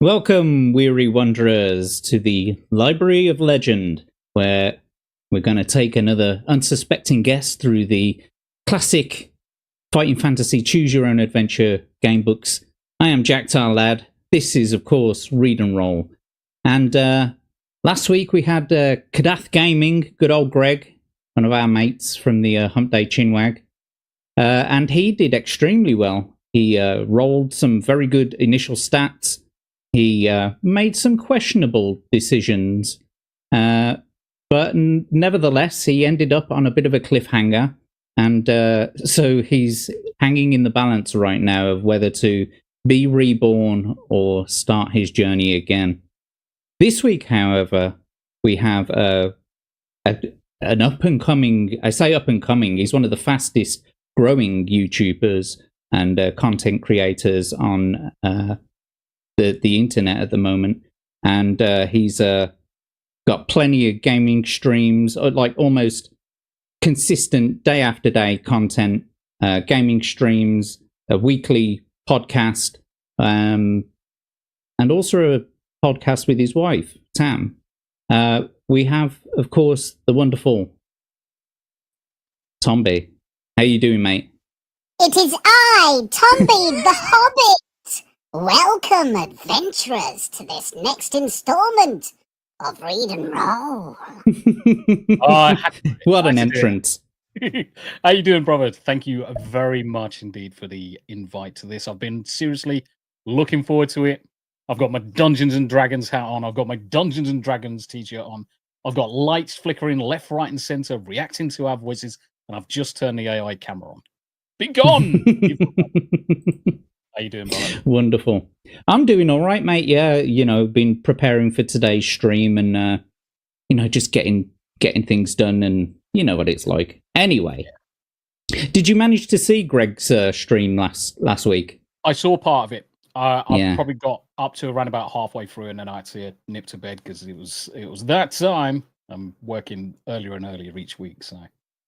Welcome, weary wanderers, to the Library of Legend, where we're going to take another unsuspecting guest through the classic fighting fantasy choose-your-own-adventure game books. I am Jack Lad. This is, of course, Read and Roll. And last week we had Kadath Gaming, good old Greg, one of our mates from the Hump Day Chinwag. And he did extremely well. He rolled some very good initial stats. He made some questionable decisions, but nevertheless, he ended up on a bit of a cliffhanger, and so he's hanging in the balance right now of whether to be reborn or start his journey again. This week, however, we have an up-and-coming, I say up-and-coming, he's one of the fastest growing YouTubers and content creators on the internet at the moment, and he's got plenty of gaming streams, like almost consistent day after day content, gaming streams, a weekly podcast, and also a podcast with his wife Tam. We have, of course, the wonderful Tombi. How you doing, mate? It is I, Tombi the Hobbit. Welcome, adventurers, to this next installment of Read and Roll. What an entrance. How you doing, brother? Thank you very much indeed for the invite to this. I've been seriously looking forward to it. I've got my Dungeons and Dragons hat on. I've got my Dungeons and Dragons t-shirt on. I've got lights flickering left, right, and center, reacting to our voices, and I've just turned the AI camera on. Be gone! How you doing, brother? Wonderful. I'm doing all right, mate. Yeah, been preparing for today's stream and just getting things done, and you know what it's like. Anyway, Did you manage to see Greg's stream last week? I saw part of it. I probably got up to around about halfway through, and then I had to nip to bed because it was that time. I'm working earlier and earlier each week, so.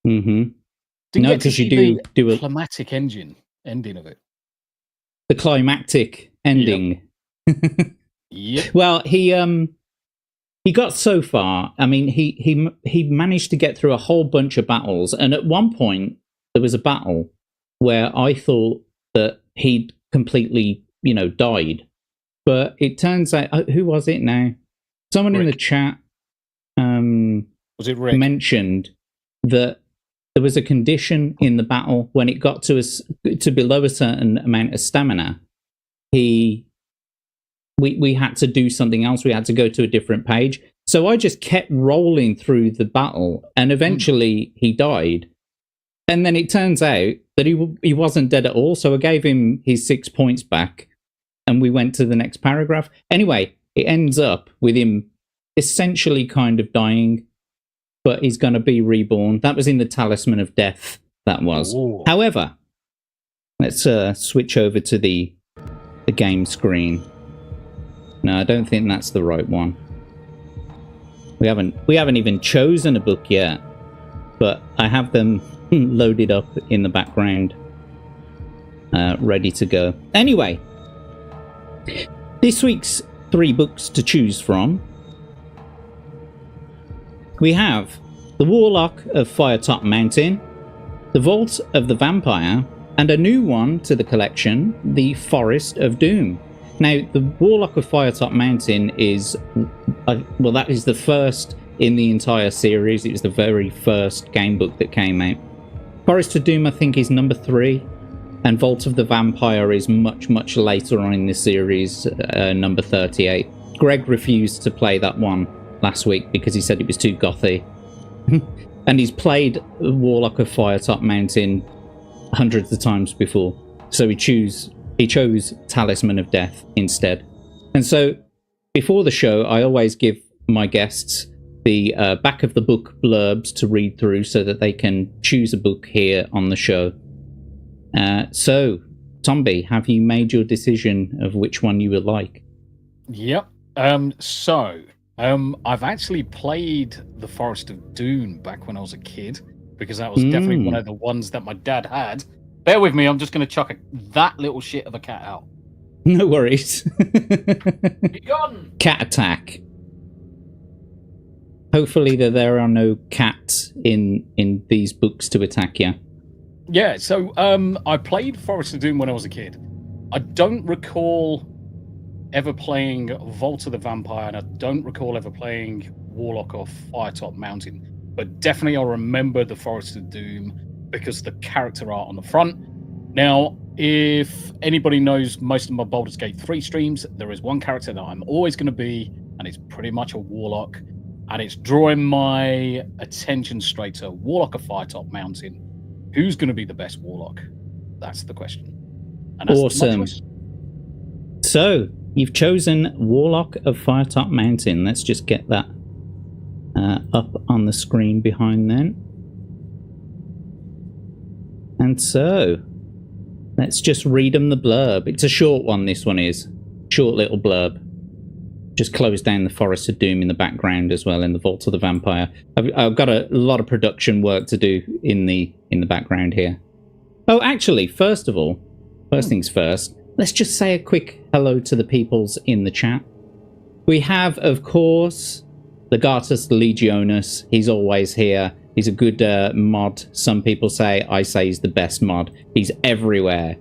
Mm-hmm. No, because you do a climatic ending of it. The climactic ending. Yep. Yep. Well, he got so far. I mean, he managed to get through a whole bunch of battles, and at one point there was a battle where I thought that he'd completely, died, but it turns out who was it now? Someone Rick. In the chat was it Rick? Mentioned that there was a condition in the battle when it got to below a certain amount of stamina. We had to do something else. We had to go to a different page. So I just kept rolling through the battle, and eventually he died. And then it turns out that he wasn't dead at all. So I gave him his 6 points back, and we went to the next paragraph. Anyway, it ends up with him essentially kind of dying, but he's going to be reborn. That was in the Talisman of Death, that was. Ooh. However, let's switch over to the game screen. No, I don't think that's the right one. We haven't even chosen a book yet, but I have them loaded up in the background, ready to go. Anyway, this week's 3 books to choose from. We have The Warlock of Firetop Mountain, The Vault of the Vampire, and a new one to the collection, The Forest of Doom. Now, The Warlock of Firetop Mountain is, that is the first in the entire series. It was the very first game book that came out. Forest of Doom, I think, is number 3, and Vault of the Vampire is much, much later on in the series, number 38. Greg refused to play that one last week because he said it was too gothy. And he's played Warlock of Firetop Mountain hundreds of times before, so he chose Talisman of Death instead. And so before the show, I always give my guests the back of the book blurbs to read through so that they can choose a book here on the show. So Tombi, have you made your decision of which one you would like? Yep. I've actually played The Forest of Doom back when I was a kid, because that was definitely one of the ones that my dad had. Bear with me, I'm just going to chuck that little shit of a cat out. No worries. Be gone. Cat attack. Hopefully there are no cats in these books to attack you. Yeah, so I played Forest of Doom when I was a kid. I don't recall ever playing Vault of the Vampire, and I don't recall ever playing Warlock of Firetop Mountain. But definitely I remember the Forest of Doom because the character art on the front. Now, if anybody knows most of my Baldur's Gate 3 streams, there is one character that I'm always going to be, and it's pretty much a Warlock. And it's drawing my attention straight to Warlock of Firetop Mountain. Who's going to be the best Warlock? That's the question. And that's awesome. So, you've chosen Warlock of Firetop Mountain. Let's just get that up on the screen behind then. And so, let's just read them the blurb. It's a short one, this one is. Short little blurb. Just close down the Forest of Doom in the background as well, in the Vault of the Vampire. I've got a lot of production work to do in the background here. Oh, actually, first of all, first things first, let's just say a quick hello to the peoples in the chat. We have, of course, Legatus Legionis. He's always here. He's a good mod. Some people say, I say he's the best mod. He's everywhere,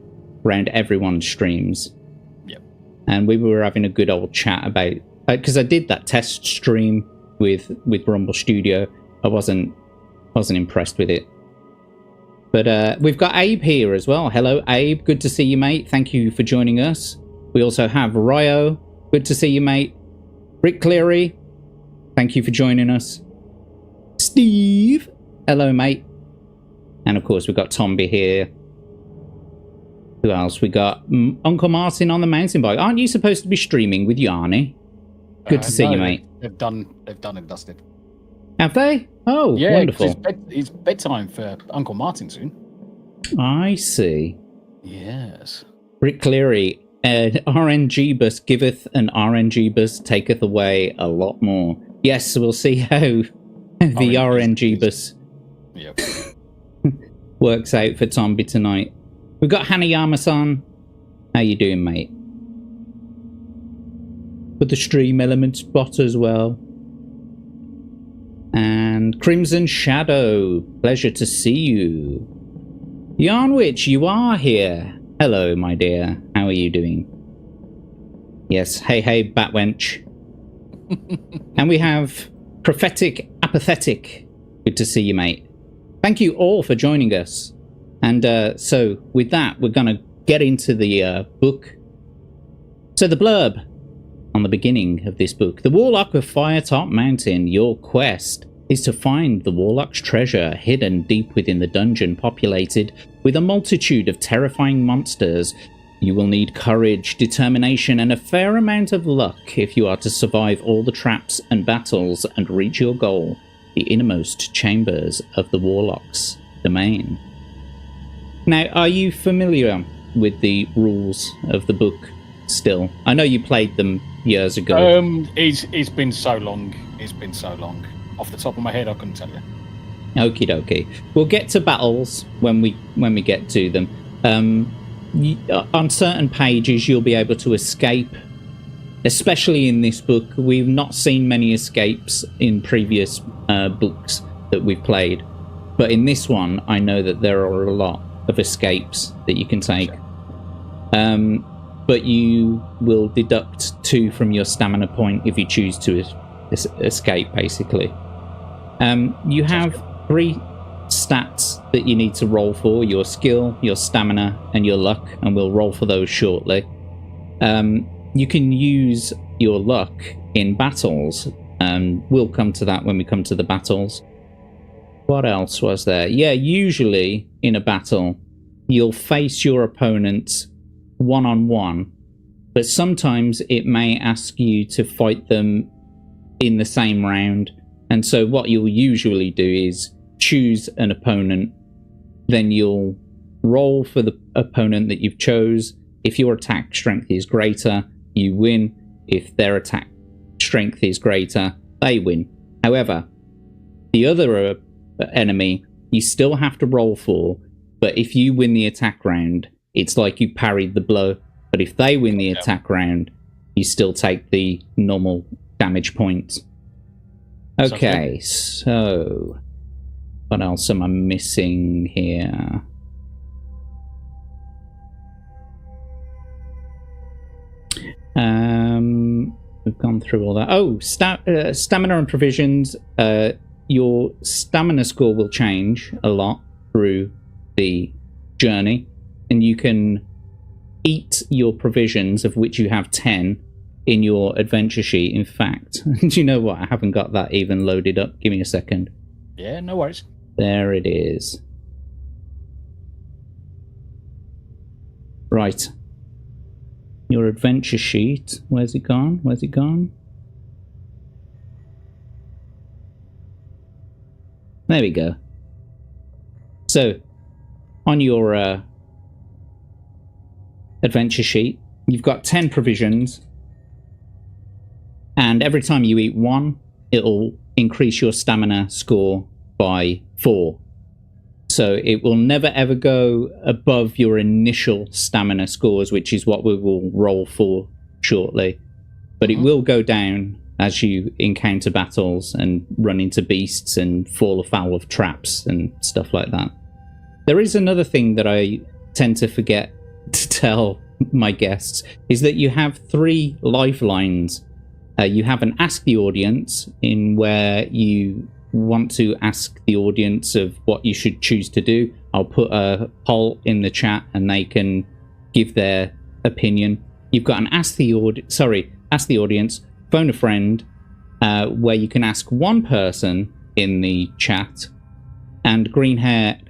around everyone's streams. Yep. And we were having a good old chat about, because I did that test stream with Rumble Studio. I wasn't impressed with it. But we've got Abe here as well. Hello, Abe. Good to see you, mate. Thank you for joining us. We also have Ryo. Good to see you, mate. Rick Cleary. Thank you for joining us. Steve. Hello, mate. And of course, we've got Tombi here. Who else? We got Uncle Martin on the mountain bike. Aren't you supposed to be streaming with Yarny? Good to see you, mate. They've done and dusted. Have they? Oh, yeah, wonderful. It's bedtime for Uncle Martin soon. I see. Yes. Rick Cleary, RNG bus giveth and RNG bus taketh away a lot more. Yes, we'll see how the RNG bus works out for Tombi tonight. We've got Hanayama-san. How you doing, mate? With the stream elements bot as well. And Crimson Shadow, pleasure to see you. Yarnwich, you are here. Hello, my dear. How are you doing? Yes, hey, Batwench. And we have Prophetic Apathetic. Good to see you, mate. Thank you all for joining us. And so, with that, we're going to get into the book. So, the blurb on the beginning of this book. The Warlock of Firetop Mountain, your quest is to find the Warlock's treasure hidden deep within the dungeon populated with a multitude of terrifying monsters. You will need courage, determination, and a fair amount of luck if you are to survive all the traps and battles and reach your goal, the innermost chambers of the Warlock's domain. Now, are you familiar with the rules of the book still? I know you played them years ago. It's been so long. It's been so long. Off the top of my head, I couldn't tell you. Okie dokie. We'll get to battles when we get to them. On certain pages, you'll be able to escape. Especially in this book, we've not seen many escapes in previous books that we've played. But in this one, I know that there are a lot of escapes that you can take. But you will deduct 2 from your stamina point if you choose to escape, basically. You have 3 stats that you need to roll for: your skill, your stamina, and your luck, and we'll roll for those shortly. You can use your luck in battles, and we'll come to that when we come to the battles. What else was there? Yeah, usually in a battle, you'll face your opponent one-on-one, but sometimes it may ask you to fight them in the same round. And so what you'll usually do is choose an opponent, then you'll roll for the opponent that you've chose. If your attack strength is greater, you win. If their attack strength is greater, they win. However, the other enemy, you still have to roll for, but if you win the attack round, it's like you parried the blow. But if they win the attack round, you still take the normal damage points. Okay, so what else am I missing here? We've gone through all that. Oh, stamina and provisions. Your stamina score will change a lot through the journey, and you can eat your provisions, of which you have 10 in your adventure sheet. In fact, do you know what? I haven't got that even loaded up. Give me a second. Yeah, no worries. There it is. Right. Your adventure sheet. Where's it gone? Where's it gone? There we go. So, on your adventure sheet, you've got 10 provisions, and every time you eat one, it'll increase your stamina score by 4. So it will never ever go above your initial stamina scores, which is what we will roll for shortly. But it will go down as you encounter battles and run into beasts and fall afoul of traps and stuff like that. There is another thing that I tend to forget to tell my guests, is that you have 3 lifelines. You have an Ask the Audience, in where you want to ask the audience of what you should choose to do. I'll put a poll in the chat and they can give their opinion. You've got an Ask the Audience, Phone a Friend, where you can ask one person in the chat, and green-haired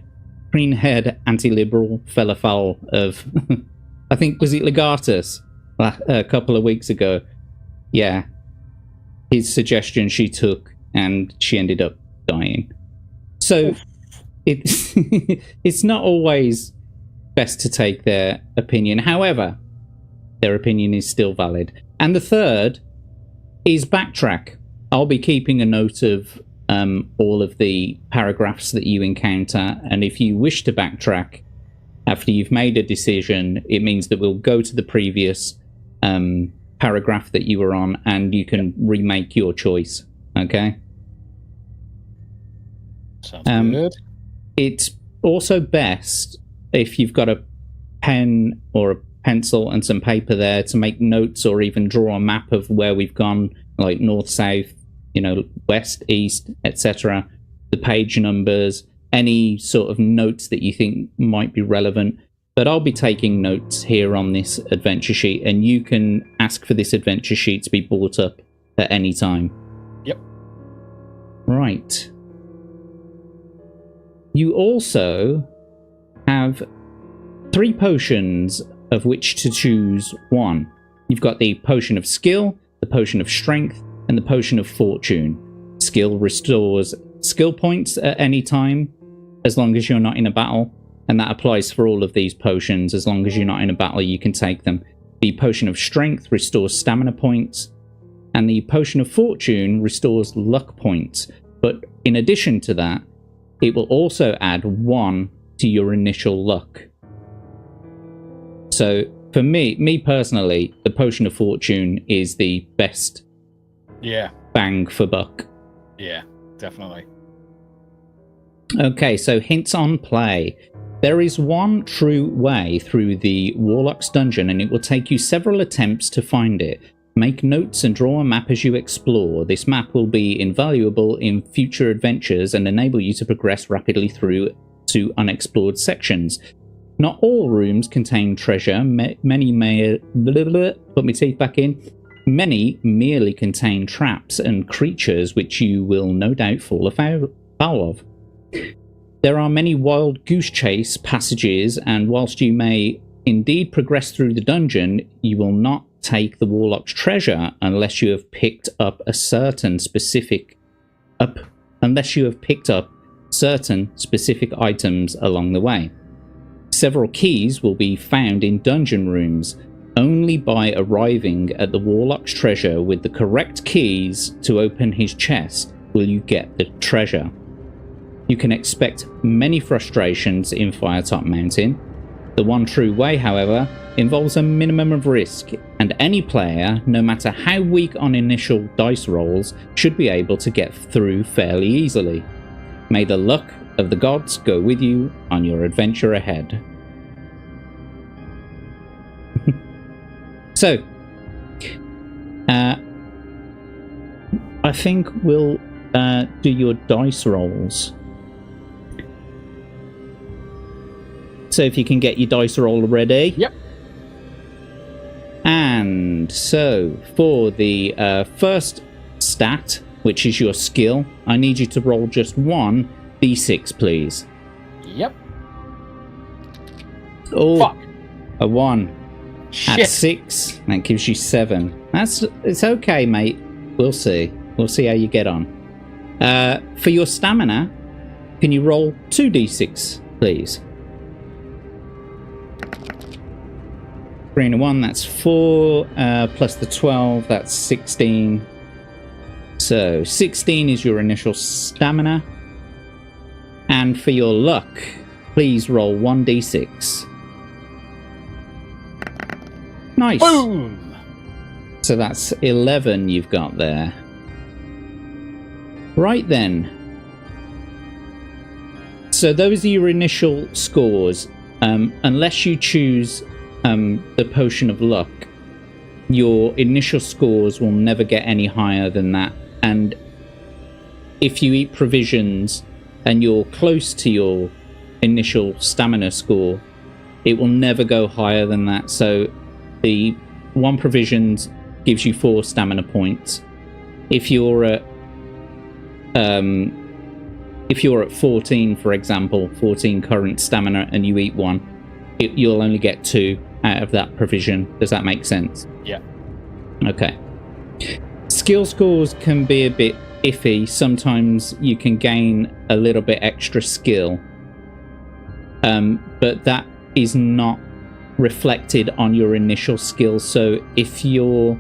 anti-liberal fell afoul of I think, was it Legatus a couple of weeks ago? Yeah, his suggestion she took, and she ended up dying. So it's not always best to take their opinion. However, their opinion is still valid. And the third is backtrack. I'll be keeping a note of all of the paragraphs that you encounter, and if you wish to backtrack after you've made a decision, it means that we'll go to the previous paragraph that you were on, and you can remake your choice. Okay? Sounds good. It's also best if you've got a pen or a pencil and some paper there to make notes, or even draw a map of where we've gone, like north, south, west, east, etc. The page numbers, any sort of notes that you think might be relevant. But I'll be taking notes here on this adventure sheet, and you can ask for this adventure sheet to be brought up at any time. Yep. Right. You also have 3 potions of which to choose one. You've got the potion of skill, the potion of strength, and the potion of fortune. Skill restores skill points at any time, as long as you're not in a battle. And that applies for all of these potions. As long as you're not in a battle, you can take them. The potion of strength restores stamina points, and the potion of fortune restores luck points. But in addition to that, it will also add 1 to your initial luck. So for me personally, the potion of fortune is the best bang for buck. Yeah, definitely. Okay, so hints on play. There is one true way through the Warlock's dungeon, and it will take you several attempts to find it. Make notes and draw a map as you explore. This map will be invaluable in future adventures and enable you to progress rapidly through to unexplored sections. Not all rooms contain treasure. Many may... Put my teeth back in. Many merely contain traps and creatures which you will no doubt fall afoul of. There are many wild goose chase passages, and whilst you may indeed progress through the dungeon, you will not take the Warlock's treasure unless you have picked up certain specific items along the way. Several keys will be found in dungeon rooms. Only by arriving at the Warlock's treasure with the correct keys to open his chest will you get the treasure. You can expect many frustrations in Firetop Mountain. The one true way, however, involves a minimum of risk, and any player, no matter how weak on initial dice rolls, should be able to get through fairly easily. May the luck of the gods go with you on your adventure ahead. So, I think we'll do your dice rolls. So if you can get your dice roll ready. Yep. And so for the first stat, which is your skill, I need you to roll just one d6, please. Yep. Oh, Fuck. a 1. Shit. At 6, that gives you 7. It's okay, mate. We'll see. We'll see how you get on. For your stamina, can you roll 2d6, please? 3 and a 1, that's 4. Plus the 12, that's 16. So 16 is your initial stamina. And for your luck, please roll 1d6. Nice. Boom. So that's 11 you've got there. Right then. So those are your initial scores. Unless you choose the Potion of Luck, your initial scores will never get any higher than that. And if you eat provisions and you're close to your initial stamina score, it will never go higher than that. So the 1 provisions gives you 4 stamina points. If you're at 14, for example, 14 current stamina, and you eat 1, you'll only get 2 out of that provision. Does that make sense? Yeah. Okay. Skill scores can be a bit iffy. Sometimes you can gain a little bit extra skill, but that is not reflected on your initial skill. So if your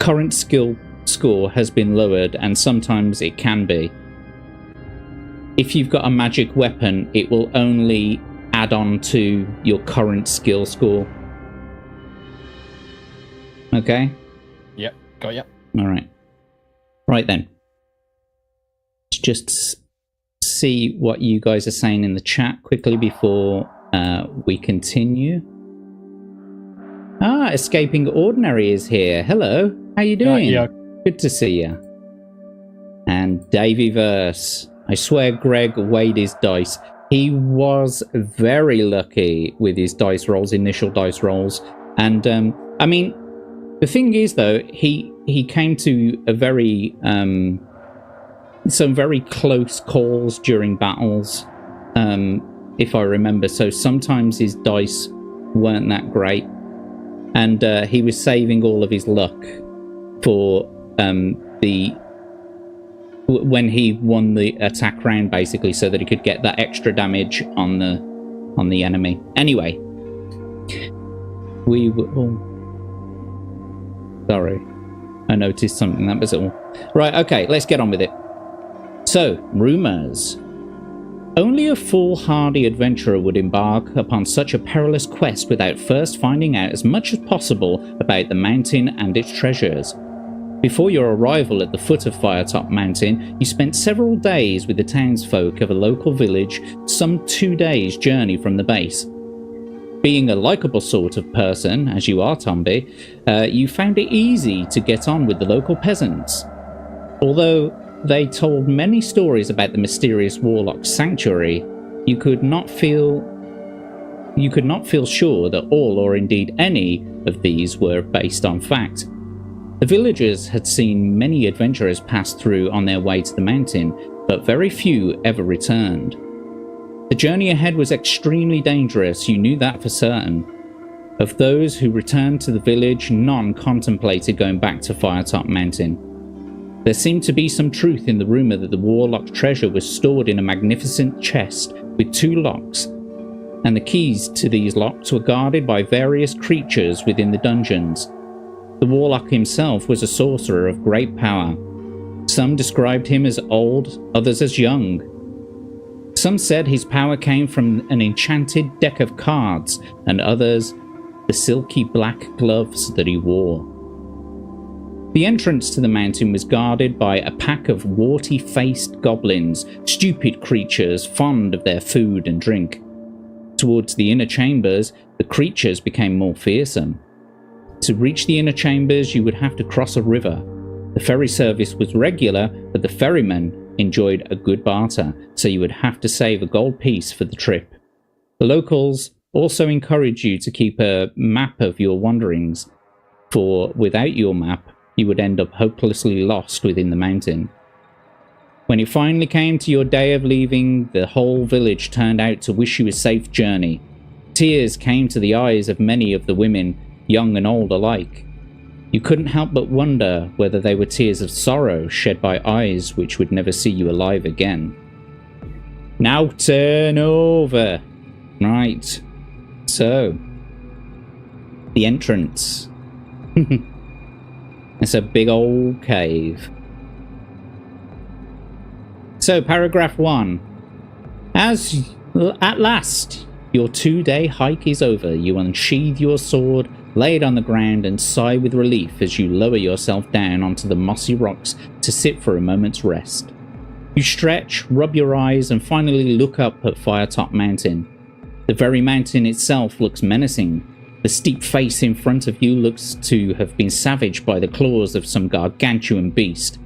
current skill score has been lowered, and sometimes it can be, if you've got a magic weapon, it will only add on to your current skill score. Okay? Yep. Got ya. All right. Right then. Let's just see what you guys are saying in the chat quickly before we continue. Escaping Ordinary is here. Hello. How you doing? Yeah. Good to see you. And Davey Verse. I swear Greg weighed his dice. He was very lucky with his dice rolls, initial dice rolls. And, I mean, the thing is, though, he came to a very, some very close calls during battles, if I remember. So sometimes his dice weren't that great. And he was saving all of his luck for when he won the attack round, basically, so that he could get that extra damage on the enemy. Anyway, we were. Oh, sorry, I noticed something. That was all. Right. Okay, let's get on with it. So, rumors. Only a foolhardy adventurer would embark upon such a perilous quest without first finding out as much as possible about the mountain and its treasures. Before your arrival at the foot of Firetop Mountain, you spent several days with the townsfolk of a local village, some 2 days' journey from the base. Being a likeable sort of person, as you are, Tombi, you found it easy to get on with the local peasants. Although they told many stories about the mysterious Warlock sanctuary, you could not feel sure that all, or indeed any, of these were based on fact. The villagers had seen many adventurers pass through on their way to the mountain, but very few ever returned. The journey ahead was extremely dangerous, you knew that for certain. Of those who returned to the village, none contemplated going back to Firetop Mountain. There seemed to be some truth in the rumour that the Warlock treasure was stored in a magnificent chest with 2 locks, and the keys to these locks were guarded by various creatures within the dungeons. The Warlock himself was a sorcerer of great power. Some described him as old, others as young. Some said his power came from an enchanted deck of cards, and others the silky black gloves that he wore. The entrance to the mountain was guarded by a pack of warty-faced goblins, stupid creatures fond of their food and drink. Towards the inner chambers, the creatures became more fearsome. To reach the inner chambers, you would have to cross a river. The ferry service was regular, but the ferrymen enjoyed a good barter, so you would have to save a gold piece for the trip. The locals also encourage you to keep a map of your wanderings, for without your map, you would end up hopelessly lost within the mountain. When it finally came to your day of leaving, the whole village turned out to wish you a safe journey. Tears came to the eyes of many of the women, young and old alike. You couldn't help but wonder whether they were tears of sorrow shed by eyes which would never see you alive again. Now turn over. Right. So, the entrance. It's a big old cave. So, paragraph 1. As at last your 2-day hike is over, you unsheathe your sword, lay it on the ground, and sigh with relief as you lower yourself down onto the mossy rocks to sit for a moment's rest. You stretch, rub your eyes, and finally look up at Firetop Mountain. The very mountain itself looks menacing. The steep face in front of you looks to have been savaged by the claws of some gargantuan beast.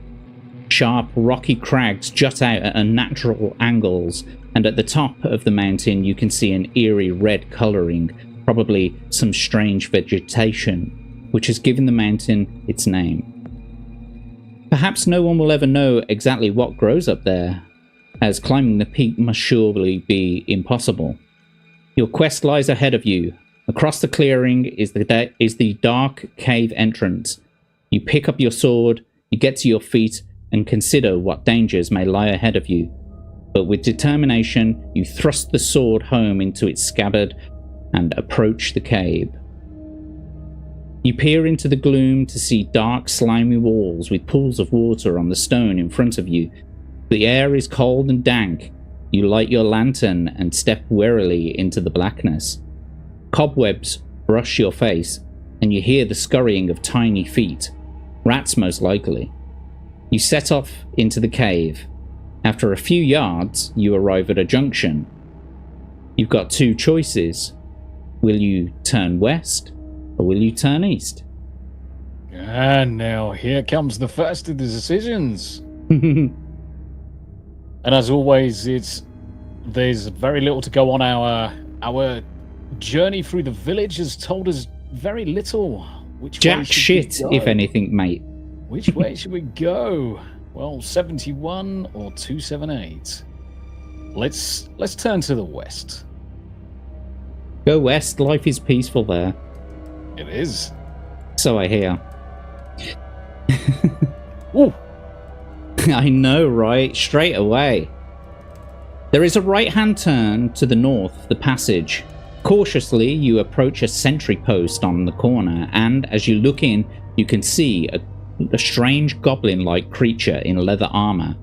Sharp, rocky crags jut out at unnatural angles, and at the top of the mountain you can see an eerie red colouring, probably some strange vegetation, which has given the mountain its name. Perhaps no one will ever know exactly what grows up there, as climbing the peak must surely be impossible. Your quest lies ahead of you. Across the clearing is the dark cave entrance. You pick up your sword, you get to your feet, and consider what dangers may lie ahead of you. But with determination, you thrust the sword home into its scabbard and approach the cave. You peer into the gloom to see dark, slimy walls with pools of water on the stone in front of you. The air is cold and dank. You light your lantern and step warily into the blackness. Cobwebs brush your face, and you hear the scurrying of tiny feet. Rats, most likely. You set off into the cave. After a few yards, you arrive at a junction. You've got two choices. Will you turn west, or will you turn east? And now here comes the first of the decisions. And as always, there's very little to go on. Our journey through the village has told us very little. Jack shit, if anything, mate. Which way should we go? Well, 71 or 278. Let's turn to the west. Go west. Life is peaceful there. It is. So I hear. Ooh. I know, right? Straight away. There is a right-hand turn to the north of the passage. Cautiously, you approach a sentry post on the corner, and as you look in, you can see a strange goblin-like creature in leather armor,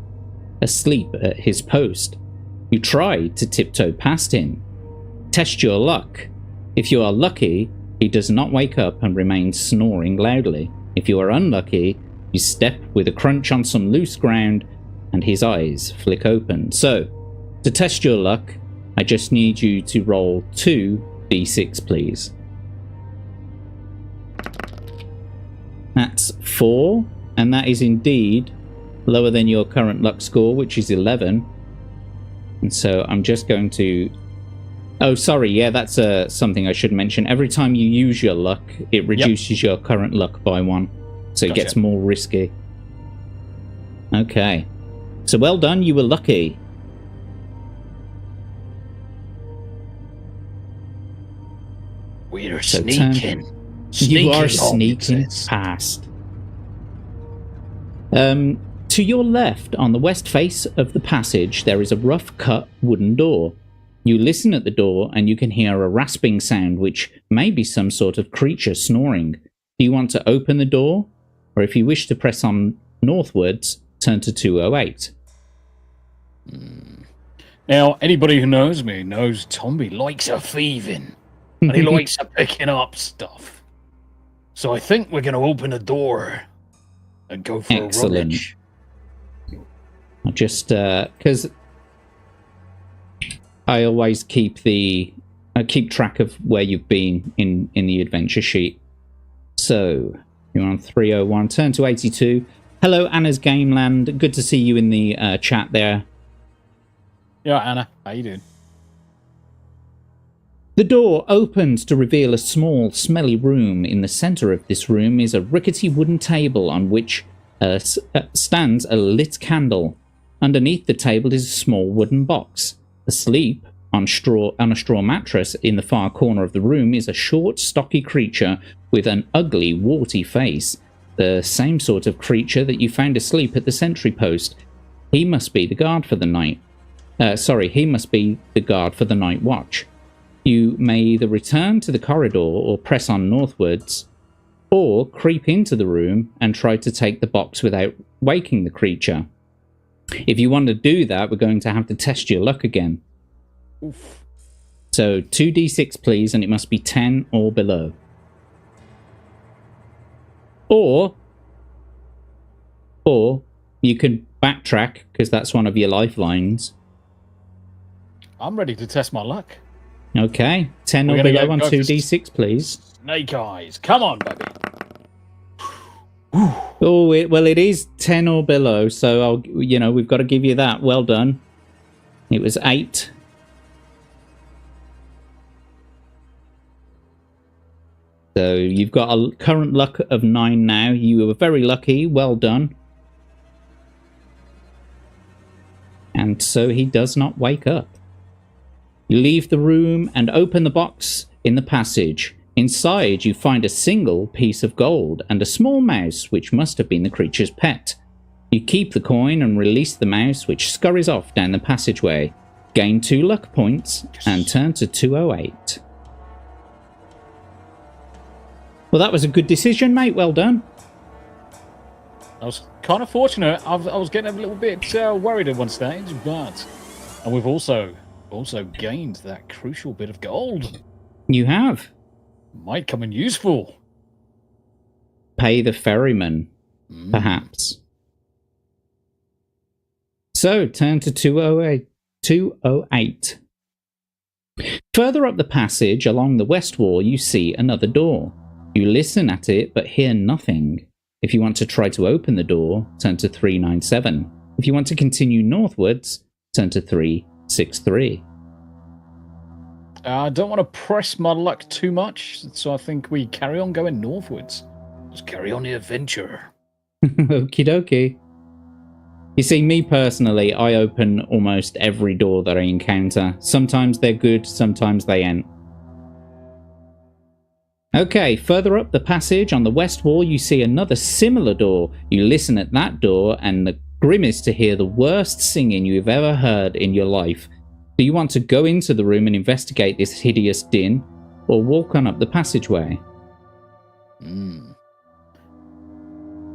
asleep at his post. You try to tiptoe past him. Test your luck. If you are lucky, he does not wake up and remains snoring loudly. If you are unlucky, you step with a crunch on some loose ground and his eyes flick open. So, to test your luck, I just need you to roll 2d6, please. That's 4, and that is indeed lower than your current luck score, which is 11. And so I'm just going to... Oh, sorry, yeah, that's something I should mention. Every time you use your luck, it reduces your current luck by 1. So it gets more risky. Okay. So well done, you were lucky. We're So sneaking. You are Sneaking sneaking past. To your left, on the west face of the passage, there is a rough-cut wooden door. You listen at the door, and you can hear a rasping sound, which may be some sort of creature snoring. Do you want to open the door? Or if you wish to press on northwards, turn to 208. Now, anybody who knows me knows Tombi likes a thieving. and he likes picking up stuff. So I think we're going to open a door and go for a rummage. I just because I always keep track of where you've been in the adventure sheet. So you're on 301. Turn to 82. Hello, Anna's Gameland. Good to see you in the chat there. Yeah, Anna, how you doing? The door opens to reveal a small, smelly room. In the center of this room is a rickety wooden table on which stands a lit candle. Underneath the table is a small wooden box. Asleep on a straw mattress in the far corner of the room is a short, stocky creature with an ugly, warty face. The same sort of creature that you found asleep at the sentry post. He must be the guard for the night. He must be the guard for the night watch. You may either return to the corridor or press on northwards, or creep into the room and try to take the box without waking the creature. If you want to do that, we're going to have to test your luck again. Oof. So 2d6 please, and it must be 10 or below. Or you can backtrack, because that's one of your lifelines. I'm ready to test my luck. Okay, 10 or below on 2d6, please. Snake eyes. Come on, baby. Oh, it is 10 or below, so we've got to give you that. Well done. It was 8. So you've got a current luck of 9 now. You were very lucky. Well done. And so he does not wake up. You leave the room and open the box in the passage. Inside, you find a single piece of gold and a small mouse, which must have been the creature's pet. You keep the coin and release the mouse, which scurries off down the passageway. Gain 2 luck points and turn to 208. Well, that was a good decision, mate. Well done. I was kind of fortunate. I was getting a little bit worried at one stage, and we've also gained that crucial bit of gold. You have. Might come in useful. Pay the ferryman, perhaps. So, turn to 208. 208. Further up the passage, along the west wall, you see another door. You listen at it, but hear nothing. If you want to try to open the door, turn to 397. If you want to continue northwards, turn to 363. I don't want to press my luck too much, so I think we carry on going northwards. Just carry on the adventure. Okie dokie. You see, me personally, I open almost every door that I encounter. Sometimes they're good, sometimes they ain't. Okay, further up the passage on the west wall, you see another similar door. You listen at that door and the grimace to hear the worst singing you've ever heard in your life. Do you want to go into the room and investigate this hideous din, or walk on up the passageway?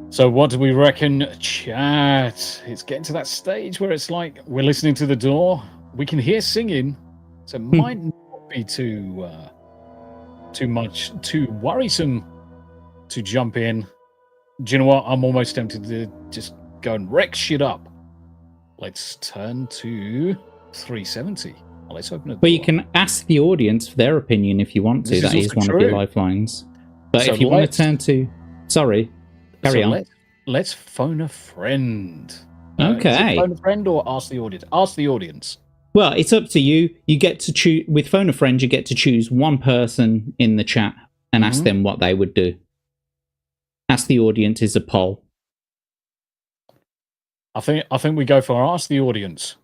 So what do we reckon, chat? It's getting to that stage where it's like we're listening to the door. We can hear singing, so it might not be too worrisome to jump in. Do you know what? I'm almost tempted to just go and wreck shit up. Let's turn to 370. Let's open it. But you can ask the audience for their opinion if you want to. That is one of your lifelines. But so if you want to turn to... Sorry. Carry on. Let's phone a friend. Okay. Is it phone a friend or ask the audience? Ask the audience. Well, it's up to you. You get to choose... With phone a friend, you get to choose one person in the chat and ask them what they would do. Ask the audience is a poll. I think we go for ask the audience.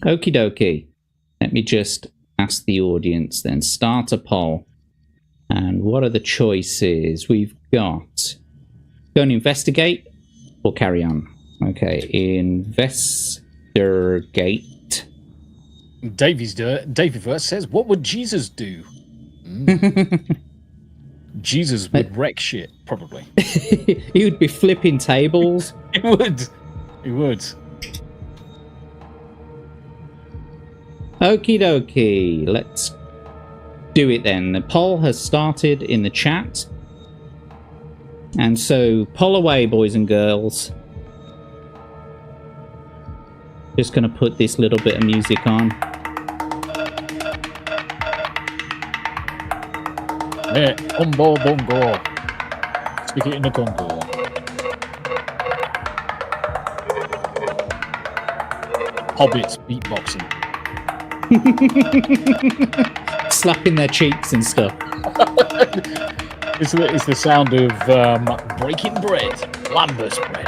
Okie dokie. Let me just ask the audience then. Start a poll. And what are the choices? We've got... Go and investigate or carry on. Okay, investigate. Davey Verse says, what would Jesus do? Jesus would wreck shit, probably. He would be flipping tables. He would. Okie dokie. Let's do it then. The poll has started in the chat. And so, poll away, boys and girls. Just going to put this little bit of music on. Umbo bongo. Stick it in the Congo. Hobbits beatboxing. Slapping their cheeks and stuff. It's the sound of breaking bread. Lambus bread.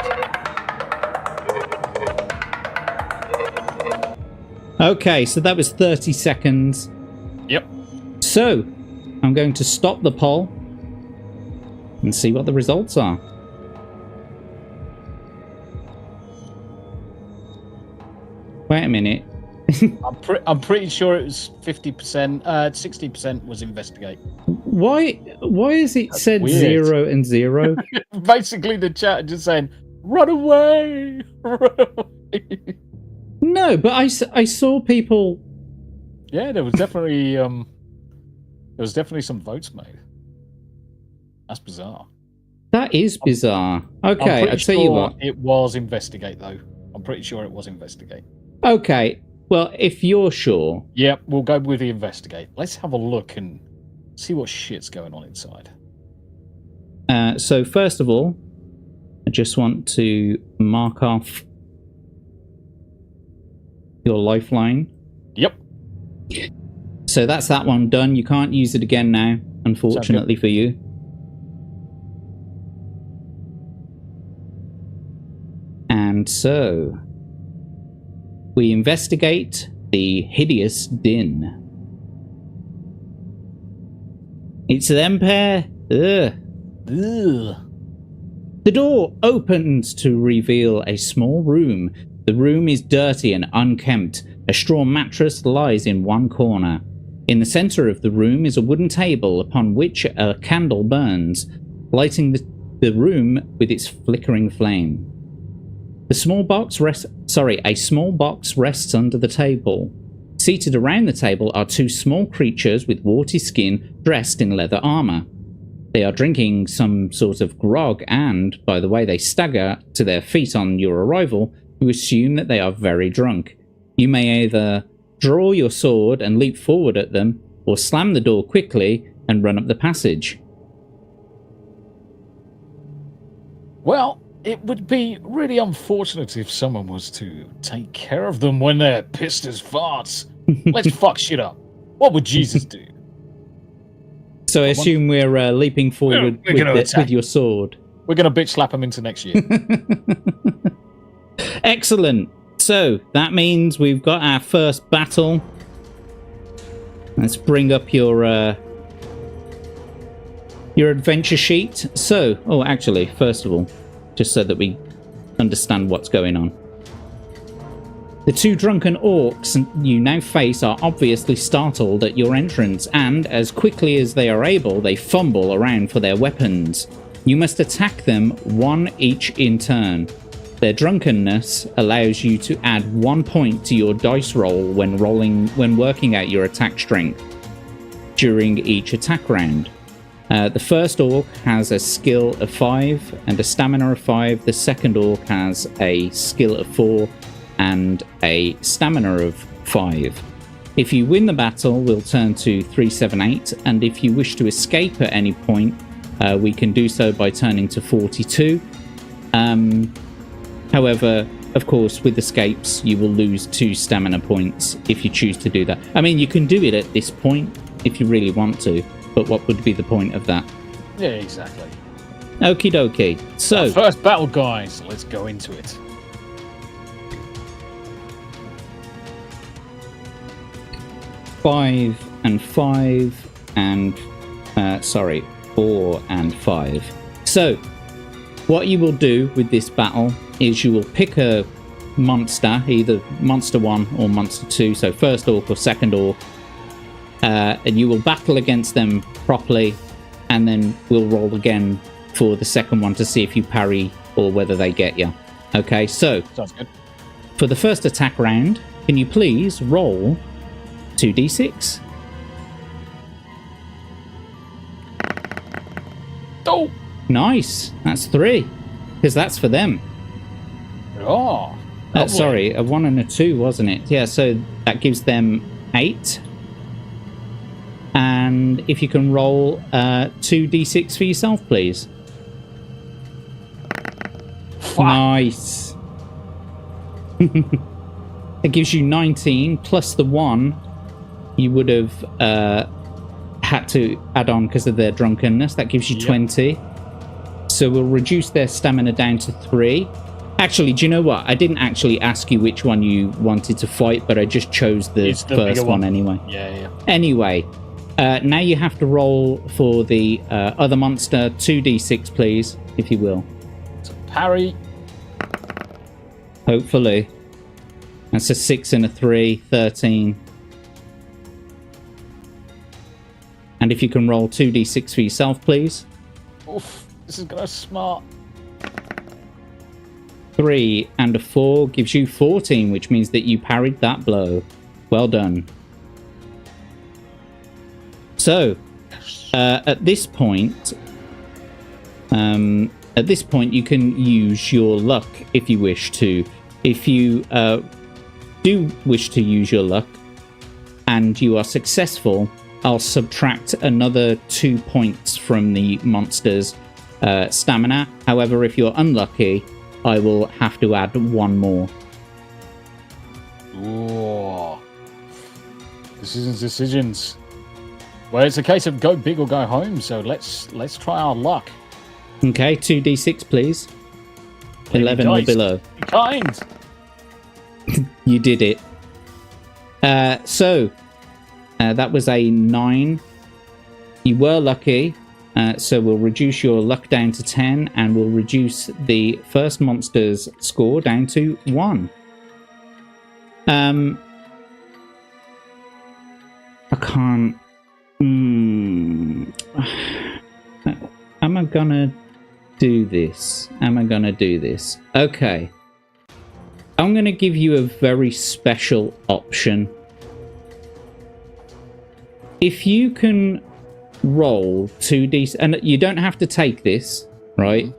Okay, so that was 30 seconds. Yep. So, I'm going to stop the poll and see what the results are. Wait a minute. I'm pretty sure it was 50%. 60% was investigate. Why is it That's said weird. 0 and 0? Basically, the chat just saying, "Run away, run away." No, but I saw people. Yeah, there was definitely some votes made. That's bizarre. That is bizarre. Okay, I'm I'll pretty tell you what. It was investigate though. I'm pretty sure it was investigate. Okay, well, if you're sure. Yep, we'll go with the investigate. Let's have a look and see what shit's going on inside. So first of all, I just want to mark off your lifeline. Yep. So that's that one done. You can't use it again now, unfortunately for you. And so we investigate the hideous din. It's them pair. Ugh. Ugh. The door opens to reveal a small room. The room is dirty and unkempt. A straw mattress lies in one corner. In the center of the room is a wooden table upon which a candle burns, lighting the room with its flickering flame. A small box rests under the table. Seated around the table are two small creatures with warty skin dressed in leather armor. They are drinking some sort of grog and, by the way they stagger to their feet on your arrival, you assume that they are very drunk. You may either draw your sword and leap forward at them, or slam the door quickly and run up the passage. Well, it would be really unfortunate if someone was to take care of them when they're pissed as farts. Let's fuck shit up. What would Jesus do? So I assume we're leaping forward with your sword. We're going to bitch slap them into next year. Excellent. So that means we've got our first battle. Let's bring up your adventure sheet. So, actually, first of all, just so that we understand what's going on. The two drunken orcs you now face are obviously startled at your entrance, and as quickly as they are able, they fumble around for their weapons. You must attack them one each in turn. Their drunkenness allows you to add 1 point to your dice roll when working out your attack strength during each attack round. The first orc has a skill of 5 and a stamina of 5. The second orc has a skill of 4 and a stamina of 5. If you win the battle, we'll turn to 378, and if you wish to escape at any point, we can do so by turning to 42. However, of course, with escapes, you will lose 2 stamina points if you choose to do that. I mean, you can do it at this point if you really want to, but what would be the point of that? Yeah, exactly. Okie dokie. So, our first battle, guys. Let's go into it. Four and 5. So, what you will do with this battle is you will pick a monster, either monster 1 or monster 2, so first orc or second orc, and you will battle against them properly, and then we'll roll again for the second one to see if you parry or whether they get you. Okay, so sounds good. For the first attack round, can you please roll 2d6? Oh, Nice. That's 3. Because that's for them. oh. Sorry, a 1 and a 2, wasn't it? Yeah, so that gives them 8. And if you can roll 2d6 for yourself, please. Nice. It gives you 19 plus the 1 you would have had to add on because of their drunkenness. That gives you 20. So we'll reduce their stamina down to 3. Actually, do you know what? I didn't actually ask you which one you wanted to fight, but I just chose the first one anyway. Yeah. Anyway, now you have to roll for the other monster. 2d6, please, if you will. So parry. Hopefully. That's a 6 and a 3, 13. And if you can roll 2d6 for yourself, please. Oof, this is going to smart. 3 and a 4 gives you 14, which means that you parried that blow. Well done. So, at this point, you can use your luck if you wish to. If you do wish to use your luck and you are successful, I'll subtract another 2 points from the monster's stamina. However, if you're unlucky, I will have to add 1 more. Ooh. Decisions. Well, it's a case of go big or go home, so let's try our luck. Okay, 2d6, please. 11 or below. Be kind. You did it. So, that was a 9. You were lucky, so we'll reduce your luck down to 10, and we'll reduce the first monster's score down to 1. I can't... Am I gonna do this? Okay. I'm gonna give you a very special option. If you can roll 2d... And you don't have to take this, right?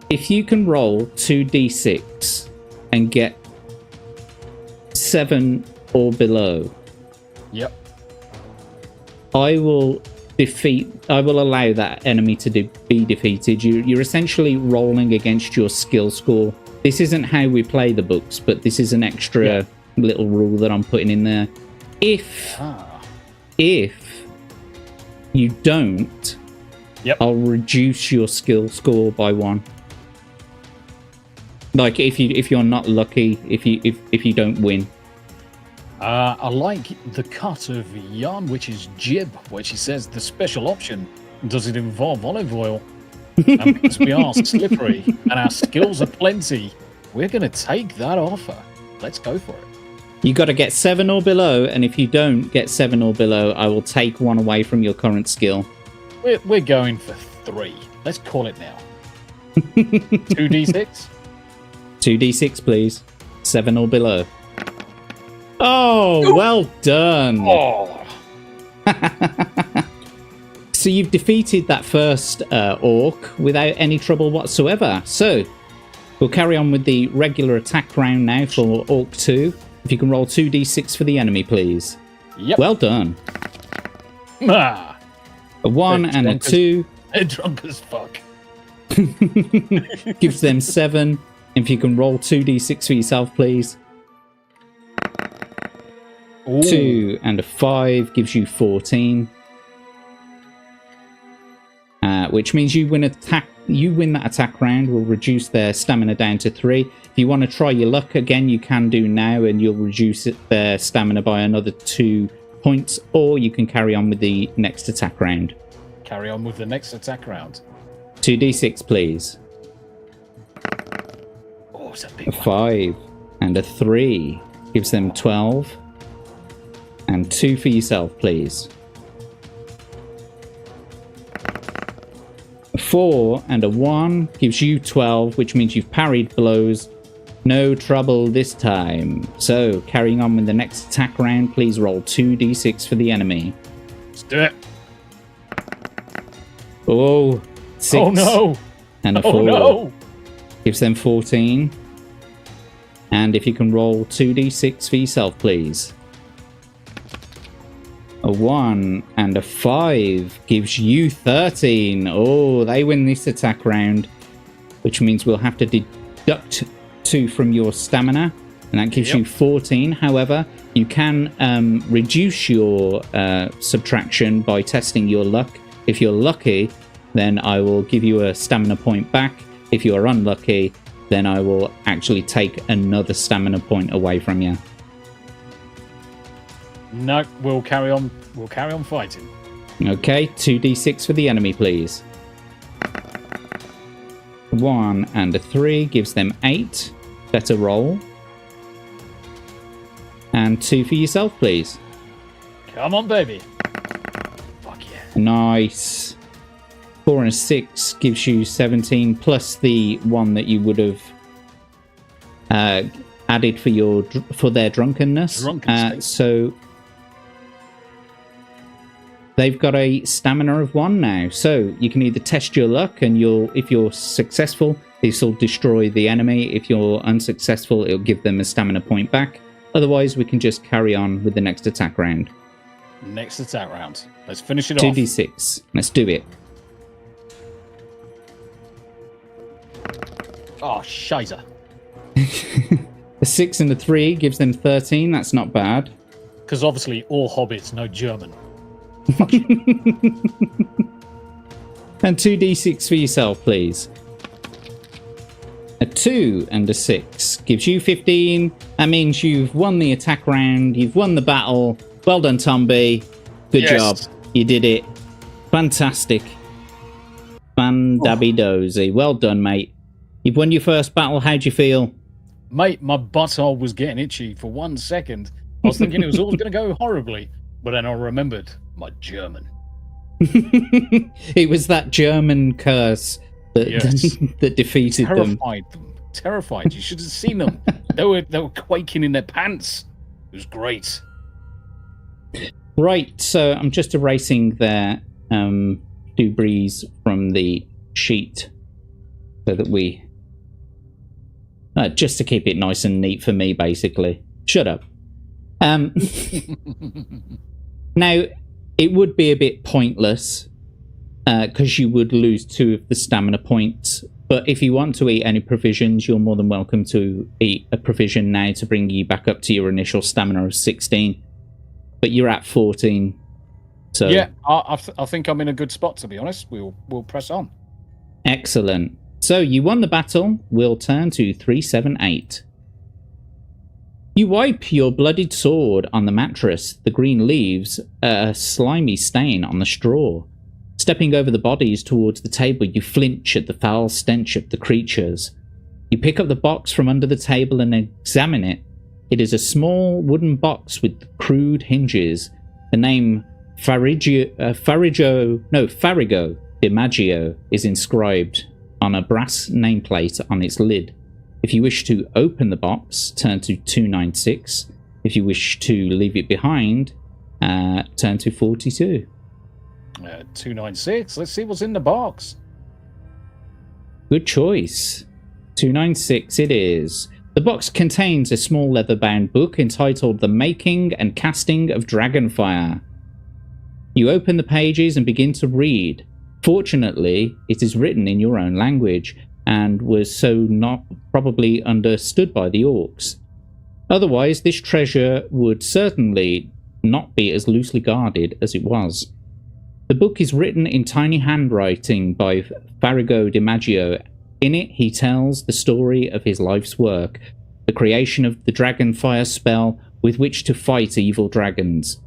If you can roll 2d6 and get 7 or below... Yep. I will allow that enemy to be defeated. You're essentially rolling against your skill score. This isn't how we play the books, but this is an extra little rule that I'm putting in there. If you don't, I'll reduce your skill score by 1. Like if you're not lucky, if you don't win. I like the cut of Yarn Witch's jib, where she says the special option, does it involve olive oil? And because we are slippery and our skills are plenty, we're going to take that offer. Let's go for it. You got to get 7 or below, and if you don't get 7 or below, I will take 1 away from your current skill. We're going for 3. Let's call it now. 2d6? 2d6, please. 7 or below. Oh, well done. Oh. So you've defeated that first orc without any trouble whatsoever. So we'll carry on with the regular attack round now for Orc 2. If you can roll 2d6 for the enemy, please. Yep. Well done. Ah. A 1 and a 2. They're drunk as fuck. Gives them 7. If you can roll 2d6 for yourself, please. Ooh. 2 and a 5 gives you 14. Which means you win that attack round. We'll reduce their stamina down to 3. If you want to try your luck again, you can do now, and you'll reduce their stamina by another 2 points, or you can carry on with the next attack round. Carry on with the next attack round. 2d6, please. Oh, it's a big A 5 and a 3 gives them 12. And 2 for yourself, please. A 4 and a 1 gives you 12, which means you've parried blows. No trouble this time. So, carrying on with the next attack round, please roll 2d6 for the enemy. Let's do it. Oh, 6. Oh no! And a Oh 4. no! Gives them 14. And if you can roll 2d6 for yourself, please. A 1 and a 5 gives you 13. Oh, they win this attack round, which means we'll have to deduct 2 from your stamina, and that gives you 14. However, you can reduce your subtraction by testing your luck. If you're lucky, then I will give you a stamina point back. If you're unlucky, then I will actually take another stamina point away from you. No, we'll carry on. We'll carry on fighting. Okay, 2d6 for the enemy, please. 1 and a 3 gives them 8. Better roll. And 2 for yourself, please. Come on, baby. Fuck yeah. Nice. 4 and a 6 gives you 17, plus the 1 that you would have added for their drunkenness. So they've got a stamina of 1 now. So you can either test your luck, and if you're successful, this will destroy the enemy. If you're unsuccessful, it'll give them a stamina point back. Otherwise, we can just carry on with the next attack round. Next attack round. Let's finish it off. 2d6. Let's do it. Oh, shizer. A 6 and a 3 gives them 13. That's not bad. Because obviously all hobbits know German. And 2d6 for yourself, please. A 2 and a 6 gives you 15. That means you've won the attack round. You've won the battle. Well done, Tombi. Good job. You did it. Fantastic. Fan-dabby-dozy. Well done, mate. You've won your first battle. How'd you feel? Mate, my butthole was getting itchy for 1 second. I was thinking it was all going to go horribly. But then I remembered my German. It was that German curse that, that defeated them. Terrified. You should have seen them. They were quaking in their pants. It was great. Right, so I'm just erasing their debris from the sheet so that we... just to keep it nice and neat for me, basically. Shut up. Now, it would be a bit pointless because you would lose 2 of the stamina points. But if you want to eat any provisions, you're more than welcome to eat a provision now to bring you back up to your initial stamina of 16. But you're at 14. So yeah, I think I'm in a good spot, to be honest. We'll press on. Excellent. So you won the battle. We'll turn to 378. You wipe your bloodied sword on the mattress. The green leaves a slimy stain on the straw. Stepping over the bodies towards the table, you flinch at the foul stench of the creatures. You pick up the box from under the table and examine it. It is a small wooden box with crude hinges. The name Farigo DiMaggio is inscribed on a brass nameplate on its lid. If you wish to open the box, turn to 296. If you wish to leave it behind, turn to 42. 296. Let's see what's in the box. Good choice. 296 it is. The box contains a small leather-bound book entitled The Making and Casting of Dragonfire. You open the pages and begin to read. Fortunately, it is written in your own language, and was so not probably understood by the orcs. Otherwise, this treasure would certainly not be as loosely guarded as it was. The book is written in tiny handwriting by Farigo DiMaggio. In it, he tells the story of his life's work, the creation of the Dragonfire spell with which to fight evil dragons.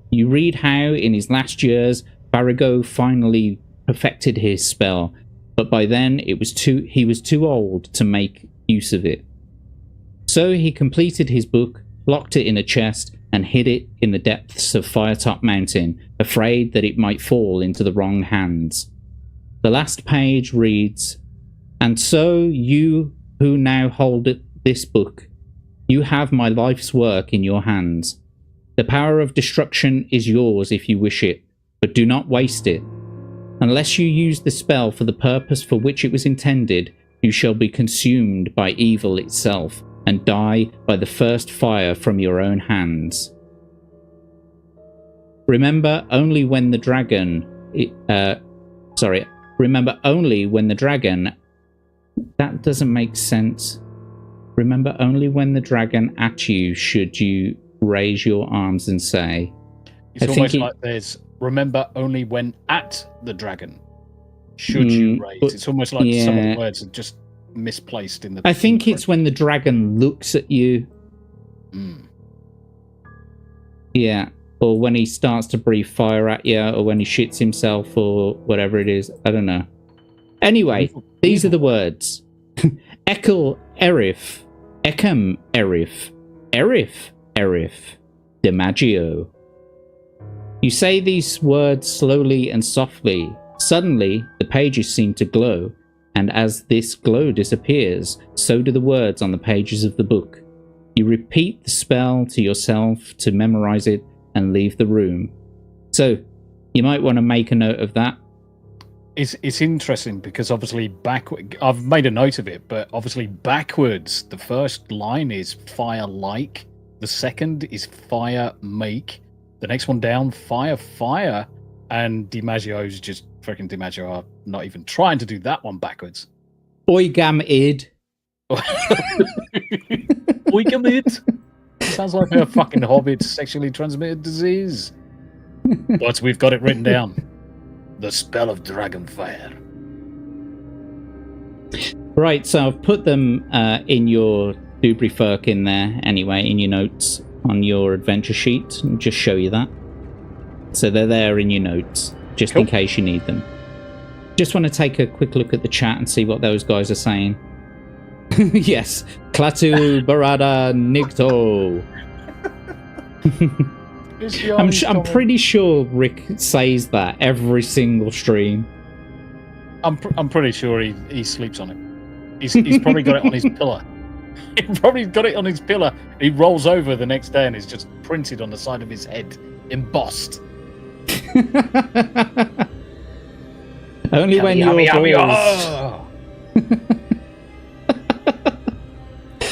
You read how, in his last years, Farigo finally perfected his spell, but by then he was too old to make use of it. So he completed his book, locked it in a chest, and hid it in the depths of Firetop Mountain, afraid that it might fall into the wrong hands. The last page reads, "And so you who now hold this book, you have my life's work in your hands. The power of destruction is yours if you wish it, but do not waste it. Unless you use the spell for the purpose for which it was intended, you shall be consumed by evil itself and die by the first fire from your own hands. Remember only when the dragon... Remember only when the dragon... That doesn't make sense. Remember only when the dragon at you should you raise your arms and say... It's almost like there's... Remember only when at the dragon should you raise. It's almost like some of the words are just misplaced in the... I think it's when the dragon looks at you. Yeah. Or when he starts to breathe fire at you, or when he shits himself, or whatever it is. I don't know. Anyway, these are the words. Ekel Erif. Ekem Erif. Erif Erif. DiMaggio. You say these words slowly and softly. Suddenly, the pages seem to glow, and as this glow disappears, so do the words on the pages of the book. You repeat the spell to yourself to memorize it and leave the room. So, you might want to make a note of that. It's interesting because obviously I've made a note of it, but obviously backwards, the first line is fire like, the second is fire make, the next one down, fire, and DiMaggio's just freaking DiMaggio are not even trying to do that one backwards. Oigam id. Oigam id. Sounds like a fucking Hobbit sexually transmitted disease. But we've got it written down. The spell of Dragonfire. Right, so I've put them in your Dubrifurk in there anyway, in your notes on your adventure sheet. I'll just show you that. So they're there in your notes, just in case you need them. Just want to take a quick look at the chat and see what those guys are saying. Yes, Klaatu Barada Nigto. I'm pretty sure Rick says that every single stream. I'm pretty sure he sleeps on it. He's probably got it on his pillar. He probably got it on his pillar. He rolls over the next day and it's just printed on the side of his head, embossed. Only when you're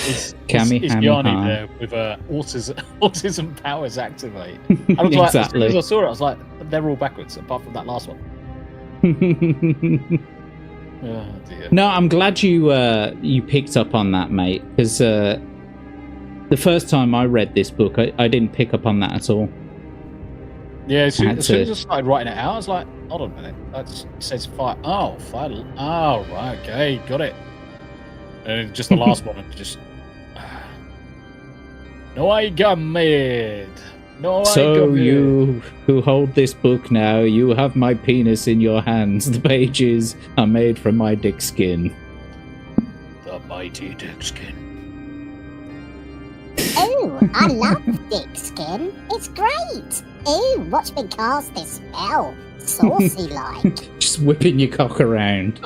It's Yanni there with autism powers activate. I was like, as soon as I saw it, I was like, they're all backwards apart from that last one. Oh dear. No, I'm glad you picked up on that, mate, because the first time I read this book, I didn't pick up on that at all. Yeah, as soon as I started writing it out, I was like, hold on a minute, that says fire. Oh, fire. Oh, right, okay, got it. And just the last one, just... No, I got mad. So you who hold this book now, you have my penis in your hands. The pages are made from my dick skin. The mighty dick skin. Oh, I love dick skin. It's great. Oh, watch me cast this spell. Saucy-like. Just whipping your cock around.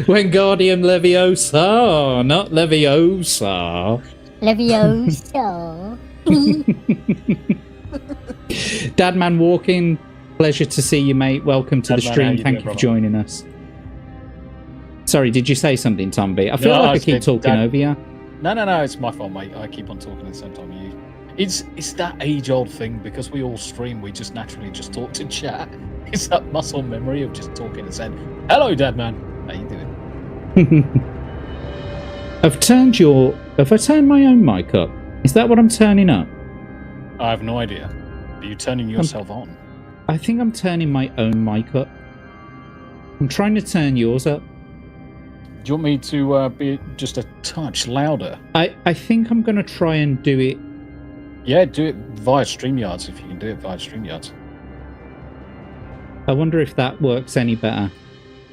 Wingardium Leviosa, not Leviosa. Leviosa. Dadman walking, pleasure to see you, mate. Welcome to the stream. Thank you for joining us. Sorry, did you say something, Tombi? I feel like I keep talking over you. No, it's my fault, mate. I keep on talking at the same time you. It's that age-old thing, because we all stream, we just naturally just talk to chat. It's that muscle memory of just talking and saying, hello, Dadman. How you doing? Have I turned my own mic up? Is that what I'm turning up? I have no idea. Are you turning yourself on? I think I'm turning my own mic up. I'm trying to turn yours up. Do you want me to be just a touch louder? I think I'm going to try and do it. Yeah, do it via StreamYards if you can do it via StreamYards. I wonder if that works any better.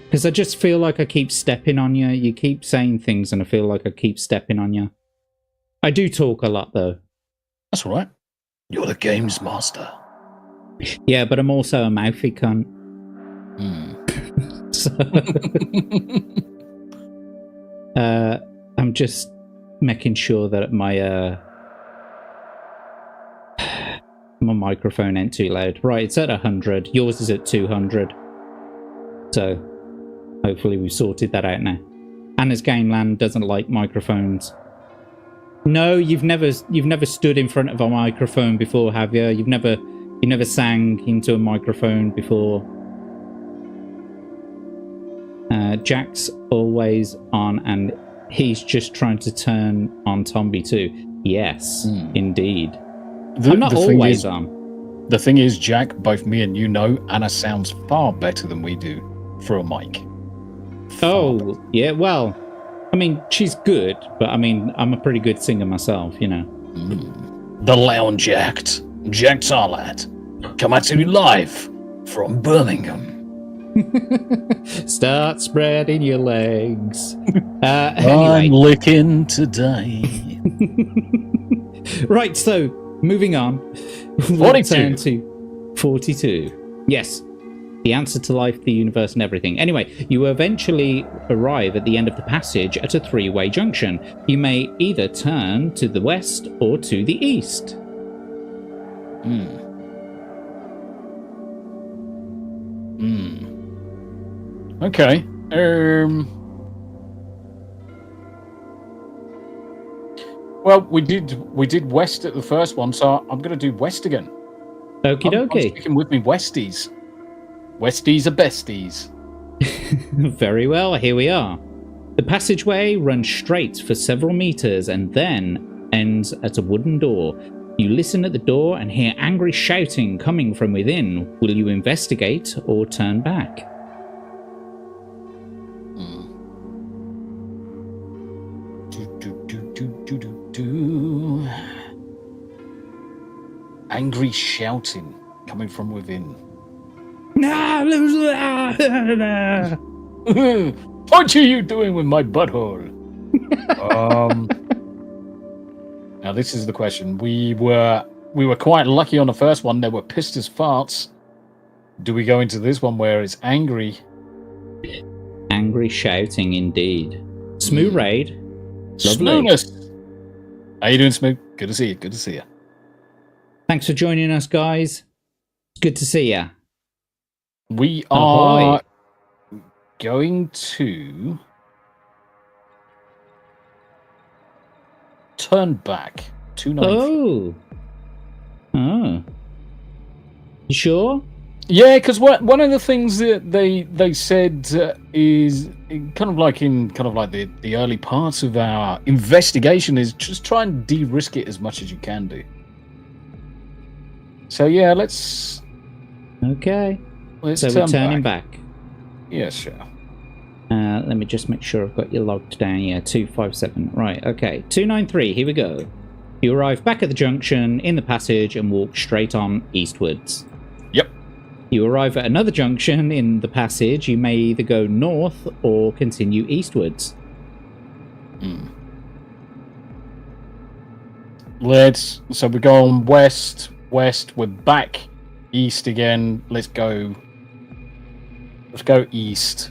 Because I just feel like I keep stepping on you. You keep saying things and I feel like I keep stepping on you. I do talk a lot, though. That's all right. You're the games master. Yeah, but I'm also a mouthy cunt. So, I'm just making sure that my My microphone ain't too loud. Right, it's at 100. Yours is at 200. So, hopefully we've sorted that out now. Anna's Gameland doesn't like microphones. No, you've never stood in front of a microphone before, have you? You never sang into a microphone before. Jack's always on, and he's just trying to turn on Tombi too. Yes, indeed. I'm not always on. The thing is, Jack, both me and you know, Anna sounds far better than we do for a mic. Oh, yeah, well, I mean, she's good, but I mean, I'm a pretty good singer myself, you know. The Lounge Act, Jack Tarlat, come at you live from Birmingham. Start spreading your legs. Anyway. I'm licking today. Right, so moving on. 42. We'll turn to 42. Yes. The answer to life, the universe, and everything. Anyway, you eventually arrive at the end of the passage at a three-way junction. You may either turn to the west or to the east. Okay. Well, we did west at the first one, so I'm going to do west again. Okie I'm dokie. sticking with me westies. Westies are besties. Very well, here we are. The passageway runs straight for several meters and then ends at a wooden door. You listen at the door and hear angry shouting coming from within. Will you investigate or turn back? Angry shouting coming from within. What are you doing with my butthole? Now this is the question. We were quite lucky on the first one. They were pissed as farts. Do we go into this one where it's angry? Angry shouting, indeed. Smoo raid. Smoothness. How you doing, Smoo? Good to see you. Good to see you. Thanks for joining us, guys. Good to see ya. We are going to turn back 293. Oh. You sure? Yeah, because one of the things that they said is kind of like the early parts of our investigation is just try and de-risk it as much as you can do. So yeah, let's. Okay. Let's so turn we're turning back. Yeah, sure. Let me just make sure I've got you logged down. Yeah, 257. Right, okay. 293, here we go. You arrive back at the junction in the passage and walk straight on eastwards. Yep. You arrive at another junction in the passage. You may either go north or continue eastwards. So we're going west, we're back east again. Let's go east.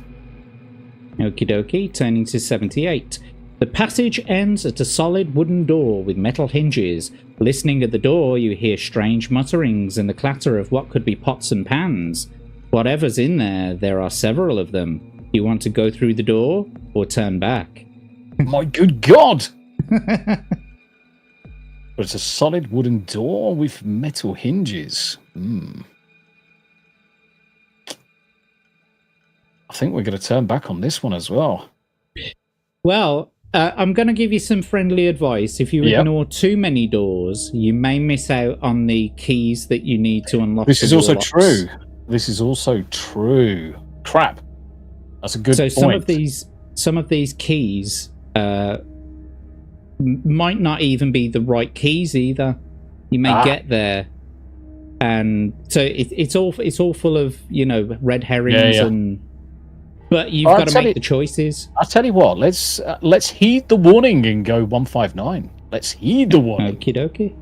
Okie dokie, turning to 78. The passage ends at a solid wooden door with metal hinges. Listening at the door, you hear strange mutterings and the clatter of what could be pots and pans. Whatever's in there, there are several of them. You want to go through the door or turn back? My good God! But it's a solid wooden door with metal hinges. I think we're going to turn back on this one as well. Well, I'm going to give you some friendly advice. If you ignore too many doors, you may miss out on the keys that you need to unlock. This is also true. This is also true. Crap. That's a good point. So some of these keys might not even be the right keys either. You may get there, and so it's all full of red herrings and. But you've got to make the choices. I'll tell you what. Let's heed the warning and go 159. Let's heed the warning. Okie dokie.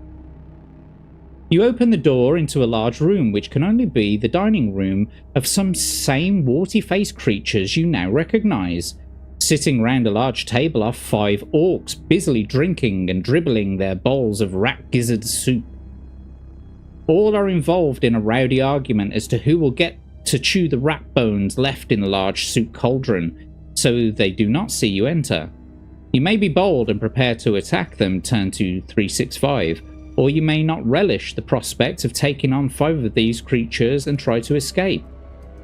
You open the door into a large room, which can only be the dining room of some same warty-faced creatures you now recognize. Sitting round a large table are 5 orcs, busily drinking and dribbling their bowls of rat gizzard soup. All are involved in a rowdy argument as to who will get to chew the rat bones left in the large soup cauldron, so they do not see you enter. You may be bold and prepare to attack them, turn to 365, or you may not relish the prospect of taking on 5 of these creatures and try to escape.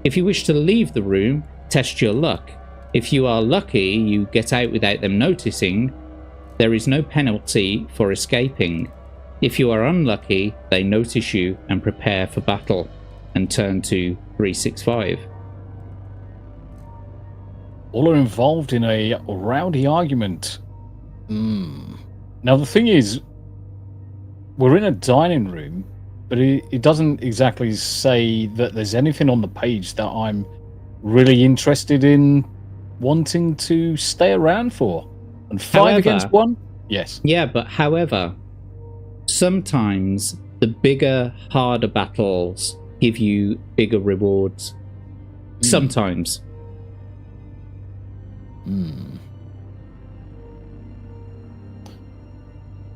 If you wish to leave the room, test your luck. If you are lucky, you get out without them noticing. There is no penalty for escaping. If you are unlucky, they notice you and prepare for battle, and turn to 365. All are involved in a rowdy argument. Now, the thing is, we're in a dining room, but it doesn't exactly say that there's anything on the page that I'm really interested in wanting to stay around for. And 5 against 1? Yes. Yeah, but however, sometimes the bigger, harder battles give you bigger rewards. Sometimes.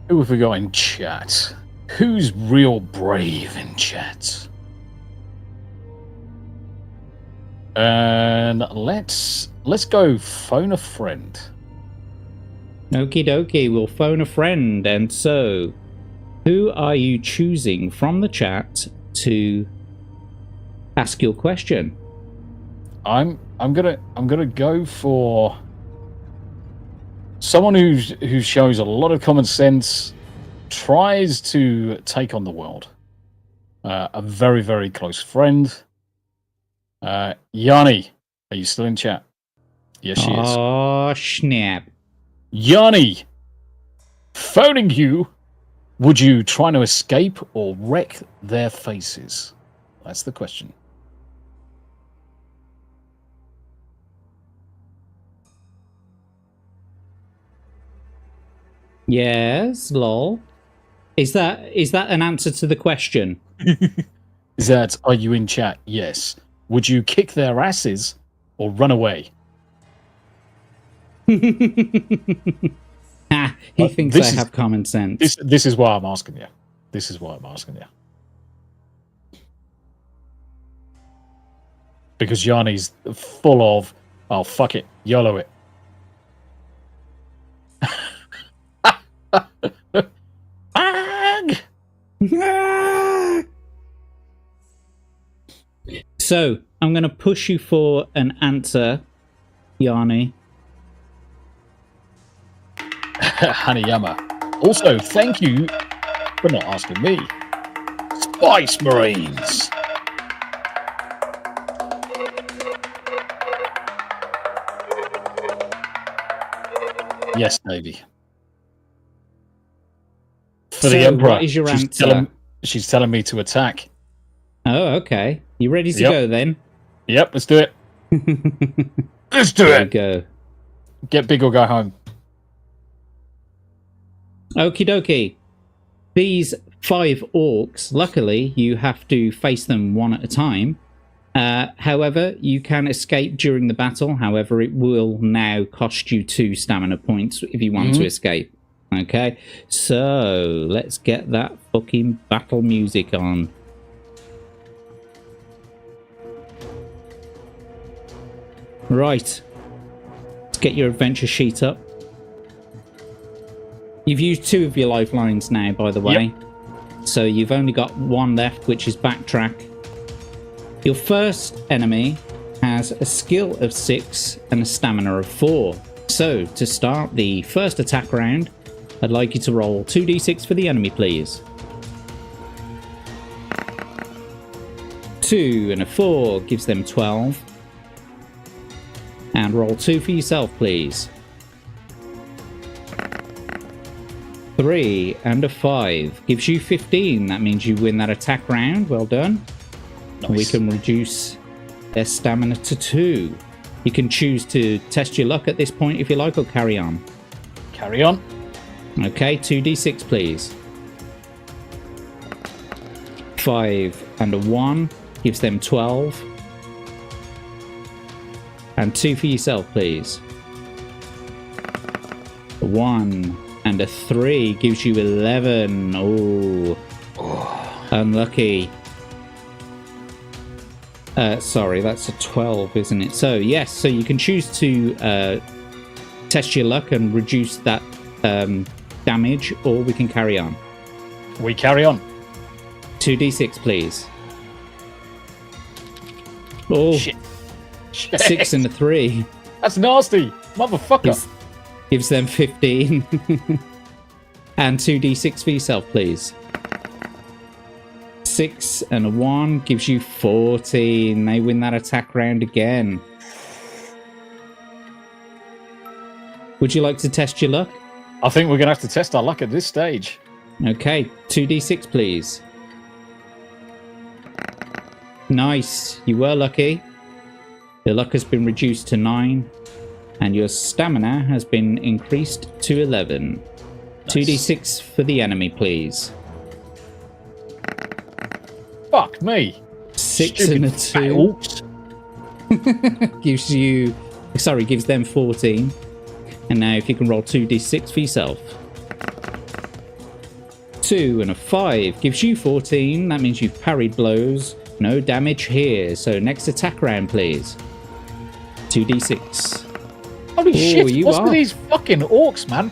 Who have we got in chat? Who's real brave in chat? And let's go phone a friend. Okie dokie, we'll phone a friend. And so, who are you choosing from the chat to ask your question? I'm gonna go for someone who shows a lot of common sense, tries to take on the world. A very, very close friend. Yanni, are you still in chat? Yes, she is. Oh, snap. Yanni, phoning you. Would you try to escape or wreck their faces? That's the question. Yes, lol. Is that an answer to the question? Is that, are you in chat? Yes. Would you kick their asses or run away? He thinks I have common sense. This is why I'm asking you. This is why I'm asking you. Because Yanni's full of, oh, fuck it, YOLO it. So, I'm going to push you for an answer, Yanni. Hanayama. Also, thank you for not asking me. Spice Marines. Yes, Navy. For the Emperor. What is your answer? She's telling me to attack. Oh, okay. You ready to go then? Yep, let's do it. Let's do There it. we go. Get big or go home. Okie dokie. These 5 orcs, luckily, you have to face them one at a time. However, you can escape during the battle. However, it will now cost you 2 stamina points if you want to escape. Okay, so let's get that fucking battle music on. Right. Let's get your adventure sheet up. You've used 2 of your lifelines now, by the way. Yep. So you've only got 1 left, which is backtrack. Your first enemy has a skill of 6 and a stamina of 4. So, to start the first attack round, I'd like you to roll 2d6 for the enemy, please. 2 and a 4 gives them 12. And roll 2 for yourself, please. 3 and a 5 gives you 15. That means you win that attack round. Well done. Nice. We can reduce their stamina to 2. You can choose to test your luck at this point if you like, or carry on. Carry on. Okay, 2d6 please. 5 and a 1 gives them 12. And 2 for yourself, please. 1 and a 3 gives you 11. Oh. Unlucky. Sorry, that's a 12, isn't it? So, yes, so you can choose to test your luck and reduce that damage, or we can carry on. We carry on. 2d6, please. Oh, Shit. 6 and a 3. That's nasty. Motherfucker. Gives them 15. And 2d6 for yourself, please. 6 and a 1 gives you 14. They win that attack round again. Would you like to test your luck? I think we're going to have to test our luck at this stage. Okay, 2d6, please. Nice. You were lucky. Your luck has been reduced to 9. And your stamina has been increased to 11. Nice. 2d6 for the enemy, please. Fuck me. 6 Stupid and a 2. Gives them 14. And now if you can roll 2d6 for yourself. 2 and a 5 gives you 14. That means you've parried blows. No damage here. So next attack round, please. 2d6. Holy shit, what's with these fucking orcs, man?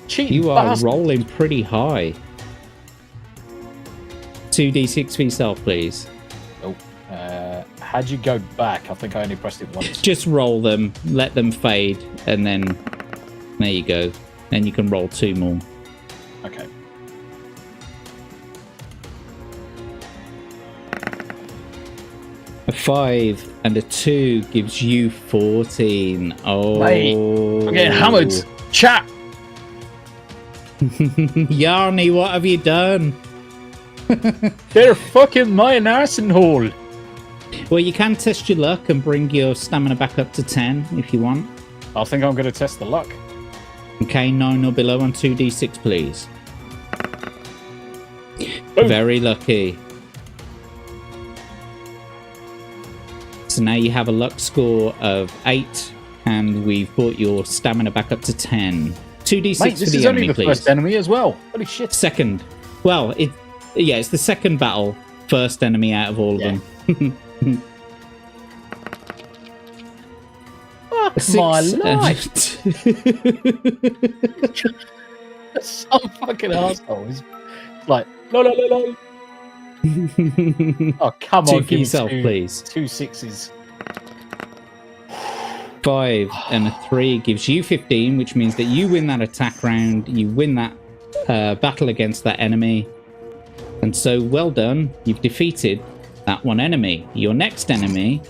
Cheating You are bastard. rolling pretty high. 2d6 for yourself, please. Oh, how'd you go back? I think I only pressed it once. Just roll them, let them fade, and then there you go. Then you can roll 2 more. Okay. A 5 and a 2 gives you 14. Oh, Mate, I'm getting hammered. Chat. Yarny, what have you done? They're fucking my arson hole. Well, you can test your luck and bring your stamina back up to 10 if you want. I think I'm going to test the luck. Okay, 9 or below on 2d6, please. Boom. Very lucky. So now you have a luck score of 8, and we've brought your stamina back up to 10. 2d6 Mate, for this the is enemy, only the please. first enemy as well. Holy shit. Second. Well, it's the second battle. First enemy out of all of them. Fuck 6 my and- life. Some fucking asshole is like, no. Oh, come 2 on, for give me yourself, please. 2 6s. 5 and a 3 gives you 15, which means that you win that attack round. You win that battle against that enemy. And so, well done. You've defeated that one enemy. Your next enemy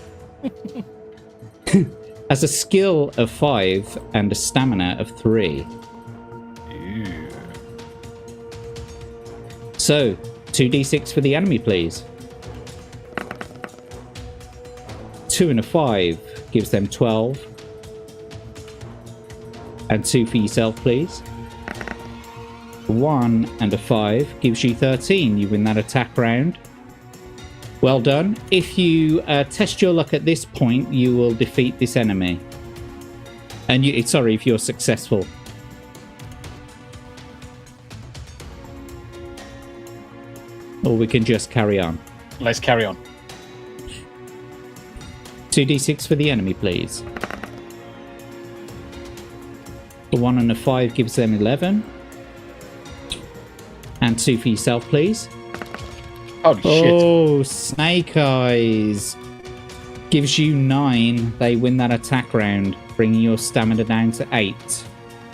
has a skill of 5 and a stamina of 3. Ew. So, 2d6 for the enemy, please. 2 and a 5 gives them 12. And 2 for yourself, please. 1 and a 5 gives you 13. You win that attack round. Well done. If you test your luck at this point, you will defeat this enemy. And if you're successful. Or we can just carry on. Let's carry on. 2d6 for the enemy, please. The 1 and a 5 gives them 11. And 2 for yourself, please. Holy shit. Oh, Snake Eyes. Gives you 9. They win that attack round, bringing your stamina down to 8.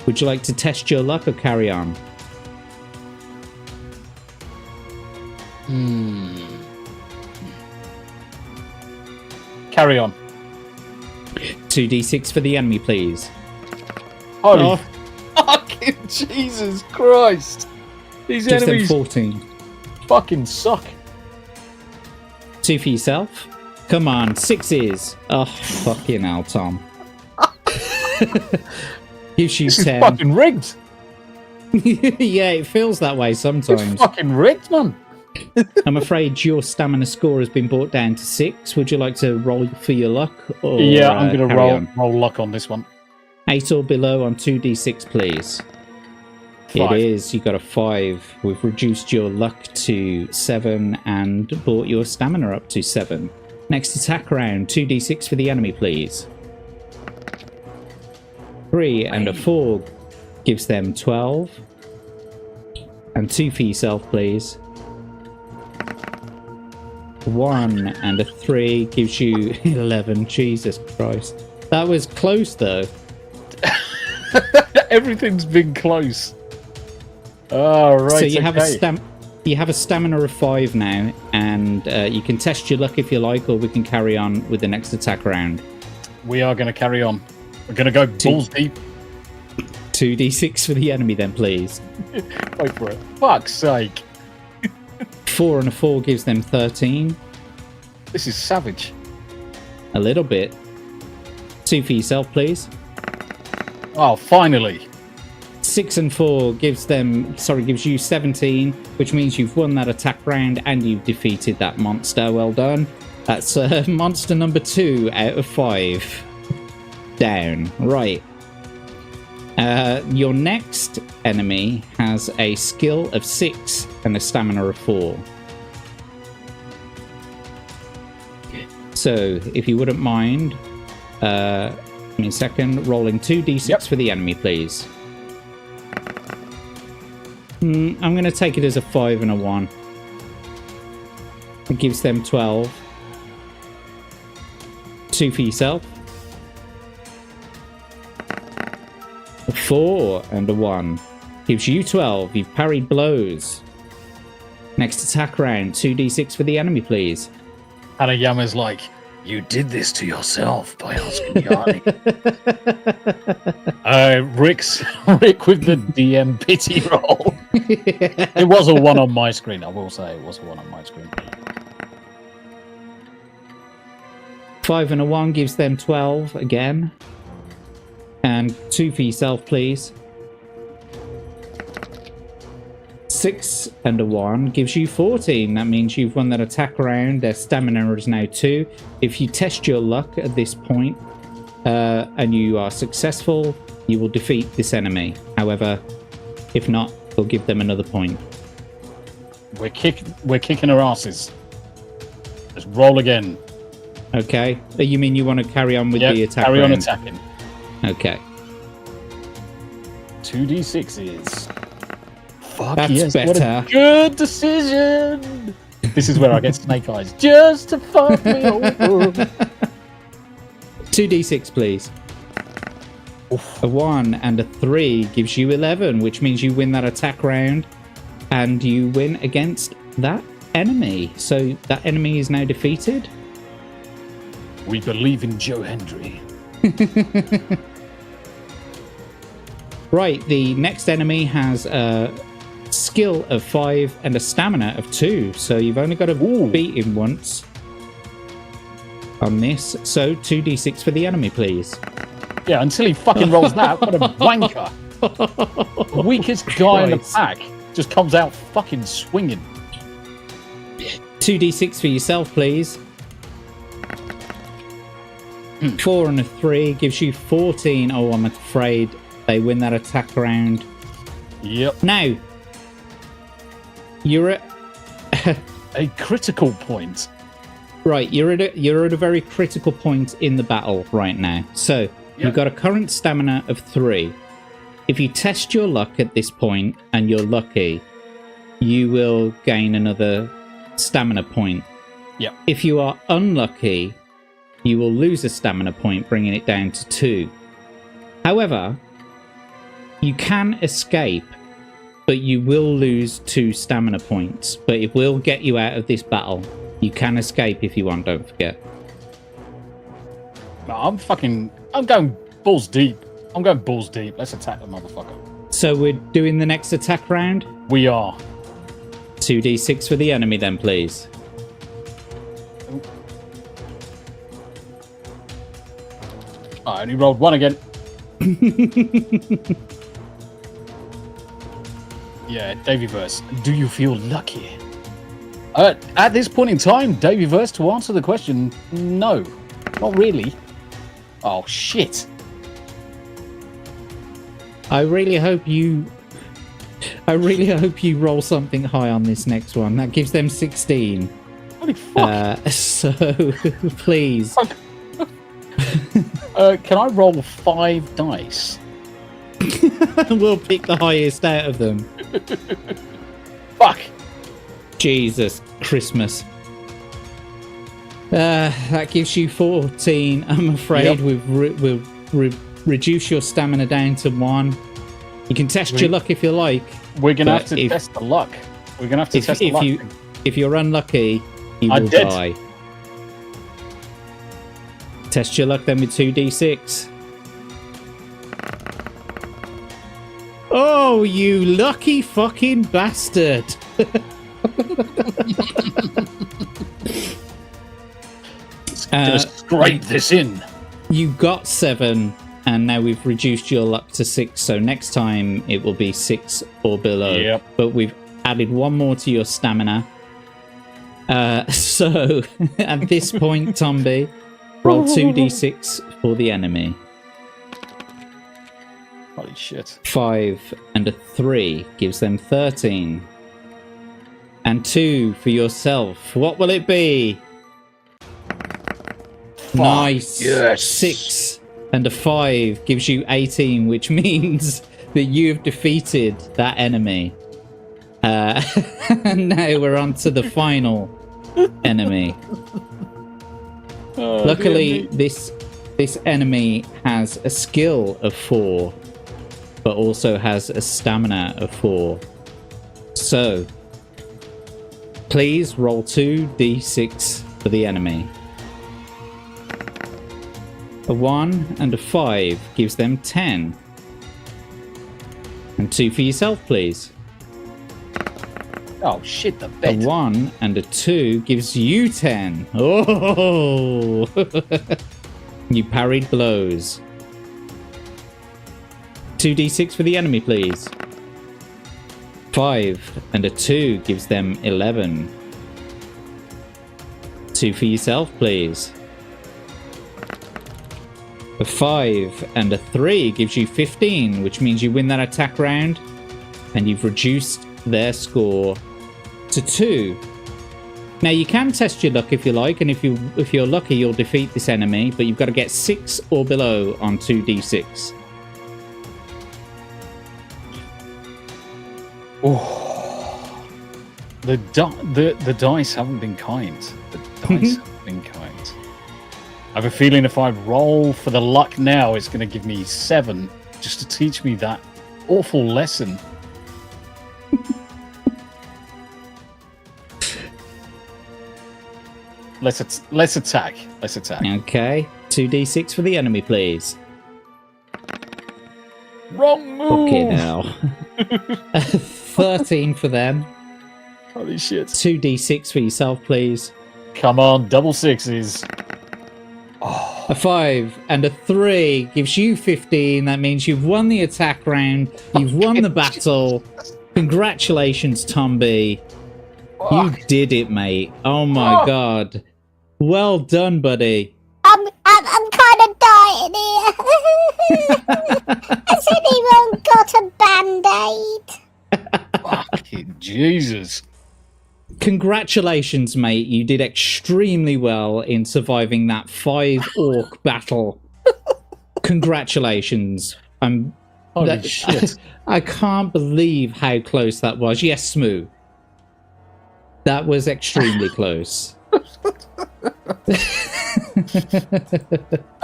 Would you like to test your luck or carry on? Carry on. 2d6 for the enemy, please. Holy fucking Jesus Christ. These Gives them enemies 14. fucking suck. 2 for yourself. Come on, 6s. Oh, fucking hell, Tom. Gives you This is 10. fucking rigged. Yeah, it feels that way It's sometimes. fucking rigged, man. I'm afraid your stamina score has been brought down to 6. Would you like to roll for your luck? Or, Yeah, I'm going to carry on? roll luck on this one. 8 or below on 2d6, please. 5. It is. You got a 5. We've reduced your luck to 7 and brought your stamina up to 7. Next attack round, 2d6 for the enemy, please. 3 and a 4 gives them 12. And 2 for yourself, please. 1 and a 3 gives you 11. Jesus Christ. That was close, though. Everything's been close. Oh, right. So you have a stamina of 5 now, and you can test your luck if you like, or we can carry on with the next attack round. We are going to carry on. We're going to go balls deep. 2d6 for the enemy, then, please. Wait for it. Fuck's sake. 4 and a 4 gives them 13. This is savage. A little bit. 2 for yourself, please. Oh, finally. 6 and 4 gives you 17, which means you've won that attack round and you've defeated that monster. Well done. That's monster number 2 out of 5. Down. Right. Your next enemy has a skill of 6 and a stamina of 4. So, if you wouldn't mind, give me a second, rolling 2d6 for the enemy, please. I'm going to take it as a 5 and a 1. It gives them 12. 2 for yourself. A 4 and a 1. Gives you 12. You've parried blows. Next attack round, 2d6 for the enemy, please. Hanayama's like, you did this to yourself by asking Yanni. Rick with the DM pity roll. It was a 1 on my screen. I will say it was a 1 on my screen. 5 and a 1 gives them 12 again. And 2 for yourself, please. 6 and a 1 gives you 14. That means you've won that attack round. Their stamina is now 2. If you test your luck at this point, and you are successful, you will defeat this enemy. However, if not, we'll give them another point. We're kicking our asses. Let's roll again. Okay. You mean you want to carry on with the attack carry round? on attacking. Okay. 2d6s. Fuck That's yes, better. What a good decision. This is where I get snake eyes. Just to fuck me over. 2d6, please. Oof. A 1 and a 3 gives you 11, which means you win that attack round and you win against that enemy. So that enemy is now defeated. We believe in Joe Hendry. Right, the next enemy has a skill of 5 and a stamina of 2. So you've only got to beat him once on this. So 2d6 for the enemy, please. Yeah, until he fucking rolls that. What a wanker. The weakest guy in the pack just comes out fucking swinging. 2d6 for yourself, please. 4 and a 3 gives you 14. Oh, I'm afraid they win that attack round. Yep. Now, you're at a critical point. Right, you're at a very critical point in the battle right now. So you've got a current stamina of 3. If you test your luck at this point and you're lucky, you will gain another stamina point. Yep. If you are unlucky, you will lose a stamina point, bringing it down to 2. However, you can escape, but you will lose 2 stamina points. But it will get you out of this battle. You can escape if you want, don't forget. No, I'm going balls deep. I'm going balls deep. Let's attack the motherfucker. So we're doing the next attack round? We are. 2d6 for the enemy then, please. I only rolled 1 again. Yeah, Davy Verse. Do you feel lucky? At this point in time, Davy Verse, to answer the question, no. Not really. Oh, shit. I really hope you I really hope you roll something high on this next one. That gives them 16. Holy fuck. So, please. Can I roll 5 dice? We'll pick the highest out of them. Fuck. Jesus Christmas. That gives you 14. I'm afraid we'll reduce your stamina down to 1. You can test your luck if you like. We're going to have to test the luck. We're going to have to test the luck. If you're unlucky, you will die. Test your luck then with 2d6. Oh, you lucky fucking bastard. Scrape this in. You got 7, and now we've reduced your luck to 6. So next time it will be 6 or below. Yep. But we've added 1 more to your stamina. So at this point, Tombi, roll 2d6 for the enemy. Holy shit. 5 and a 3 gives them 13. And 2 for yourself. What will it be? Nice. Yes. 6 and a 5 gives you 18, which means that you have defeated that enemy. And now we're on to the final enemy. Luckily, this enemy has a skill of 4, but also has a stamina of 4. So, please roll 2d6 for the enemy. A 1 and a 5 gives them 10. And 2 for yourself, please. Oh shit, the A bet. 1 and a 2 gives you 10. Oh! You parried blows. 2d6 for the enemy, please. 5 and a 2 gives them 11. 2 for yourself, please. A 5 and a 3 gives you 15, which means you win that attack round, and you've reduced their score to 2. Now you can test your luck if you like, and if you're lucky, you'll defeat this enemy, but you've got to get 6 or below on 2d6. Oh, the dice haven't been kind. The dice haven't been kind. I have a feeling if I roll for the luck now, it's going to give me 7, just to teach me that awful lesson. Let's attack. Let's attack. Okay, 2d6 for the enemy, please. Wrong move. Okay, now 13 for them. Holy shit. 2d6 for yourself, please. Come on, double 6s. A 5 and a 3 gives you 15. That means you've won the attack round. You've won the battle. Congratulations, Tombi. You did it, mate. Oh my god. Well done, buddy. I'm kind of dying here. Has anyone got a band-aid? Fucking Jesus. Congratulations, mate. You did extremely well in surviving that 5-orc battle. Congratulations. Holy shit. I can't believe how close that was. Yes, Smoo. That was extremely close.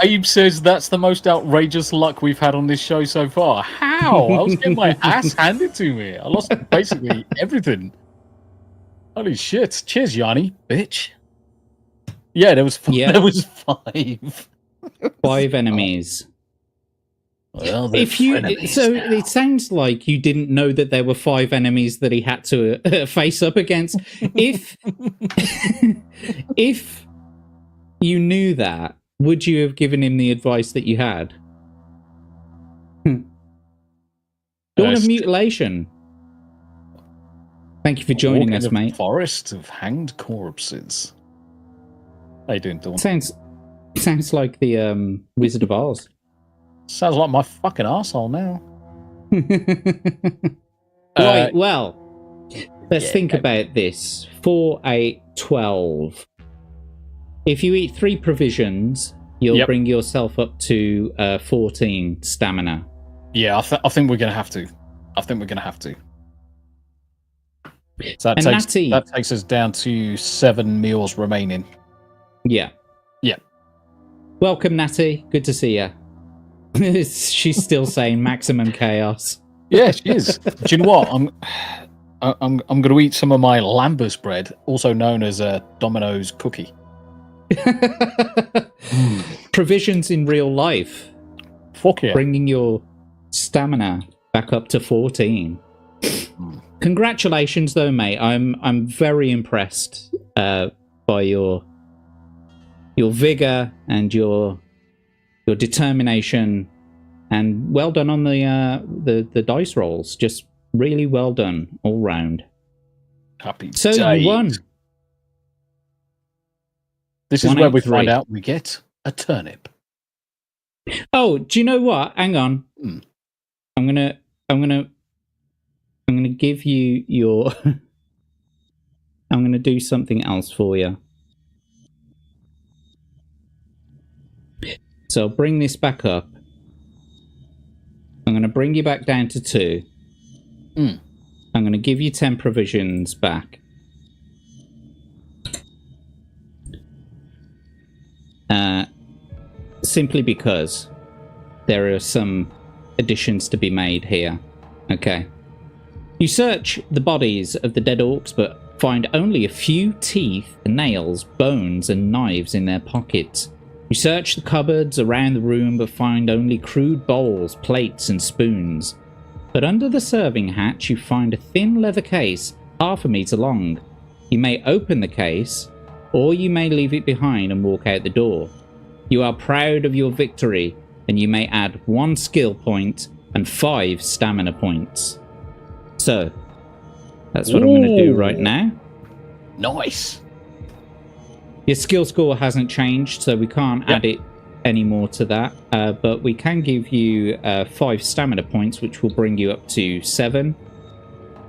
Abe says that's the most outrageous luck we've had on this show so far. How? I was getting my ass handed to me. I lost basically everything. Holy shit. Cheers, Yanni, bitch. Yeah, there was 5. Yeah. There was 5. 5 enemies. Well, so it sounds like you didn't know that there were 5 enemies that he had to face up against. If you knew that, would you have given him the advice that you had? Dawn of Mutilation. Thank you for joining us, mate. Forest of hanged corpses. How you doing, Dawn? Sounds like the Wizard of Oz. Sounds like my fucking arsehole now. Right, well, let's yeah, think about this. 4, 8, 12. If you eat 3 provisions, you'll bring yourself up to 14 stamina. Yeah, I think we're going to have to. So that takes us down to 7 meals remaining. Yeah. Yeah. Welcome, Natty. Good to see you. She's still saying maximum chaos. Yeah, she is. Do you know what? I'm going to eat some of my lambus bread, also known as a Domino's cookie. Provisions in real life. Fuck yeah. Bringing your stamina back up to 14. Congratulations, though, mate. I'm very impressed by your vigor and your determination, and well done on the dice rolls. Just really well done all round. Happy So days. you won. This is where we find out we get a turnip. Oh, do you know what? Hang on. I'm gonna give you your. I'm gonna do something else for you. So I'll bring this back up. I'm gonna bring you back down to 2. I'm gonna give you 10 provisions back. Simply because there are some additions to be made here. Okay. You search the bodies of the dead orcs, but find only a few teeth, nails, bones, and knives in their pockets. You search the cupboards around the room, but find only crude bowls, plates, and spoons. But under the serving hatch, you find a thin leather case, half a meter long. You may open the case, or you may leave it behind and walk out the door. You are proud of your victory, and you may add 1 skill point and 5 stamina points. So, that's what I'm going to do right now. Nice. Your skill score hasn't changed, so we can't add it anymore to that. But we can give you 5 stamina points, which will bring you up to 7.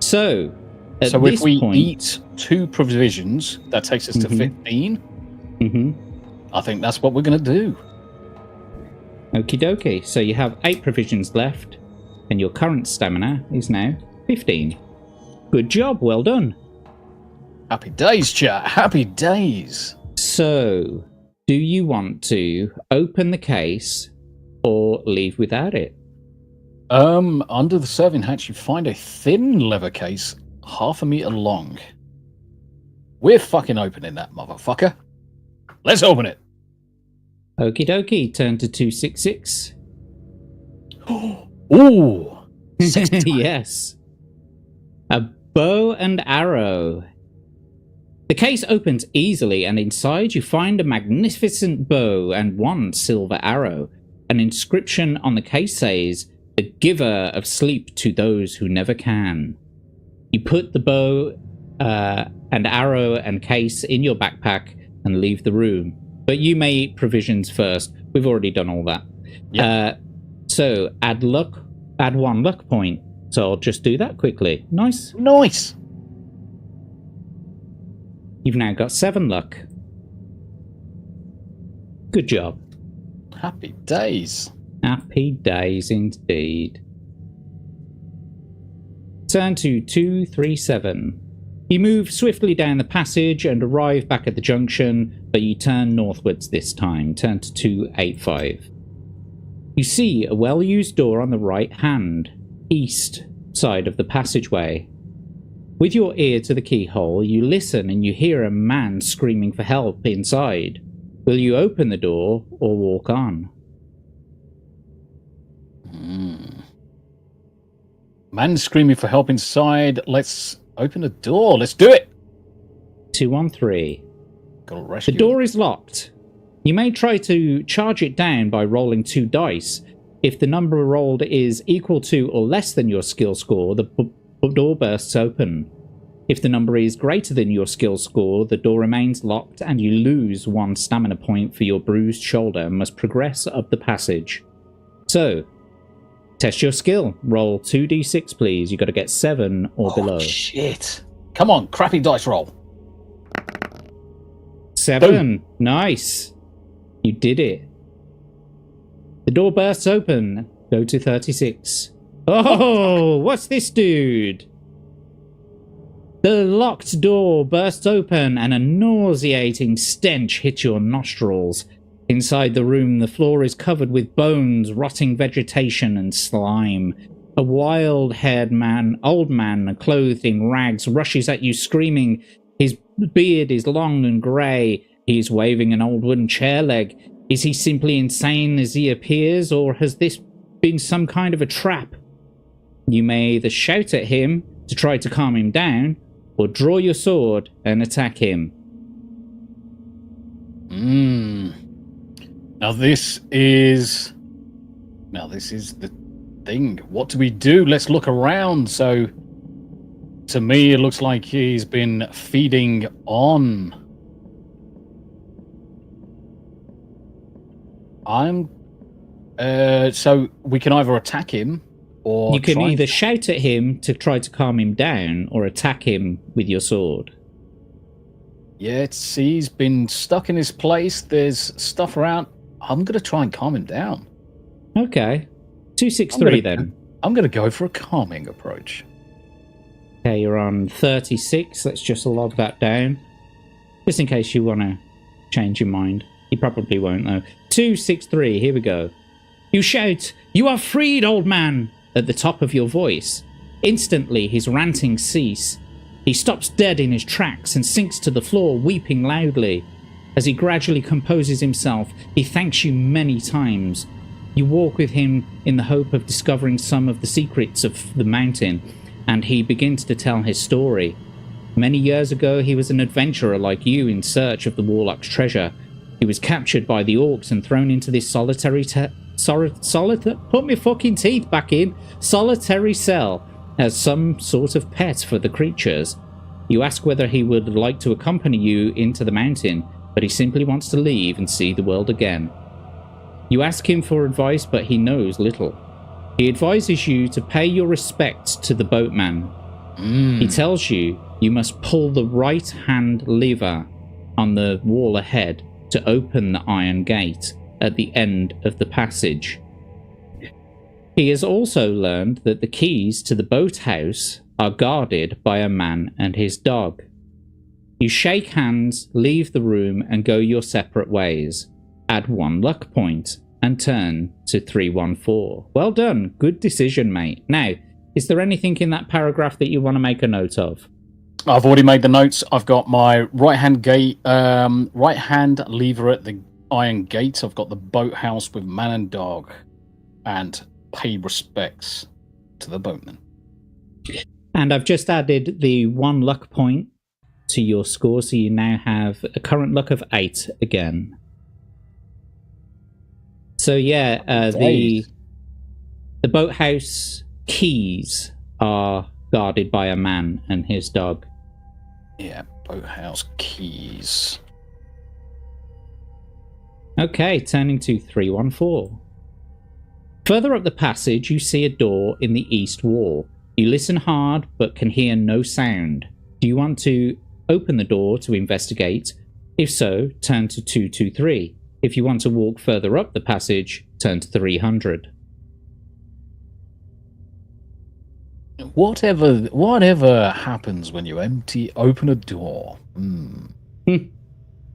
So, at this if we point, eat 2 provisions, that takes us to 15. I think that's what we're going to do. Okie dokie. So you have 8 provisions left, and your current stamina is now 15. Good job. Well done. Happy days, chat. Happy days. So, do you want to open the case or leave without it? Under the serving hatch, you find a thin leather case, half a meter long. We're fucking opening that motherfucker. Let's open it. Okie dokie. Turn to 266. Ooh. Yes. A bow and arrow. The case opens easily, and inside you find a magnificent bow and 1 silver arrow. An inscription on the case says, "The giver of sleep to those who never can." You put the bow and arrow and case in your backpack and leave the room. But you may eat provisions first. We've already done all that. Yep. So add 1 luck point. So I'll just do that quickly. Nice. You've now got 7 luck. Good job. Happy days. Happy days indeed. Turn to 237. You move swiftly down the passage and arrive back at the junction, but you turn northwards this time. Turn to 285. You see a well-used door on the right hand, east side of the passageway. With your ear to the keyhole, you listen and you hear a man screaming for help inside. Will you open the door or walk on? Man screaming for help inside. Let's open the door. Let's do it. 213. Gotta rescue. The door is locked. You may try to charge it down by rolling 2 dice. If the number rolled is equal to or less than your skill score, the door bursts open. If the number is greater than your skill score, the door remains locked and you lose 1 stamina point for your bruised shoulder and must progress up the passage. So, Test your skill. Roll 2d6, please. You got to get 7 or below. Shit. Come on, crappy dice roll. 7. Boom. Nice. You did it. The door bursts open. Go to 36. Oh, what's this dude? The locked door bursts open and a nauseating stench hits your nostrils. Inside the room, the floor is covered with bones, rotting vegetation, and slime. A wild-haired man, old man, clothed in rags, rushes at you screaming. His beard is long and grey. He is waving an old wooden chair leg. Is he simply insane as he appears, or has this been some kind of a trap? You may either shout at him to try to calm him down, or draw your sword and attack him. Now this is the thing. What do we do? Let's look around. So to me it looks like he's been feeding on. So we can either attack him, or you can either shout at him to try to calm him down, or attack him with your sword. Yeah, he's been stuck in his place. There's stuff around. I'm going to try and calm him down. Okay. 263 then. I'm going to go for a calming approach. Okay, you're on 36. Let's just log that down. Just in case you want to change your mind. You probably won't, though. 263, here we go. You shout, "You are freed, old man!" at the top of your voice. Instantly, his ranting cease. He stops dead in his tracks and sinks to the floor, weeping loudly. As he gradually composes himself, he thanks you many times. You walk with him in the hope of discovering some of the secrets of the mountain, and he begins to tell his story. Many years ago, he was an adventurer like you in search of the Warlock's treasure. He was captured by the orcs and thrown into this solitary put my fucking teeth back in. Solitary cell as some sort of pet for the creatures. You ask whether he would like to accompany you into the mountain, but he simply wants to leave and see the world again. You ask him for advice, but he knows little. He advises you to pay your respects to the boatman. He tells you you must pull the right-hand lever on the wall ahead to open the iron gate at the end of the passage. He has also learned that the keys to the boathouse are guarded by a man and his dog. You shake hands, leave the room, and go your separate ways. Add 1 luck point and turn to 314. Well done. Good decision, mate. Now, is there anything in that paragraph that you want to make a note of? I've already made the notes. I've got my right-hand lever at the iron gate. I've got the boathouse with man and dog, and pay respects to the boatman. And I've just added the 1 luck point to your score, so you now have a current luck of 8 again. So yeah, the boathouse keys are guarded by a man and his dog. Yeah, boathouse keys. Okay, turning to 314. Further up the passage, you see a door in the east wall. You listen hard, but can hear no sound. Do you want to open the door to investigate? If so, turn to 223. If you want to walk further up the passage, turn to 300. Whatever happens when you open a door?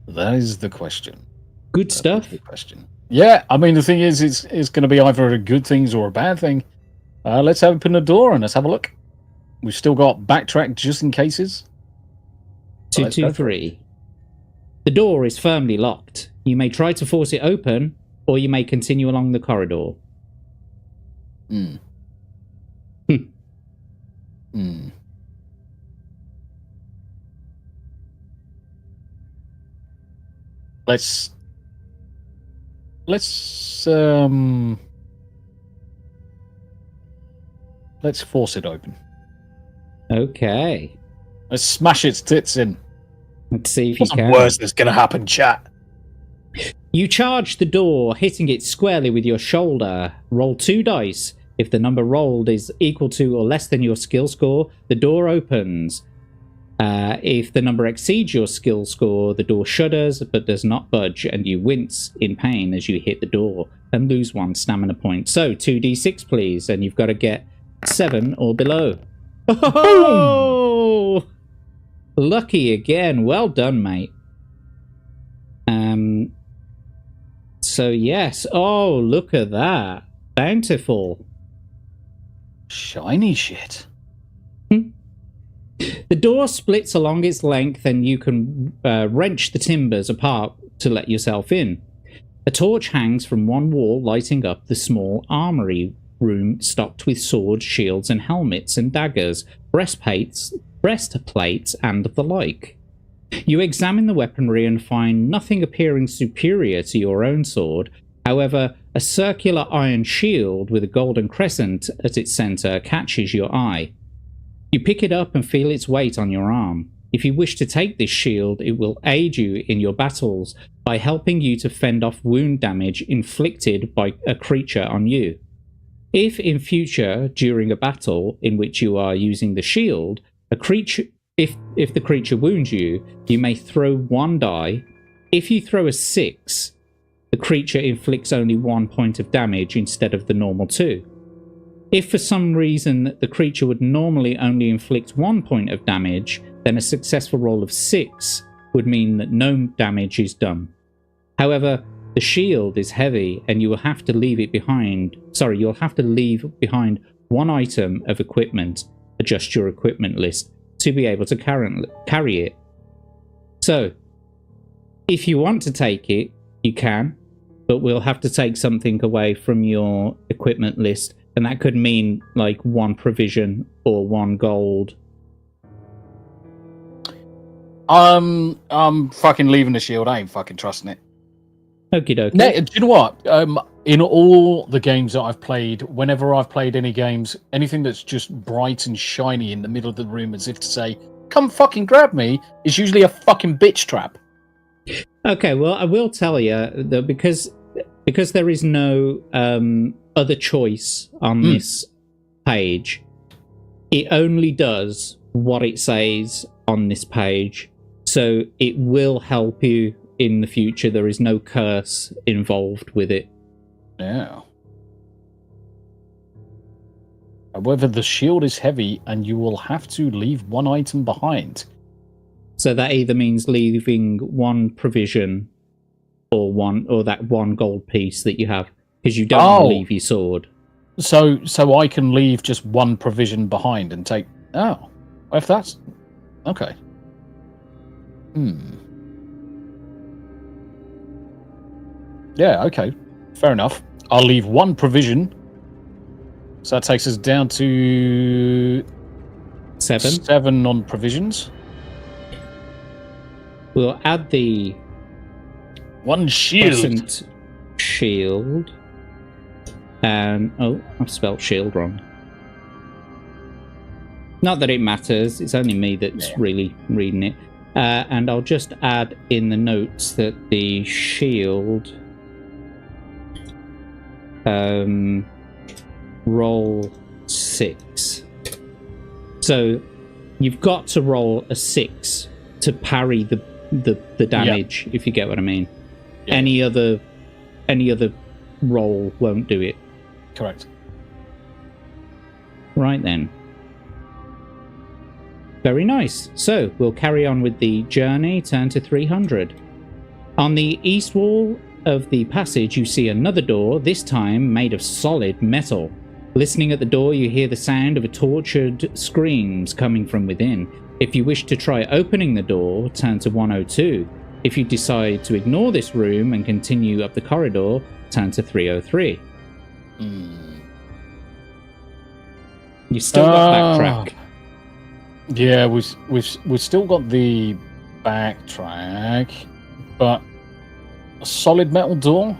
That is the question. Good stuff. Good question. Yeah, I mean, the thing is, it's going to be either a good thing or a bad thing. Let's open the door and let's have a look. We've still got backtrack just in cases. 223. The door is firmly locked. You may try to force it open, or you may continue along the corridor. Let's force it open. Okay. Let's smash its tits in. Let's see if you What's can. the worst that's going to happen, chat? You charge the door, hitting it squarely with your shoulder. Roll 2 dice. If the number rolled is equal to or less than your skill score, the door opens. If the number exceeds your skill score, the door shudders but does not budge, and you wince in pain as you hit the door and lose 1 stamina point. So 2d6, please, and you've got to get 7 or below. Oh! Lucky again. Well done, mate. So yes. Oh, look at that. Bountiful. Shiny shit. The door splits along its length, and you can wrench the timbers apart to let yourself in. A torch hangs from one wall, lighting up the small armory room stocked with swords, shields, and helmets and daggers, breastplates, and the like. You examine the weaponry and find nothing appearing superior to your own sword. However, a circular iron shield with a golden crescent at its center catches your eye. You pick it up and feel its weight on your arm. If you wish to take this shield, it will aid you in your battles by helping you to fend off wound damage inflicted by a creature on you. If in future, during a battle in which you are using the shield, if the creature wounds you, you may throw 1 die. If you throw a 6, the creature inflicts only 1 point of damage instead of the normal 2. If for some reason the creature would normally only inflict 1 point of damage, then a successful roll of 6 would mean that no damage is done. However, the shield is heavy and you will have to leave it behind. You'll have to leave behind 1 item of equipment, adjust your equipment list, to be able to carry it. So, if you want to take it, you can, but we'll have to take something away from your equipment list, and that could mean like 1 provision or 1 gold. I'm fucking leaving the shield. I ain't fucking trusting it. Okie dokie. Do you know what? In all the games that I've played, whenever I've played any games, anything that's just bright and shiny in the middle of the room as if to say, come fucking grab me, is usually a fucking bitch trap. Okay, well, I will tell you that because there is no other choice on this page, it only does what it says on this page. So it will help you in the future. There is no curse involved with it. Yeah. However, the shield is heavy and you will have to leave 1 item behind. So that either means leaving 1 provision or that 1 gold piece that you have, because you don't want to leave your sword. So I can leave just 1 provision behind and take... Oh, if that's... Okay. Yeah, okay. Fair enough. I'll leave 1 provision. So that takes us down to... 7. 7 on provisions. We'll add the 1 shield. crescent shield. And I've spelled shield wrong. Not that it matters. It's only me that's really reading it. And I'll just add in the notes that the shield roll 6. So you've got to roll a 6 to parry the damage, if you get what I mean. Yeah. Any other roll won't do it. Correct. Right then. Very nice. So we'll carry on with the journey. Turn to 300. On the east wall of the passage, you see another door, this time made of solid metal. Listening at the door, you hear the sound of a tortured screams coming from within. If you wish to try opening the door, turn to 102. If you decide to ignore this room and continue up the corridor, turn to 303. You still got backtrack. Yeah, we've still got the backtrack, but a solid metal door.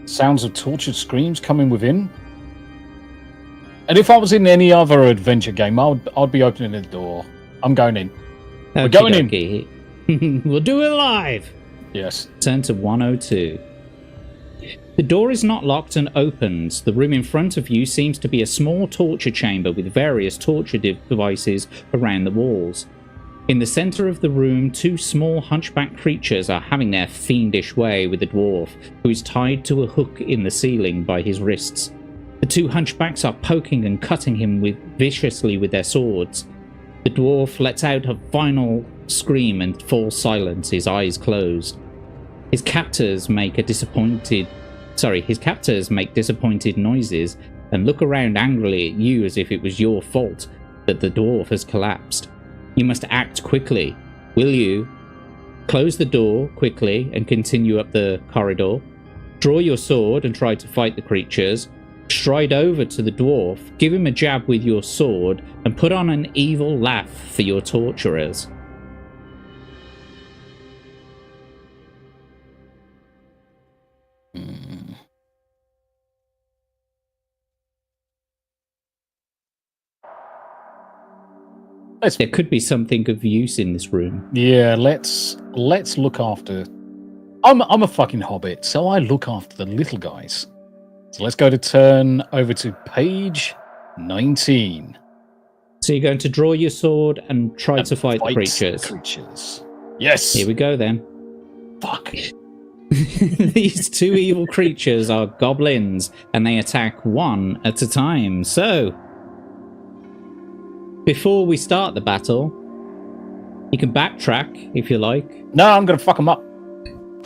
Sounds of tortured screams coming within. And if I was in any other adventure game, I'd be opening the door. I'm going in. We're going in. We'll do it live. Yes. Turn to 102. The door is not locked and opens. The room in front of you seems to be a small torture chamber with various torture devices around the walls. In the center of the room, two small hunchback creatures are having their fiendish way with the dwarf, who is tied to a hook in the ceiling by his wrists. The two hunchbacks are poking and cutting him viciously with their swords. The dwarf lets out a final scream and falls silent, his eyes closed. His captors make disappointed noises and look around angrily at you as if it was your fault that the dwarf has collapsed. You must act quickly. Will you? Close the door quickly and continue up the corridor. Draw your sword and try to fight the creatures. Stride over to the dwarf, give him a jab with your sword, and put on an evil laugh for your torturers. There could be something of use in this room. Yeah, let's look after. I'm a fucking hobbit, so I look after the little guys. So let's go to turn over to page 19. So you're going to draw your sword and try to fight the creatures. Yes. Here we go then. Fuck. These two evil creatures are goblins, and they attack one at a time. So, before we start the battle, you can backtrack if you like. No, I'm going to fuck them up.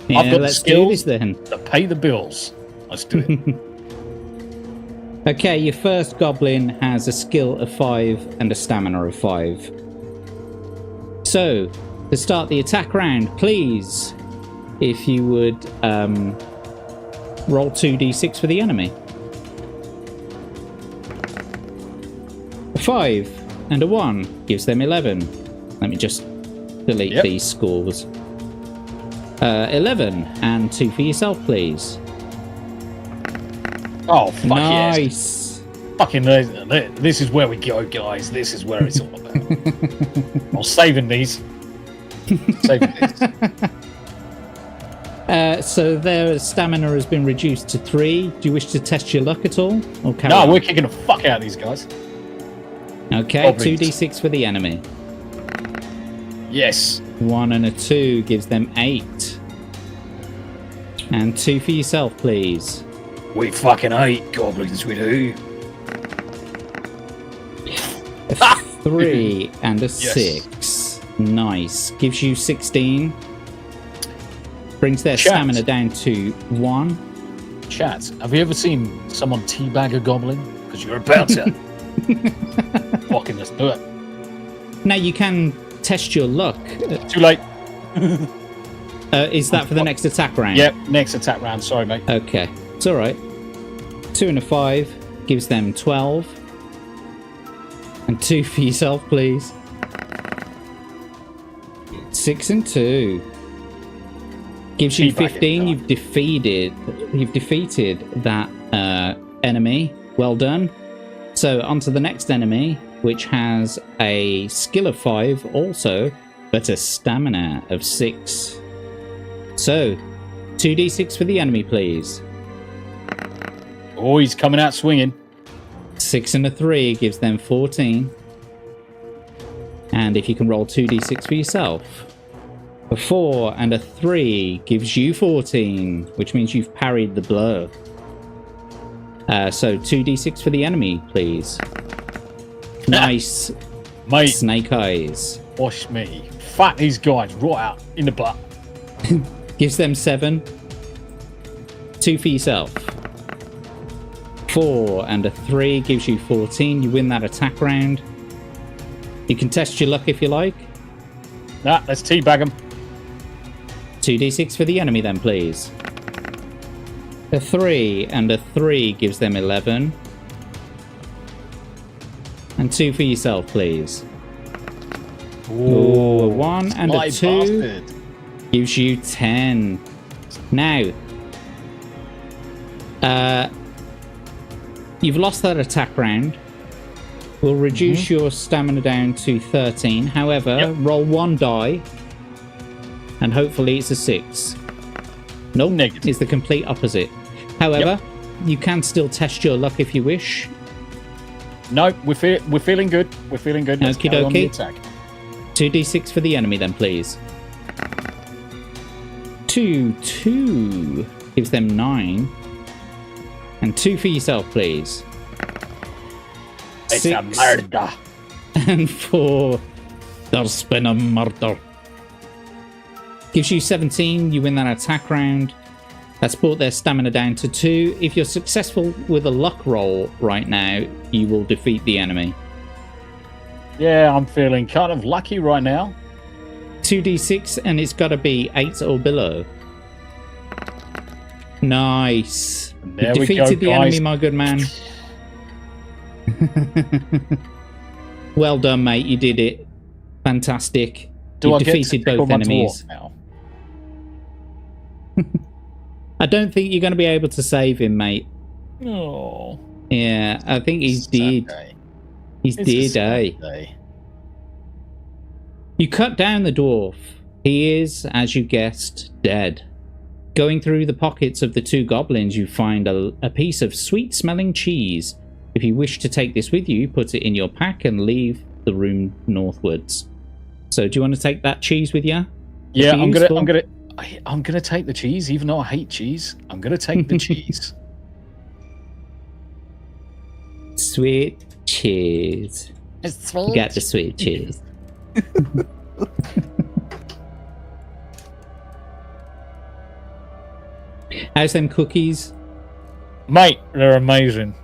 Yeah, I've got let's the skills do this then. to pay the bills. Let's do it. Okay, your first goblin has a skill of 5 and a stamina of 5. So, to start the attack round, please, if you would roll 2d6 for the enemy. A 5 and a 1 gives them 11. Let me just delete these scores. 11 and 2 for yourself, please. Oh, fuck nice. Yes. Fucking, this is where we go, guys. This is where it's all about. I'm saving these. Saving these. So their stamina has been reduced to 3. Do you wish to test your luck at all? Or carry no, on? we're kicking the fuck out of these guys. Okay, Goblins. 2d6 for the enemy. Yes. 1 and a 2 gives them 8. And 2 for yourself, please. We fucking hate goblins, we do. A 3 and a 6. Nice. Gives you 16. Brings their stamina down to 1. Chat, have you ever seen someone teabag a goblin? Because you're about to. Fucking let's do it. Now you can test your luck. Too late. Is that for the next attack round? Yep, next attack round. Sorry, mate. Okay, it's all right. 2 and a 5 gives them 12. And 2 for yourself, please. 6 and 2 gives you 15. You've defeated that enemy. Well done. So on to the next enemy, which has a skill of 5 also, but a stamina of 6. So 2d6 for the enemy, please. Oh, he's coming out swinging. 6 and a 3 gives them 14. And if you can roll 2d6 for yourself. A 4 and a 3 gives you 14, which means you've parried the blow. So 2d6 for the enemy, please. Nice. Mate. Snake eyes. Wash me. Fat these guys right out in the butt. Gives them 7. 2 for yourself. 4 and a 3 gives you 14. You win that attack round. You can test your luck if you like. Nah, let's teabag them. 2d6 for the enemy then, please. A 3 and a 3 gives them 11. And 2 for yourself, please. Ooh, a 1 and a 2 bastard. gives you 10. Now, you've lost that attack round. We'll reduce your stamina down to 13. However, roll 1 die. And hopefully it's a 6. Nope, Negative. it's the complete opposite. However, you can still test your luck if you wish. No, we're feeling good. We're feeling good. Let's carry on the attack. 2d6 for the enemy then, please. 2 gives them 9. And 2 for yourself, please. It's 6 a murder. and 4. There's been a murder. Gives you 17. You win that attack round. That's brought their stamina down to 2. If you're successful with a luck roll right now, you will defeat the enemy. Yeah, I'm feeling kind of lucky right now. 2d6, and it's got to be 8 or below. Nice. There You we defeated go, the enemy, guys. my good man. Well done, mate. You did it. Fantastic. You defeated both enemies. Now? I don't think you're going to be able to save him, mate. Oh. Yeah, I think he's dead. He's dead, eh? You cut down the dwarf. He is, as you guessed, dead. Going through the pockets of the 2 goblins, you find a piece of sweet-smelling cheese. If you wish to take this with you, put it in your pack and leave the room northwards. So, do you want to take that cheese with you? Yeah, I'm gonna take the cheese, even though I hate cheese. I'm gonna take the cheese. Sweet cheese. It's You got the sweet cheese. How's them cookies? Mate, they're amazing.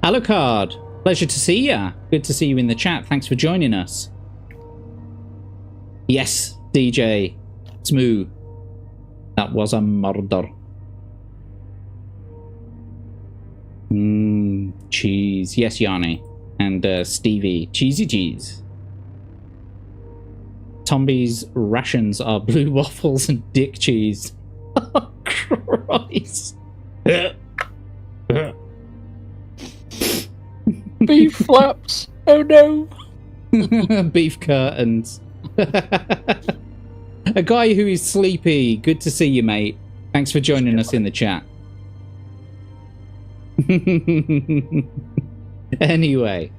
Alucard, pleasure to see ya. Good to see you in the chat. Thanks for joining us. Yes, DJ. Smoo. That was a murder. Cheese. Yes, Yanni. And Stevie. Cheesy cheese. Tombi's rations are blue waffles and dick cheese. Oh, Christ. Beef flaps. Oh no. Beef curtains. A guy who is sleepy. Good to see you, mate. Thanks for joining us in the chat. Anyway,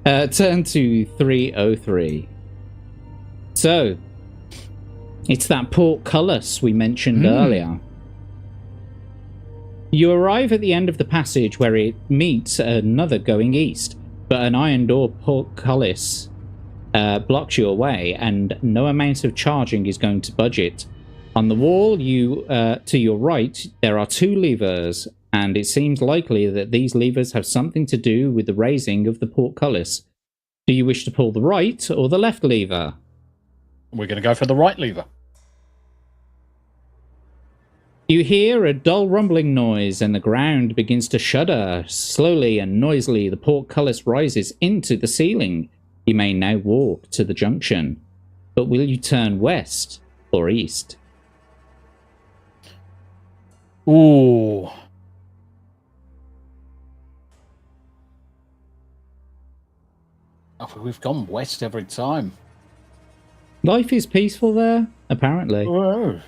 turn to 303. So, it's that portcullis we mentioned earlier. You arrive at the end of the passage where it meets another going east, but an iron door portcullis blocks your way, and no amount of charging is going to budge it. On the wall to your right, there are 2 levers, and it seems likely that these levers have something to do with the raising of the portcullis. Do you wish to pull the right or the left lever? We're going to go for the right lever. You hear a dull rumbling noise and the ground begins to shudder. Slowly and noisily, the portcullis rises into the ceiling. You may now walk to the junction. But will you turn west or east? Ooh. Oh, we've gone west every time. Life is peaceful there, apparently. Oh.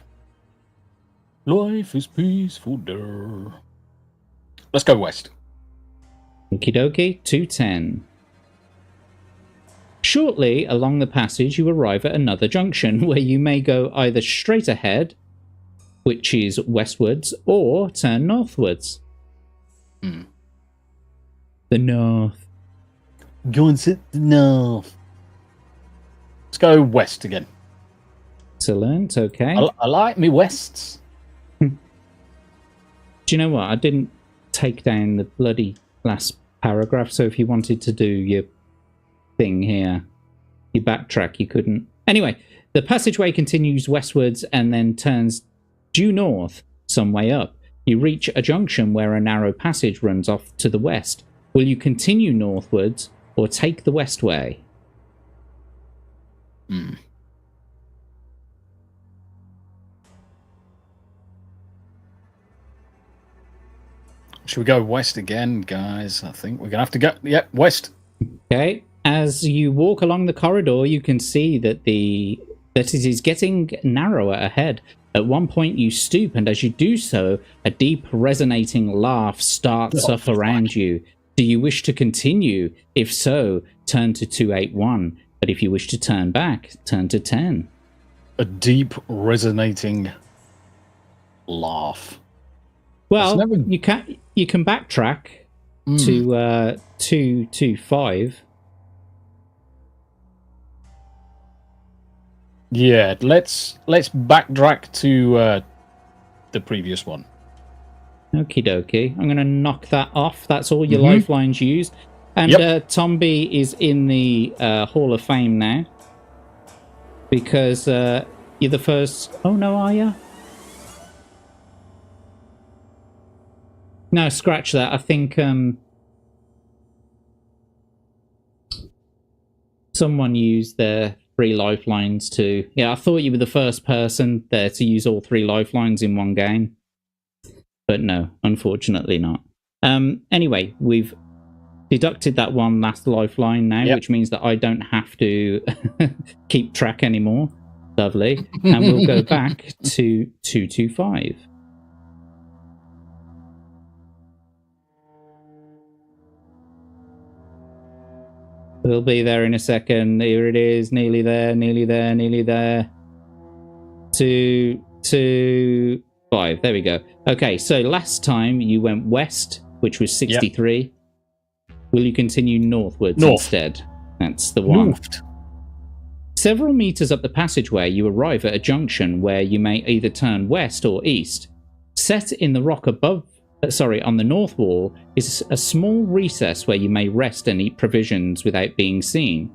Life is peaceful there. Let's go west. Okie dokie, 210. Shortly along the passage, you arrive at another junction where you may go either straight ahead, which is westwards, or turn northwards. The north. Go and sit the north. Let's go west again. Excellent, okay. I like me wests. Do you know what? I didn't take down the bloody last paragraph, so if you wanted to do your thing here, you backtrack, you couldn't. Anyway, the passageway continues westwards and then turns due north some way up. You reach a junction where a narrow passage runs off to the west. Will you continue northwards or take the west way? Should we go west again, guys? I think we're going to have to go... Yep, west. Okay. As you walk along the corridor, you can see that the that it is getting narrower ahead. At one point, you stoop, and as you do so, a deep, resonating laugh starts up around you. Do you wish to continue? If so, turn to 281. But if you wish to turn back, turn to 10. A deep, resonating laugh. Well, you can backtrack to 225. Yeah, let's backtrack to the previous one. Okie dokie. I'm going to knock that off. That's all your lifelines used. And Tombi is in the Hall of Fame now. Because you're the first... Oh, no, are you? No, scratch that. I think someone used their 3 lifelines to... Yeah, I thought you were the first person there to use all 3 lifelines in one game. But no, unfortunately not. Anyway, we've deducted that one last lifeline now, which means that I don't have to keep track anymore. Lovely. And we'll go back to 225. We'll be there in a second. Here it is. Nearly there, nearly there, nearly there. 225. There we go. Okay, so last time you went west, which was 63. Yep. Will you continue northwards instead? That's the one. North. Several meters up the passageway, you arrive at a junction where you may either turn west or east. Set in the rock above, on the north wall, is a small recess where you may rest and eat provisions without being seen.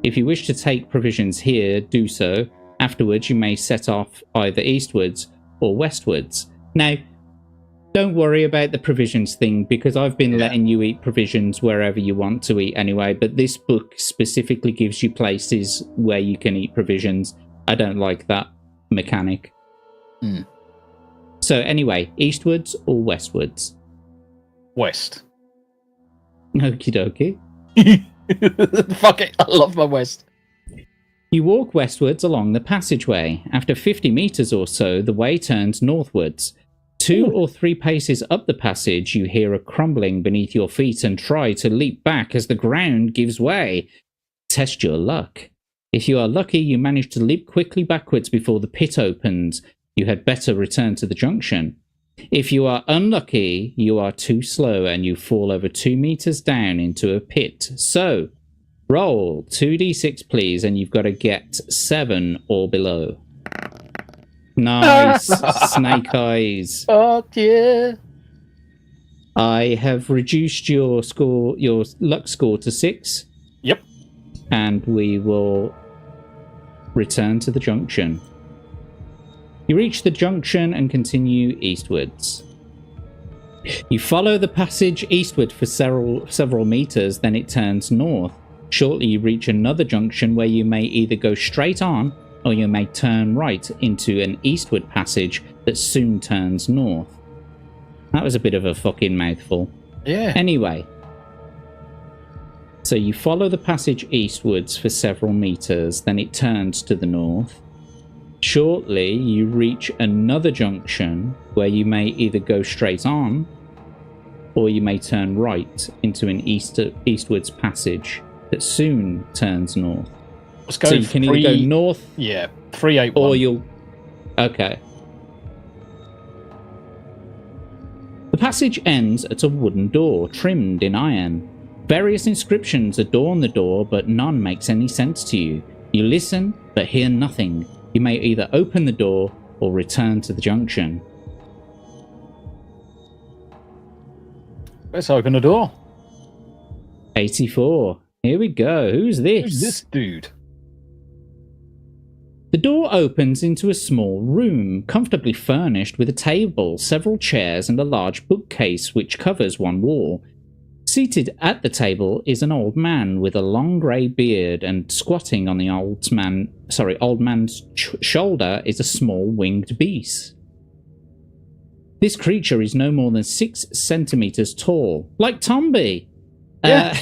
If you wish to take provisions here, do so. Afterwards, you may set off either eastwards or westwards. Now, don't worry about the provisions thing, because I've been letting you eat provisions wherever you want to eat anyway, but this book specifically gives you places where you can eat provisions. I don't like that mechanic. So anyway, eastwards or westwards? West. Okie dokie. Fuck it, I love my west. You walk westwards along the passageway. After 50 meters or so, the way turns northwards. 2 or 3 paces up the passage, you hear a crumbling beneath your feet and try to leap back as the ground gives way. Test your luck. If you are lucky, you manage to leap quickly backwards before the pit opens. You had better return to the junction. If you are unlucky, you are too slow and you fall over 2 meters down into a pit. So, roll 2d6 please, and you've got to get 7 or below. Nice. Snake eyes. Fuck yeah. I have reduced your score, your luck score to 6. Yep. And we will return to the junction. You reach the junction and continue eastwards. You follow the passage eastward for several meters, then it turns north. Shortly you reach another junction where you may either go straight on or you may turn right into an eastward passage that soon turns north. That was a bit of a fucking mouthful. Yeah. Anyway. So you follow the passage eastwards for several meters, then it turns to the north. Shortly, you reach another junction where you may either go straight on or you may turn right into an eastwards passage that soon turns north. Let's go. So you can either go north, 381, or you'll. Okay. The passage ends at a wooden door trimmed in iron. Various inscriptions adorn the door, but none makes any sense to you. You listen, but hear nothing. You may either open the door or return to the junction. Let's open the door. 84. Here we go. Who's this? Who's this dude? The door opens into a small room, comfortably furnished with a table, several chairs, and a large bookcase which covers one wall. Seated at the table is an old man with a long grey beard, and squatting on the old man's shoulder is a small winged beast. This creature is no more than 6 centimeters tall, like Tombi. Yeah.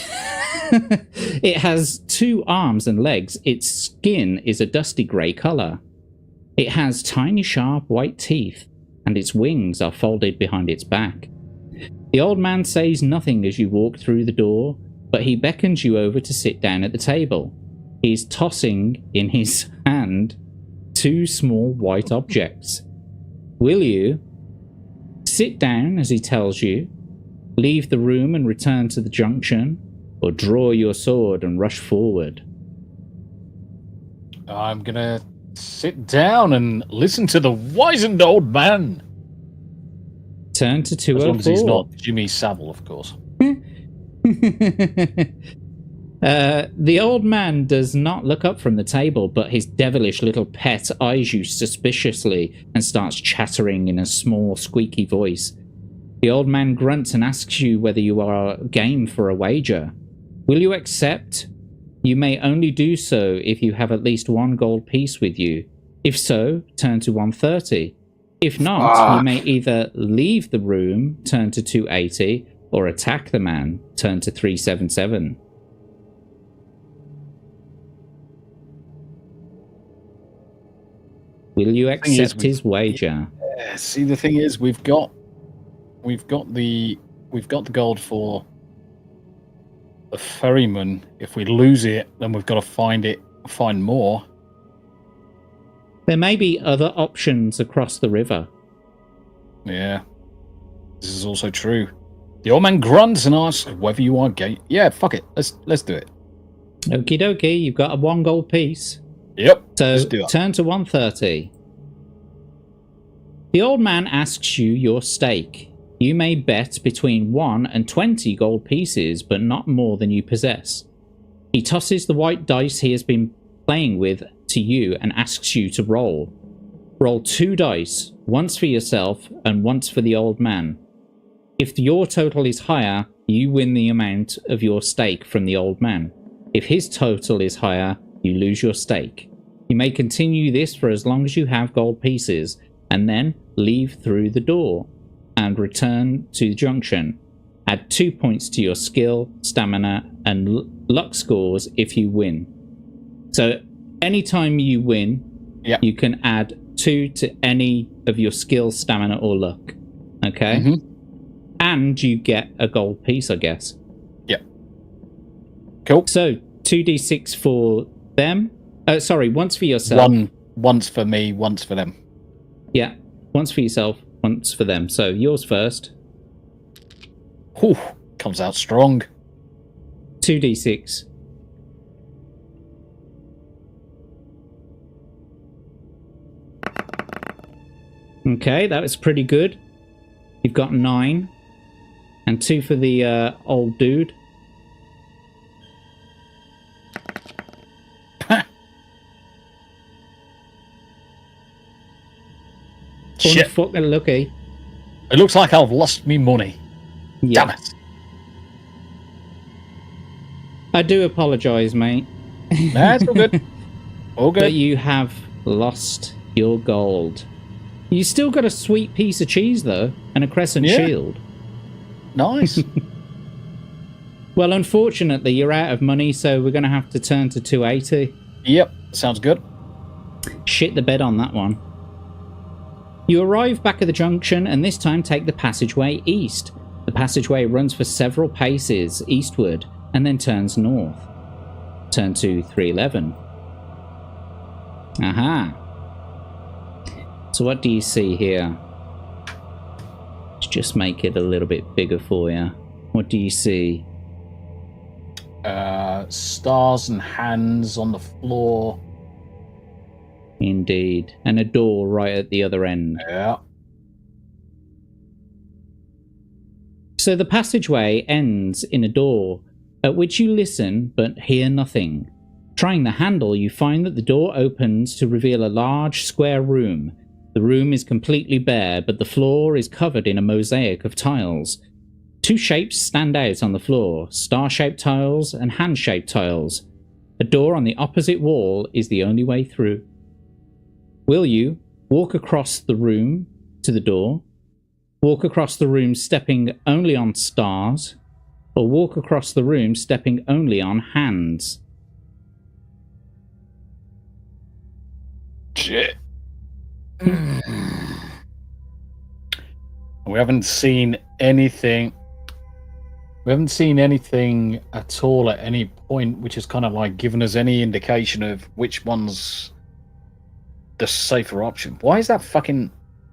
It has 2 arms and legs. Its skin is a dusty grey colour. It has tiny sharp white teeth, and its wings are folded behind its back. The old man says nothing as you walk through the door, but he beckons you over to sit down at the table. He's tossing in his hand 2 small white objects. Will you sit down as he tells you, leave the room and return to the junction, or draw your sword and rush forward? I'm gonna sit down and listen to the wizened old man. Turn to As long 204. as he's not Jimmy Savile, of course. The old man does not look up from the table, but his devilish little pet eyes you suspiciously and starts chattering in a small, squeaky voice. The old man grunts and asks you whether you are game for a wager. Will you accept? You may only do so if you have at least 1 gold piece with you. If so, turn to 130. If not, you may either leave the room, turn to 280, or attack the man, turn to 377. Will you accept his wager? Yeah, see, the thing is, we've got the gold for the ferryman. If we lose it, then we've got to find more. There may be other options across the river. Yeah, this is also true. The old man grunts and asks whether you are gay. Yeah, fuck it. Let's do it. Okie dokie, you've got a 1 gold piece. Yep. So let's do it. turn to 130. The old man asks you your stake. You may bet between 1 and 20 gold pieces, but not more than you possess. He tosses the white dice he has been playing with to you and asks you to roll. Roll 2 dice, once for yourself and once for the old man. If your total is higher, you win the amount of your stake from the old man. If his total is higher, you lose your stake. You may continue this for as long as you have gold pieces, and then leave through the door and return to the junction. Add 2 points to your skill, stamina, and luck scores if you win. So anytime you win, you can add 2 to any of your skill, stamina, or luck. Okay? Mm-hmm. And you get a gold piece, I guess. Yep. Cool. So 2d6 for them. Sorry, once for yourself. Once for me, once for them. Yeah, once for yourself, once for them. So yours first. Whew, comes out strong. 2d6. Okay, that was pretty good. You've got 9. And 2 for the old dude. Shit. Fucking lucky. It looks like I've lost me money. Yeah. Damn it. I do apologise, mate. That's all good. All good. But you have lost your gold. You still got a sweet piece of cheese, though, and a crescent shield. Nice. Well, unfortunately, you're out of money, so we're going to have to turn to 280. Yep, sounds good. Shit the bed on that one. You arrive back at the junction, and this time take the passageway east. The passageway runs for several paces eastward, and then turns north. Turn to 311. Aha. So what do you see here? Let's just make it a little bit bigger for you. What do you see? Stars and hands on the floor. Indeed. And a door right at the other end. Yeah. So the passageway ends in a door, at which you listen but hear nothing. Trying the handle, you find that the door opens to reveal a large square room. The room is completely bare, but the floor is covered in a mosaic of tiles. 2 shapes stand out on the floor, star-shaped tiles and hand-shaped tiles. A door on the opposite wall is the only way through. Will you walk across the room to the door? Walk across the room stepping only on stars? or walk across the room stepping only on hands. Shit. We haven't seen anything. We haven't seen anything at all at any point, which has kind of like given us any indication of which one's the safer option. Why is that fucking...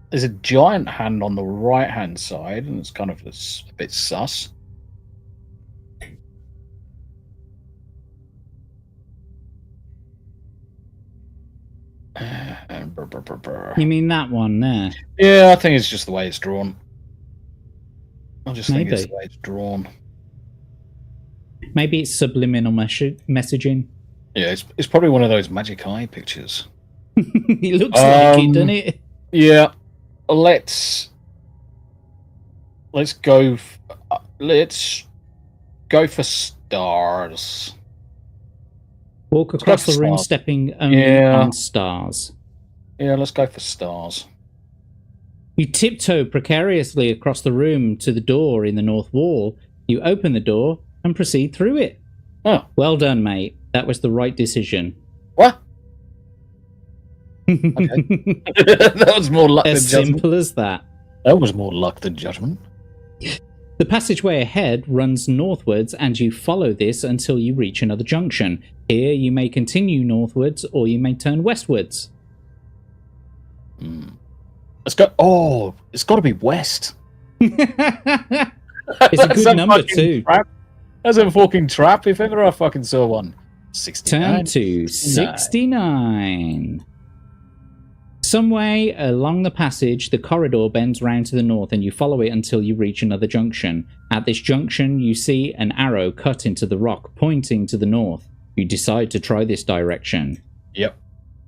There's a giant hand on the right-hand side, and it's kind of a bit sus. You mean that one there? Yeah, I think it's just the way it's drawn. I just think it's Maybe. the way it's drawn. Maybe it's subliminal messaging. Yeah, it's probably one of those magic eye pictures. It looks like it, doesn't it? Yeah, let's go. Let's go for stars. Walk across for the room stars. stepping only Yeah. on stars. Yeah, let's go for stars. You tiptoe precariously across the room to the door in the north wall. You open the door and proceed through it. Oh, Well done, mate. That was the right decision. what? That was more luck As than judgment. simple as that. That was more luck than judgment. The passageway ahead runs northwards, and you follow this until you reach another junction. Here you may continue northwards, or you may turn westwards. Let's go. Oh, it's got to be west. It's a That's good number fucking too. Trap. That's a fucking trap if ever I fucking saw one. 69. Turn to 69. Some way along the passage, the corridor bends round to the north, and you follow it until you reach another junction. At this junction, you see an arrow cut into the rock, pointing to the north. You decide to try this direction. Yep.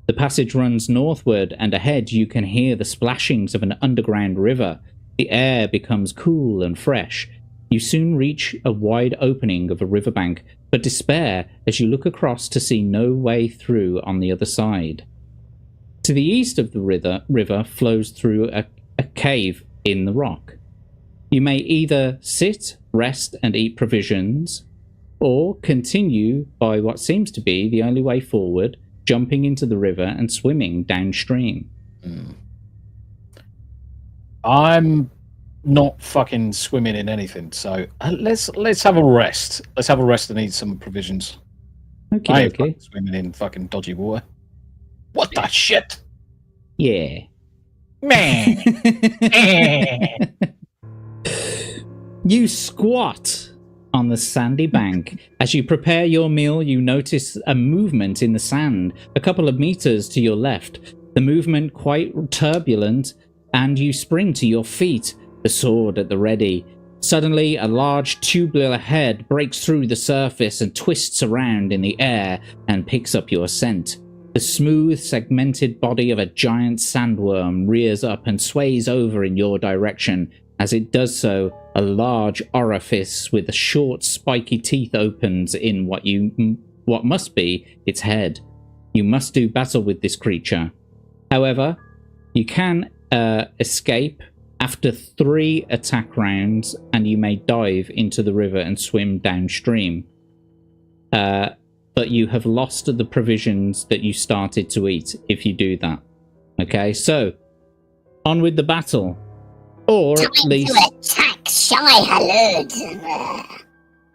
The passage runs northward, and ahead you can hear the splashings of an underground river. The air becomes cool and fresh. You soon reach a wide opening of a riverbank, but despair as you look across to see no way through on the other side. To the east of the river flows through a cave in the rock. You may either sit, rest, and eat provisions, or continue by what seems to be the only way forward, jumping into the river and swimming downstream. I'm not fucking swimming in anything, so let's have a rest. Let's have a rest and eat some provisions. I Okay, ain't okay. fucking swimming in fucking dodgy water. What the shit? Yeah. Man. You squat on the sandy bank. As you prepare your meal, you notice a movement in the sand a couple of meters to your left. The movement quite turbulent, and you spring to your feet, the sword at the ready. Suddenly, a large tubular head breaks through the surface and twists around in the air and picks up your scent. The smooth, segmented body of a giant sandworm rears up and sways over in your direction. As it does so, a large orifice with short, spiky teeth opens in what must be its head. You must do battle with this creature. However, you can escape after 3 attack rounds, and you may dive into the river and swim downstream. But you have lost the provisions that you started to eat if you do that. Okay, so on with the battle. Or at Time least to attack Shy Halud.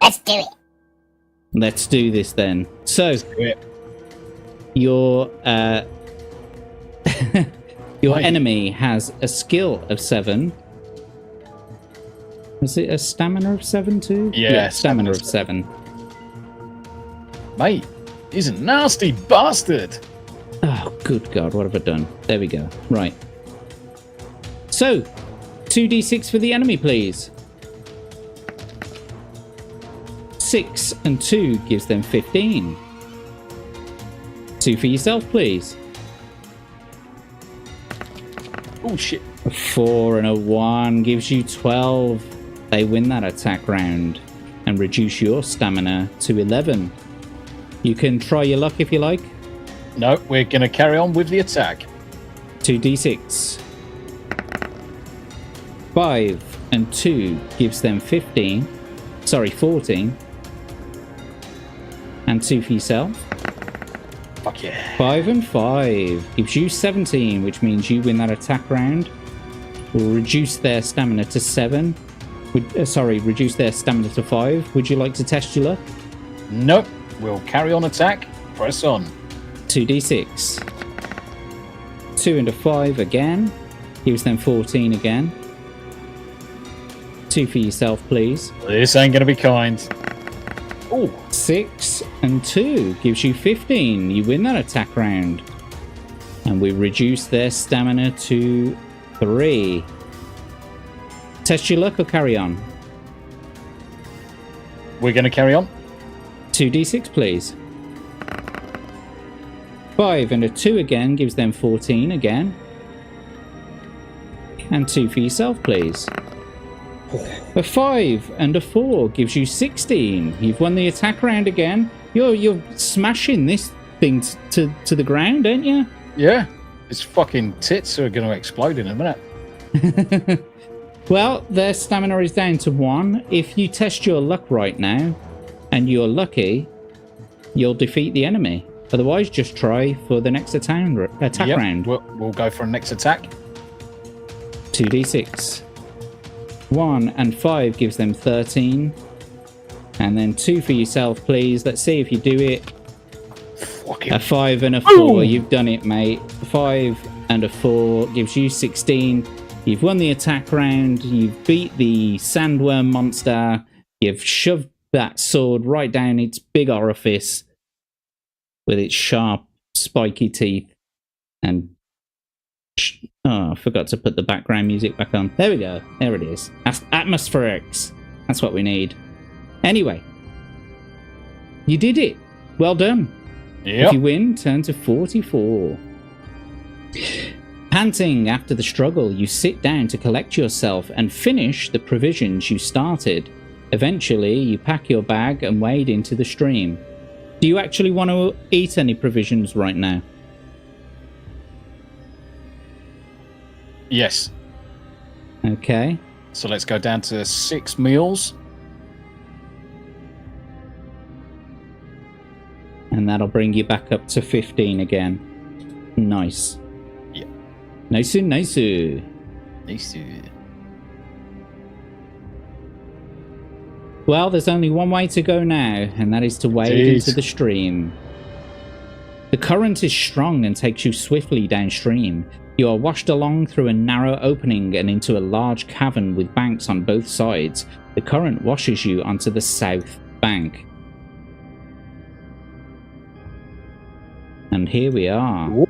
Let's do it. let's do this then. So it. your your Right. enemy has a skill of 7. Was it a stamina of 7 too? Yeah, stamina of stamina 7. Mate, he's a nasty bastard. Oh, good God, what have I done? There we go. Right. So, 2d6 for the enemy, please. 6 and 2 gives them 15. 2 for yourself, please. Oh shit. A 4 and a 1 gives you 12. They win that attack round and reduce your stamina to 11. You can try your luck if you like. No, we're gonna carry on with the attack. 2d6. 5 and 2 gives them 15. Sorry, 14. And 2 for yourself. Fuck yeah. 5 and 5 gives you 17, which means you win that attack round. We'll reduce their stamina to 7. Reduce their stamina to 5. Would you like to test your luck? Nope. We'll carry on attack. Press on. 2d6. 2 and a 5 again. Gives them 14 again. 2 for yourself, please. This ain't gonna be kind. Oh, 6 and 2 gives you 15. You win that attack round. And we reduce their stamina to 3. Test your luck or carry on? we're gonna carry on. 2d6, please. 5 and a 2 again gives them 14 again. And 2 for yourself, please. A 5 and a 4 gives you 16. You've won the attack round again. You're smashing this thing to the ground, aren't you? Yeah, its fucking tits are gonna explode in a minute. Well, their stamina is down to 1. If you test your luck right now, and you're lucky, you'll defeat the enemy. Otherwise, just try for the next attack round. We'll go for a next attack. 2d6. 1 and 5 gives them 13. And then 2 for yourself, please. Let's see if you do it. Fucking A 5 and a 4. Ooh. You've done it, mate. 5 and a 4 gives you 16. You've won the attack round. You've beat the sandworm monster. You've shoved that sword right down its big orifice with its sharp, spiky teeth. And I forgot to put the background music back on. There we go. There it is. Atmospherics. That's what we need. Anyway, you did it. Well done. Yep. If you win, turn to 44. Panting after the struggle, you sit down to collect yourself and finish the provisions you started. Eventually, you pack your bag and wade into the stream. Do you actually want to eat any provisions right now? Yes. Okay. So let's go down to 6 meals. And that'll bring you back up to 15 again. Nice. Yeah. Nice. Nice. Well, there's only one way to go now, and that is to wade into the stream. The current is strong and takes you swiftly downstream. You are washed along through a narrow opening and into a large cavern with banks on both sides. The current washes you onto the south bank. And here we are.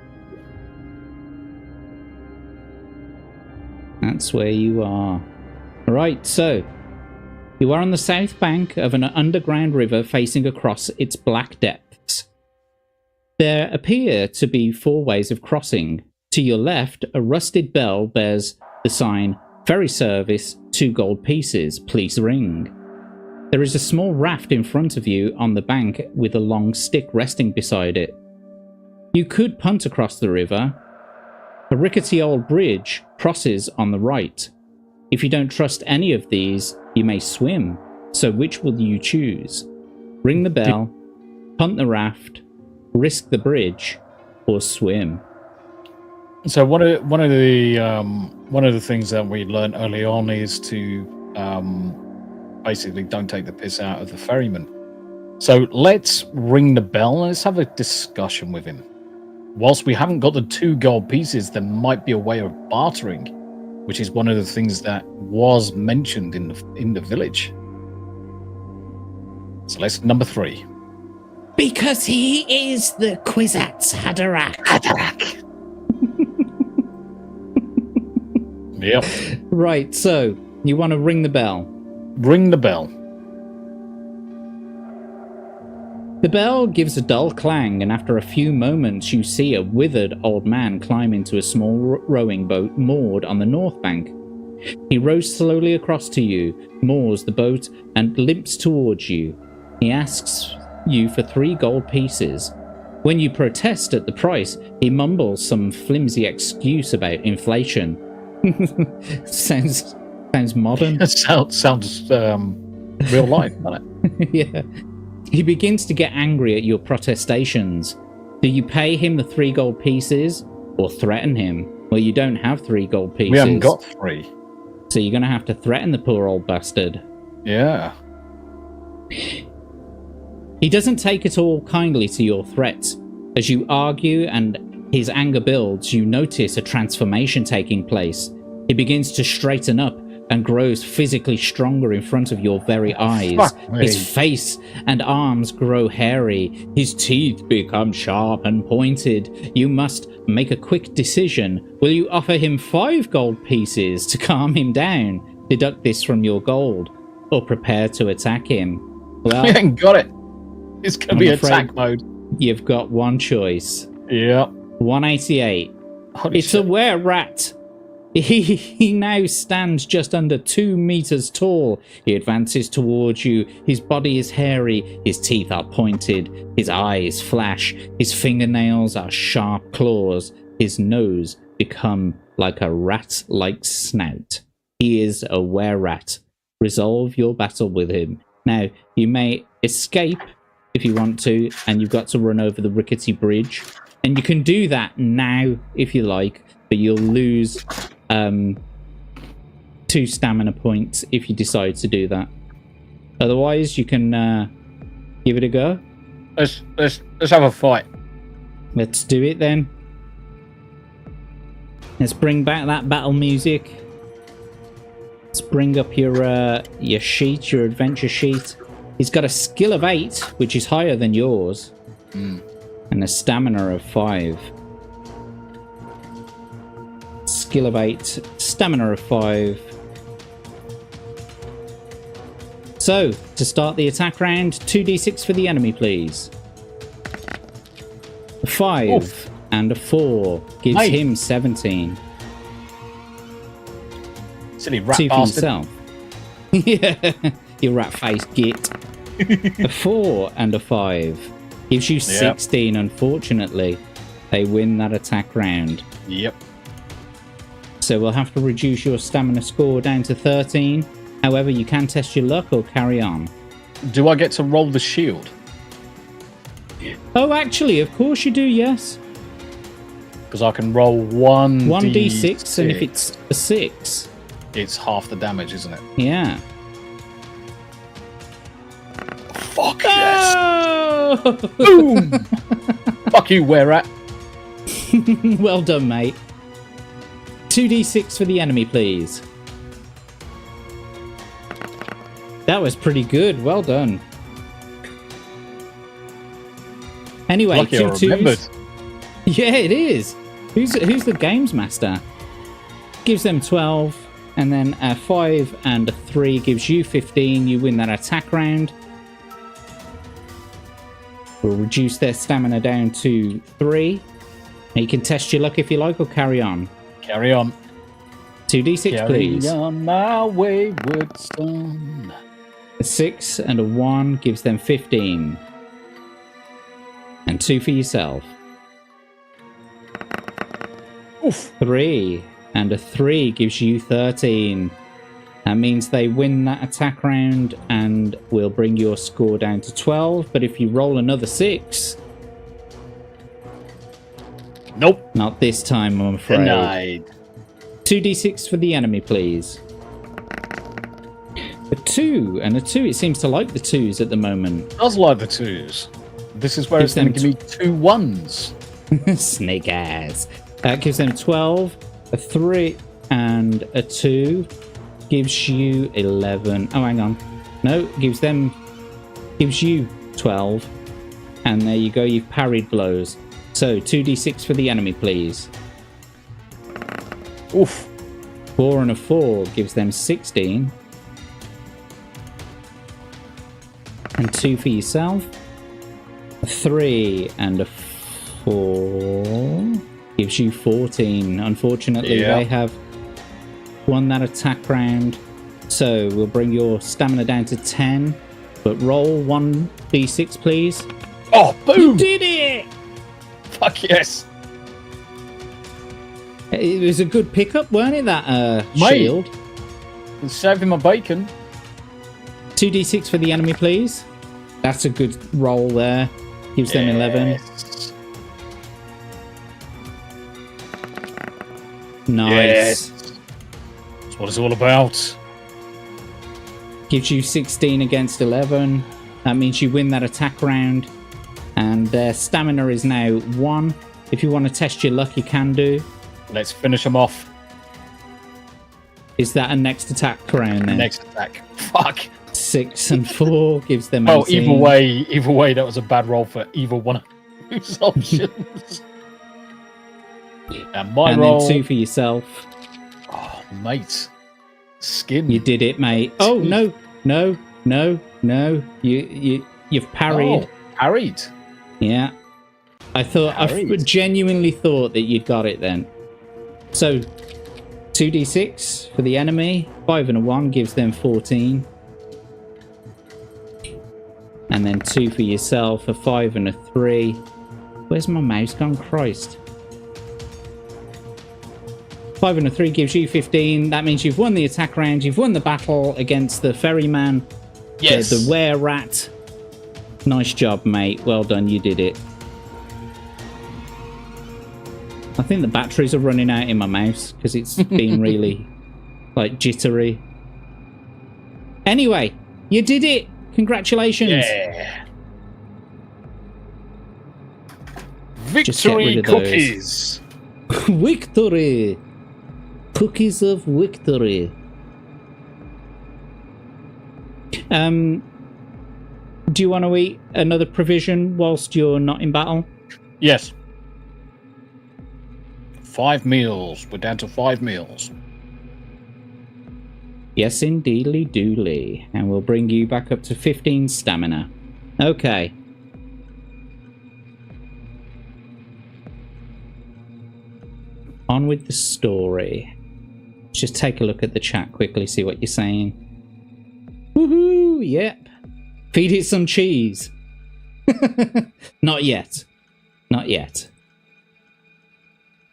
That's where you are. Right, so you are on the south bank of an underground river facing across its black depths. There appear to be 4 ways of crossing. To your left, a rusted bell bears the sign, Ferry Service, 2 gold pieces, please ring. There is a small raft in front of you on the bank with a long stick resting beside it. You could punt across the river. A rickety old bridge crosses on the right. If you don't trust any of these, you may swim. So which will you choose? Ring the bell, punt the raft, risk the bridge, or swim? So one of the things that we learned early on is to basically don't take the piss out of the ferryman. So let's ring the bell and let's have a discussion with him. Whilst we haven't got the 2 gold pieces, there might be a way of bartering, which is one of the things that was mentioned in the village. So let's number 3. Because he is the Kwisatz Haderach. Yep. Right, so you want to ring the bell. Ring the bell. The bell gives a dull clang, and after a few moments you see a withered old man climb into a small rowing boat moored on the north bank. He rows slowly across to you, moors the boat, and limps towards you. He asks you for 3 gold pieces. When you protest at the price, he mumbles some flimsy excuse about inflation. sounds modern. sounds real life, doesn't it? Yeah. He begins to get angry at your protestations. Do you pay him the 3 gold pieces or threaten him? Well, you don't have 3 gold pieces. We haven't got 3. So you're going to have to threaten the poor old bastard. Yeah. He doesn't take at all kindly to your threats. As you argue and his anger builds, you notice a transformation taking place. He begins to straighten up and grows physically stronger in front of your very eyes. His face and arms grow hairy. His teeth become sharp and pointed. You must make a quick decision. Will you offer him 5 gold pieces to calm him down? Deduct this from your gold. Or prepare to attack him? Well, We ain't got it. It's going to be attack mode. You've got one choice. Yeah. 188. Holy It's shit. a were rat. He now stands just under 2 meters tall. He advances towards you. His body is hairy. His teeth are pointed. His eyes flash. His fingernails are sharp claws. His nose become like a rat-like snout. He is a were-rat. Resolve your battle with him. Now, you may escape if you want to, and you've got to run over the rickety bridge. And you can do that now if you like, but you'll lose 2 stamina points if you decide to do that. Otherwise, you can give it a go. Let's have a fight. Let's do it then. Let's bring back that battle music. Let's bring up your sheet, your adventure sheet. He's got a skill of 8, which is higher than yours, and a stamina of 5. Skill of 8, stamina of 5. So, to start the attack round, 2d6 for the enemy, please. A 5 Oof. and a 4 gives Mate. him 17. Silly rat 2 for bastard. yourself. Yeah, you rat-faced git. A 4 and a 5 gives you 16, unfortunately. They win that attack round. Yep. So we'll have to reduce your stamina score down to 13. However, you can test your luck or carry on. Do I get to roll the shield? Oh, actually, of course you do, yes. Because I can roll 1d6, and if it's a 6... it's half the damage, isn't it? Yeah. Fuck yes! Oh! Boom! Fuck you, were-rat. Well done, mate. 2d6 for the enemy, please. That was pretty good. Well done. Anyway, Lucky I 2 twos. remembered. Yeah, it is. Who's the games master? Gives them 12, and then a 5 and a 3 gives you 15. You win that attack round. We'll reduce their stamina down to 3. And you can test your luck if you like, or carry on. Carry on. 2d6, please. Carry on my wayward son. A 6 and a 1 gives them 15. And 2 for yourself. Oof. 3 and a 3 gives you 13. That means they win that attack round and will bring your score down to 12. But if you roll another 6... Nope. Not this time, I'm afraid. Denied. 2d6 for the enemy, please. A 2 and a 2. It seems to like the 2s at the moment. Does like the 2s. This is where Gives it's going to them give me 2 1s. Snake ass. That gives them 12. A 3 and a 2 gives you 11. Oh, hang on. No, gives you 12. And there you go. You've parried blows. So 2d6 for the enemy, please. Oof. 4 and a 4 gives them 16. And 2 for yourself. A 3 and a 4 gives you 14. Unfortunately, Yeah. they have won that attack round. So we'll bring your stamina down to 10. But roll 1d6, please. Oh, You boom! did it! Fuck yes! It was a good pickup, weren't it, that Mate. shield? It's saving my bacon. 2d6 for the enemy, please. That's a good roll there. Gives them 11. Nice. Yes. That's what it's all about. Gives you 16 against 11. That means you win that attack round. And their stamina is now 1. If you want to test your luck, you can do. Let's finish them off. Is that a next attack round then? Next attack. Fuck. 6 and 4 gives them 18. Oh, either way, that was a bad roll for either one of those options. And my roll. Then 2 for yourself. Oh, mate. Skin. You did it, mate. Oh, no. You've parried. Oh, parried. Yeah. I genuinely thought that you'd got it then. So, 2d6 for the enemy. 5 and a 1 gives them 14. And then 2 for yourself, a 5 and a 3. Where's my mouse gone? Christ. 5 and a 3 gives you 15. That means you've won the attack round. You've won the battle against the ferryman. Yes. The were-rat. Nice job, mate. Well done. You did it. I think the batteries are running out in my mouse because it's been really, jittery. Anyway, you did it. Congratulations. Yeah. Victory cookies. Victory. Cookies of victory. Do you want to eat another provision whilst you're not in battle? Yes. 5 meals. We're down to 5 meals. Yes, indeedly doodly. And we'll bring you back up to 15 stamina. Okay. On with the story. Let's just take a look at the chat quickly, see what you're saying. Woohoo! Yep. Feed it some cheese. Not yet. Not yet.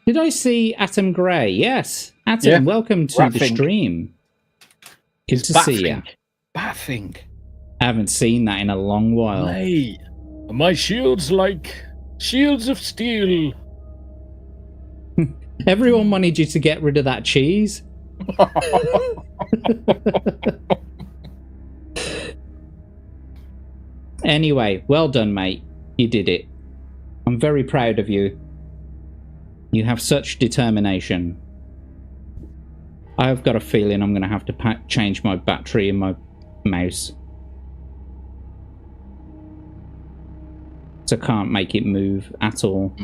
Did I see Atom Grey? Yes. Atom, welcome to the stream. Good to see you. Bathing. I haven't seen that in a long while. Hey, my shield's like shields of steel. Everyone wanted you to get rid of that cheese. Anyway, well done, mate. You did it. I'm very proud of you. You have such determination. I've got a feeling I'm going to have to change my battery in my mouse. So I can't make it move at all.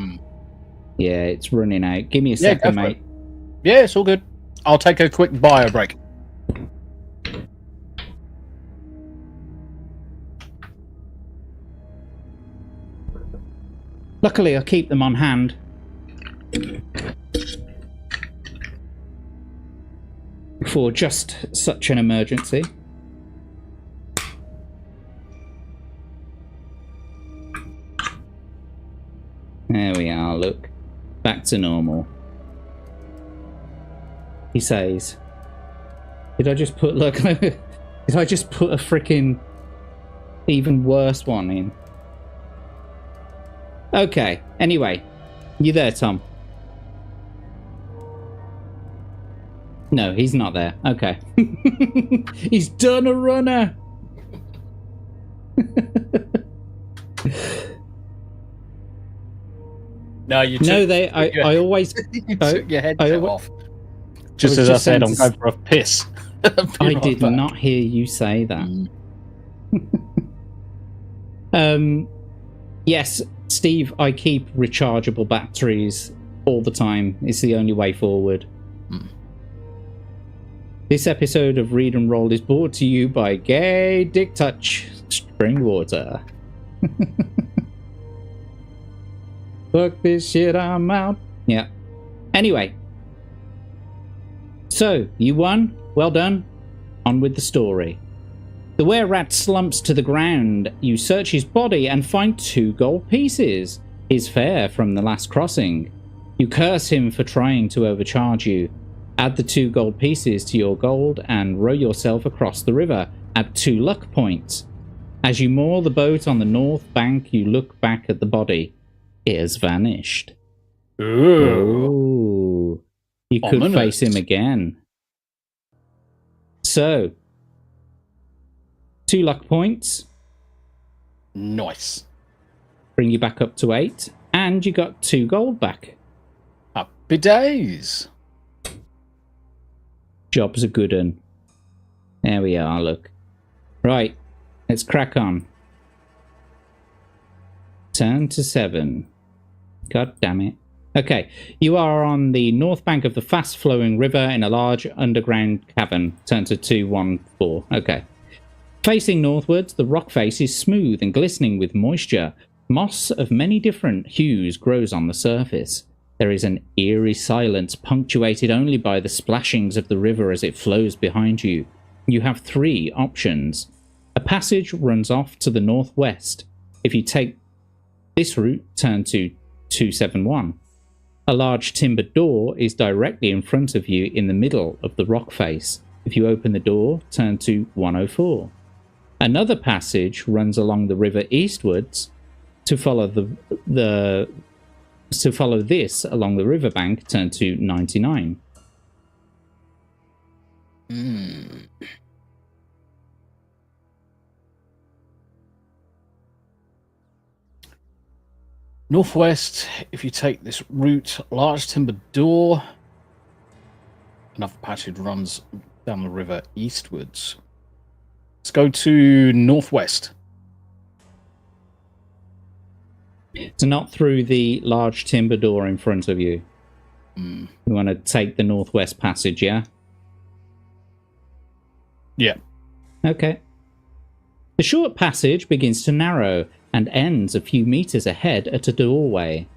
Yeah, it's running out. Give me a second, mate. Yeah, it's all good. I'll take a quick bio break. Luckily, I keep them on hand. For just such an emergency. There we are, look. Back to normal. He says. Did I just put, look, did I just put a freaking even worse one in? Okay, anyway. You there, Tom? No, he's not there. Okay. He's done a runner. No, you took, no, I always you took your headset off. Just as I said, I'm going for a piss. I did not hear you say that. Yes, Steve, I keep rechargeable batteries all the time. It's the only way forward. This episode of Read and Roll is brought to you by Gay Dick Touch Spring Water. Fuck this shit, I'm out. Yeah. Anyway. So, you won. Well done. On with the story. The were-rat slumps to the ground. You search his body and find 2 gold pieces. His fare from the last crossing. You curse him for trying to overcharge you. Add the 2 gold pieces to your gold and row yourself across the river. Add 2 luck points. As you moor the boat on the north bank, you look back at the body. It has vanished. Ooh. You could Ominous. face him again. So, 2 luck points. Nice. Bring you back up to 8. And you got 2 gold back. Happy days. Job's a good un. There we are, look. Right, let's crack on. Turn to 7. God damn it. Okay, you are on the north bank of the fast-flowing river in a large underground cavern. Turn to 214. Okay. Facing northwards, the rock face is smooth and glistening with moisture. Moss of many different hues grows on the surface. There is an eerie silence punctuated only by the splashings of the river as it flows behind you. You have 3 options. A passage runs off to the northwest. If you take this route, turn to 271. A large timber door is directly in front of you in the middle of the rock face. If you open the door, turn to 104. Another passage runs along the river eastwards. To follow this along the riverbank, turn to 99. Northwest, if you take this route, large timber door. Another passage runs down the river eastwards. Let's go to northwest. So not through the large timber door in front of you. You want to take the northwest passage, yeah? Yeah. Okay. The short passage begins to narrow and ends a few meters ahead at a doorway.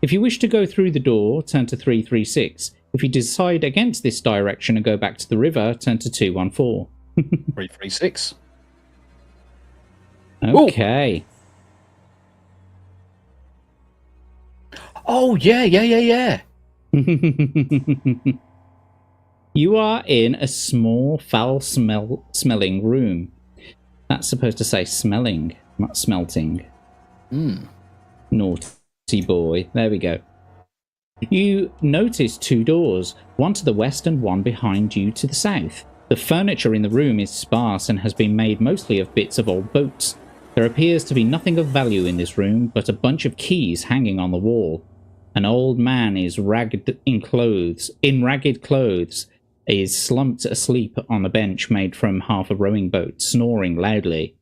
If you wish to go through the door, turn to 336. If you decide against this direction and go back to the river, turn to 214. 336. Okay. Oh, yeah. You are in a small, foul-smelling room. That's supposed to say smelling, not smelting. Naughty boy. There we go. You notice 2 doors, one to the west and one behind you to the south. The furniture in the room is sparse and has been made mostly of bits of old boats. There appears to be nothing of value in this room but a bunch of keys hanging on the wall. An old man is ragged clothes, is slumped asleep on a bench made from half a rowing boat, snoring loudly.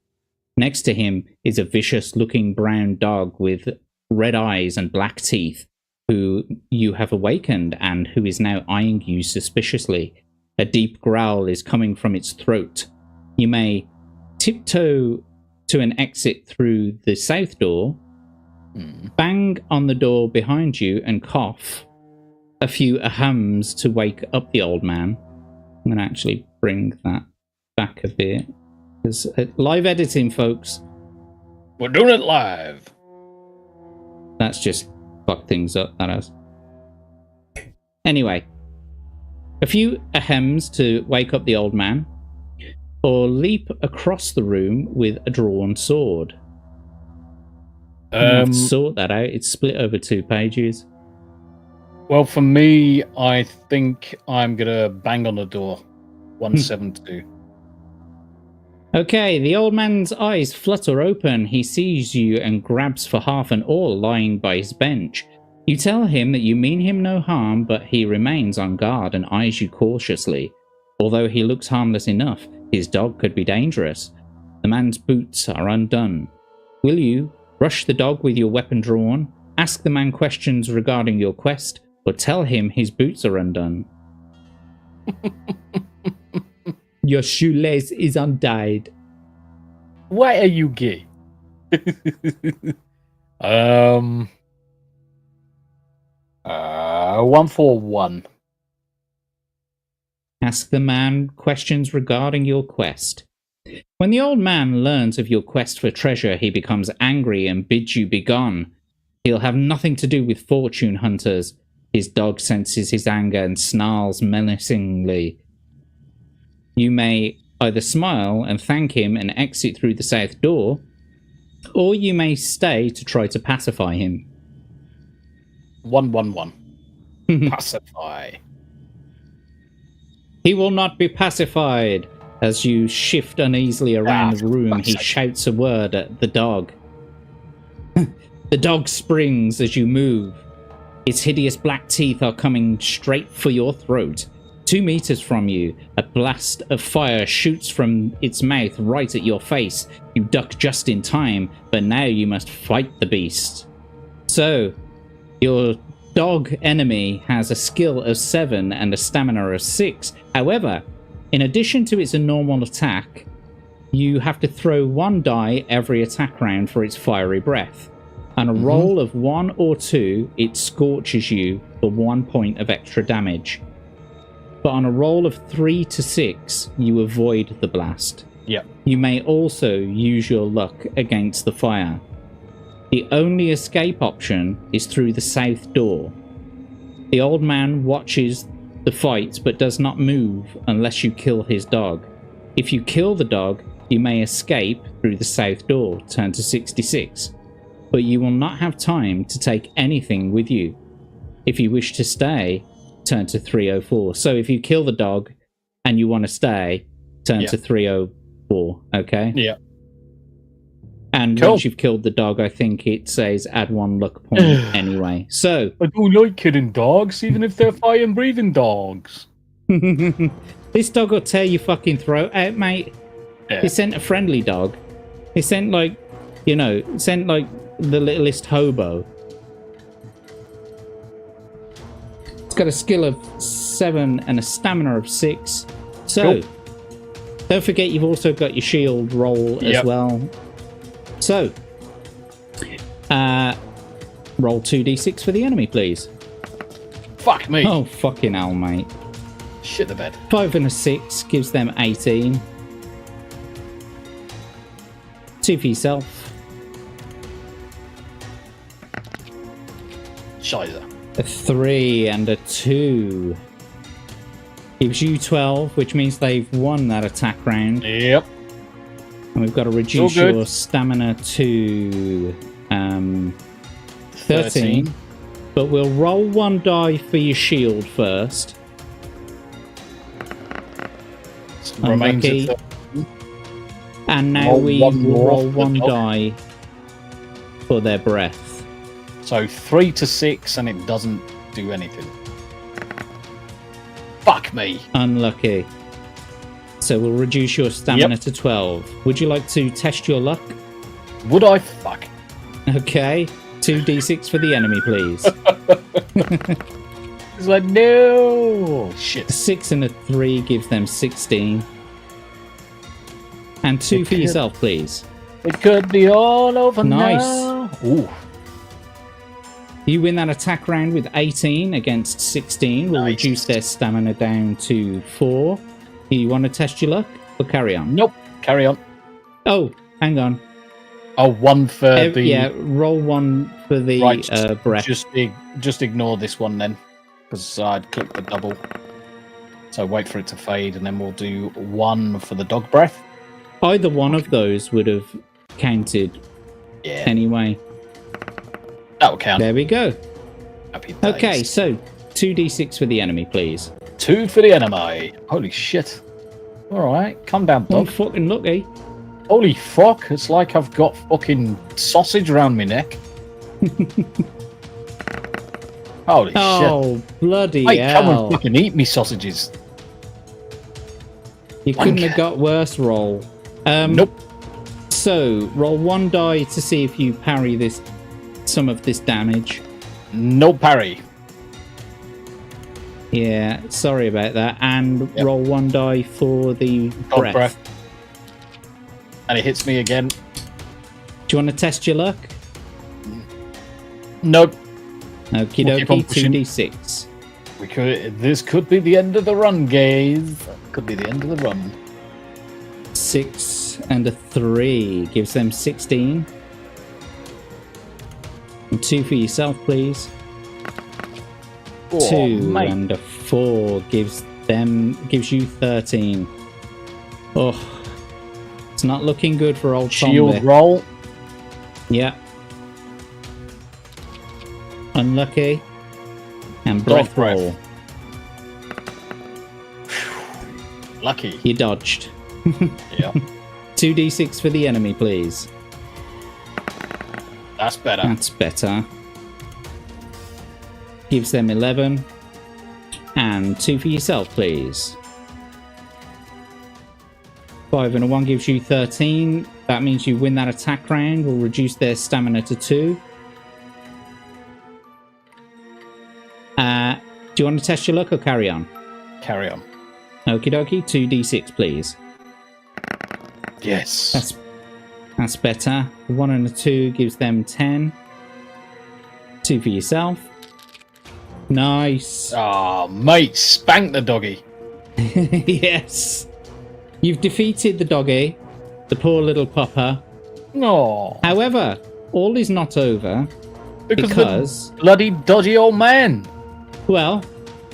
Next to him is a vicious-looking brown dog with red eyes and black teeth, who you have awakened and who is now eyeing you suspiciously. A deep growl is coming from its throat. You may tiptoe to an exit through the south door, bang on the door behind you and cough a few ahams to wake up the old man. I'm going to actually bring that back a bit. Because live editing, folks. We're doing it live. That's just fucked things up, that has. Anyway. A few ahams to wake up the old man. Or leap across the room with a drawn sword. Sort that out. It's split over 2 pages. Well, for me, I think I'm going to bang on the door. 172. Okay, the old man's eyes flutter open. He sees you and grabs for half an oar lying by his bench. You tell him that you mean him no harm, but he remains on guard and eyes you cautiously. Although he looks harmless enough, his dog could be dangerous. The man's boots are undone. Will you rush the dog with your weapon drawn, ask the man questions regarding your quest, or tell him his boots are undone? Your shoelace is untied. Why are you gay? 141. Ask the man questions regarding your quest. When the old man learns of your quest for treasure, he becomes angry and bids you begone. He'll have nothing to do with fortune hunters. His dog senses his anger and snarls menacingly. You may Either smile and thank him and exit through the south door, or you may stay to try to pacify him. 1-1-1. Pacify. He will not be pacified. As you shift uneasily around the room, he shouts a word at the dog. The dog springs as you move. Its hideous black teeth are coming straight for your throat. 2 meters from you, a blast of fire shoots from its mouth right at your face. You duck just in time, but now you must fight the beast. So, your dog enemy has a skill of 7 and a stamina of 6. However, in addition to its normal attack, you have to throw 1 die every attack round for its fiery breath. On a roll of 1 or 2, it scorches you for 1 point of extra damage. But on a roll of 3 to 6, you avoid the blast. Yep. You may also use your luck against the fire. The only escape option is through the south door. The old man watches the fight but does not move unless you kill his dog. If you kill the dog, you may escape through the south door, turn to 66. But you will not have time to take anything with you. If you wish to stay, turn to 304. So if you kill the dog and you want to stay, turn to 304, okay? Yeah. And Cool. once you've killed the dog, I think it says add 1 luck point anyway. So, I don't like killing dogs, even if they're fire-breathing dogs. this dog will tear your fucking throat out, mate. Yeah. He sent a friendly dog. He sent the littlest hobo. It's got a skill of 7 and a stamina of 6. So, Cool. don't forget you've also got your shield roll as well. So, roll 2d6 for the enemy, please. Fuck me. Oh, fucking hell, mate. Shit the bed. 5 and a 6 gives them 18. 2 for yourself. Shizer. A 3 and a 2 gives you 12, which means they've won that attack round. Yep. And we've got to reduce your stamina to 13. But we'll roll 1 die for your shield first. Remains at And now we will roll 1 die for their breath. So 3 to 6, and it doesn't do anything. Fuck me. Unlucky. So we'll reduce your stamina to 12. Would you like to test your luck? Would I? Fuck. Okay. 2d6 for the enemy, please. It's like, no. Shit. 6 and a 3 gives them 16. And 2 for yourself, please. It could be all over Nice. now. Ooh. You win that attack round with 18 against 16. We'll reduce their stamina down to 4. Do you want to test your luck or carry on? Nope. Carry on. Oh, hang on. Oh, 1 for the... Yeah, roll 1 for the breath. Just ignore this one then, because I'd click the double. So wait for it to fade, and then we'll do 1 for the dog breath. Either one of those would have counted anyway. That will count. There we go. Happy days. Okay, so 2d6 for the enemy, please. 2 for the enemy. Holy shit. Alright, calm down, Oh, dog. fucking lucky. Holy fuck, it's like I've got fucking sausage around my neck. Holy shit. Oh, bloody Hey, come hell. and fucking eat me sausages. You couldn't have got worse, roll. Nope. So, roll 1 die to see if you parry some of this damage. No parry. Yeah, sorry about that. And roll 1 die for the Dog breath. And it hits me again. Do you want to test your luck? Nope. Okie We'll keep on dokie, pushing. 2d6. This could be the end of the run, guys. Could be the end of the run. 6 and a 3 gives them 16. And 2 for yourself, please. Oh, 2 mate. and a 4 gives you 13. Oh, it's not looking good for old Shield Tombi. roll. Yeah. Unlucky. And breath breath. roll. Lucky. You dodged. Yeah. 2d6 for the enemy, please. That's better. That's better. Gives them 11. And 2 for yourself, please. 5 and a 1 gives you 13. That means you win that attack round. We'll reduce their stamina to 2. Do you want to test your luck or carry on? Carry on. Okie dokie. 2d6, please. Yes. That's better. 1 and a 2 gives them 10. 2 for yourself. Nice. Ah, mate, spank the doggy. Yes. You've defeated the doggy, the poor little pupper. No. However, all is not over because, the bloody dodgy old man. well,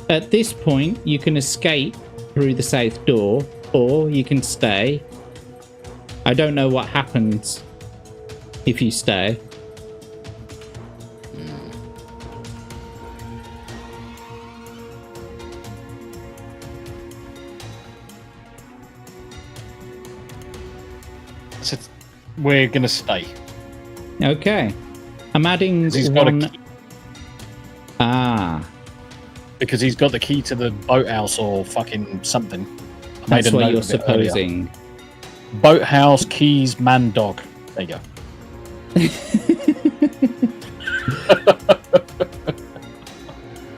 at this point, you can escape through the south door, or you can stay. I don't know what happens if you stay. So we're gonna stay. Okay. I'm adding He's got one... a key, Ah, because he's got the key to the boathouse or fucking something. I that's made a what note you're of it earlier. supposing. Boathouse, keys, man, dog. There you go.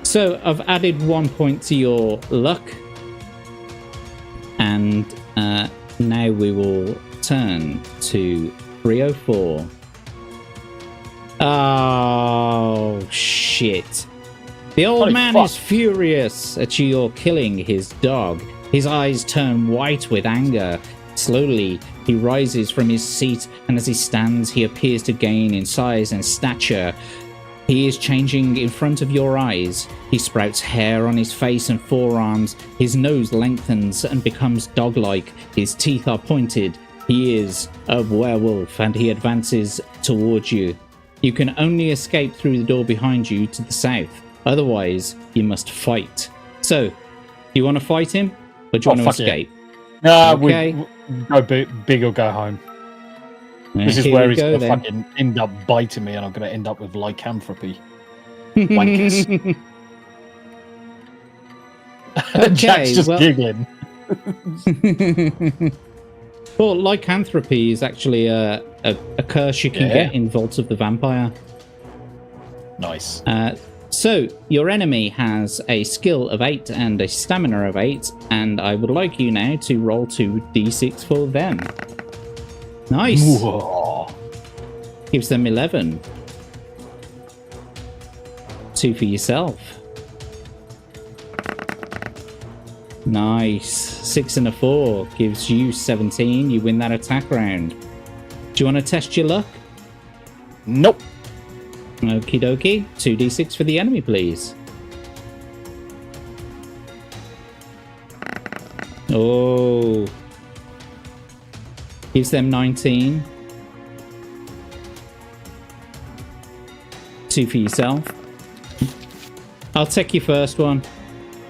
So I've added 1 point to your luck. And now we will turn to 304. Oh, shit. The old Holy man fuck. is furious at your killing his dog. His eyes turn white with anger. Slowly, he rises from his seat, and as he stands, he appears to gain in size and stature. He is changing in front of your eyes. He sprouts hair on his face and forearms. His nose lengthens and becomes dog-like. His teeth are pointed. He is a werewolf, and he advances towards you. You can only escape through the door behind you to the south. Otherwise, you must fight. So, do you want to fight him, or do you want to fuck yeah. escape? Nah, Okay. we go big or go home. This is Here where we he's go, going to then. fucking end up biting me, and I'm going to end up with lycanthropy. Wankers. Jack's just well- giggling. Well, lycanthropy is actually a curse you can Yeah. get in Vault of the Vampire. Nice. So, your enemy has a skill of 8 and a stamina of 8, and I would like you now to roll 2d6 for them. Nice. Whoa. Gives them 11. 2 for yourself. Nice. 6 and a 4 gives you 17. You win that attack round. Do you want to test your luck? Nope. Okie dokie. 2d6 for the enemy, please. Oh. Gives them 19. 2 for yourself. I'll take your first one,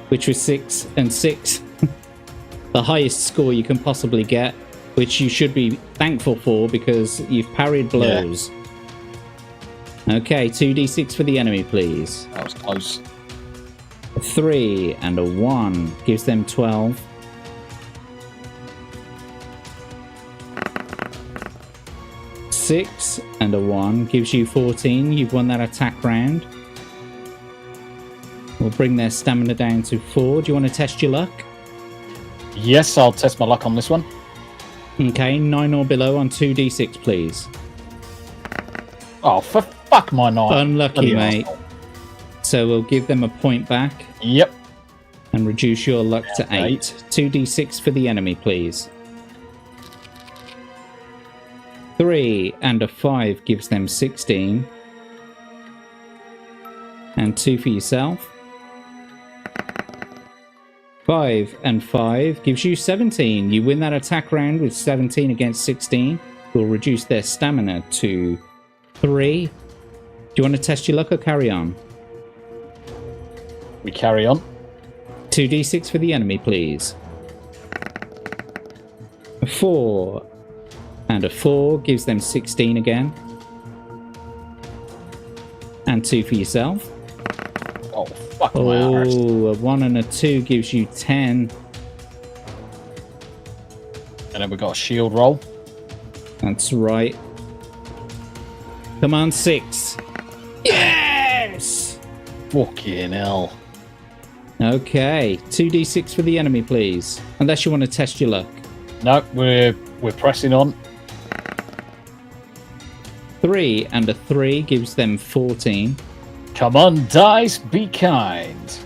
which was 6 and 6. The highest score you can possibly get, which you should be thankful for because you've parried blows. Okay, 2d6 for the enemy, please. That was close. 3 and a 1 gives them 12. 6 and a 1 gives you 14. You've won that attack round. We'll bring their stamina down to 4. Do you want to test your luck? Yes, I'll test my luck on this one. Okay, 9 or below on 2d6, please. Oh, for fuck my night. Unlucky, Bloody mate. arsehole. So we'll give them a point back Yep. and reduce your luck to Yeah, 8. 2d6 for the enemy, please. 3 and a 5 gives them 16. And 2 for yourself. 5 and 5 gives you 17. You win that attack round with 17 against 16. Will reduce their stamina to 3. Do you want to test your luck or carry on? We carry on. 2d6 for the enemy, please. A 4 and a 4 gives them 16 again. And 2 for yourself. Oh, fuck my arse. Oh, a 1 and a 2 gives you 10. And then we got a shield roll. That's right. Come on, 6. Yes! Fucking hell. Okay, 2d6 for the enemy, please. Unless you want to test your luck. No, we're pressing on. 3 and a 3 gives them 14. Come on, dice, be kind.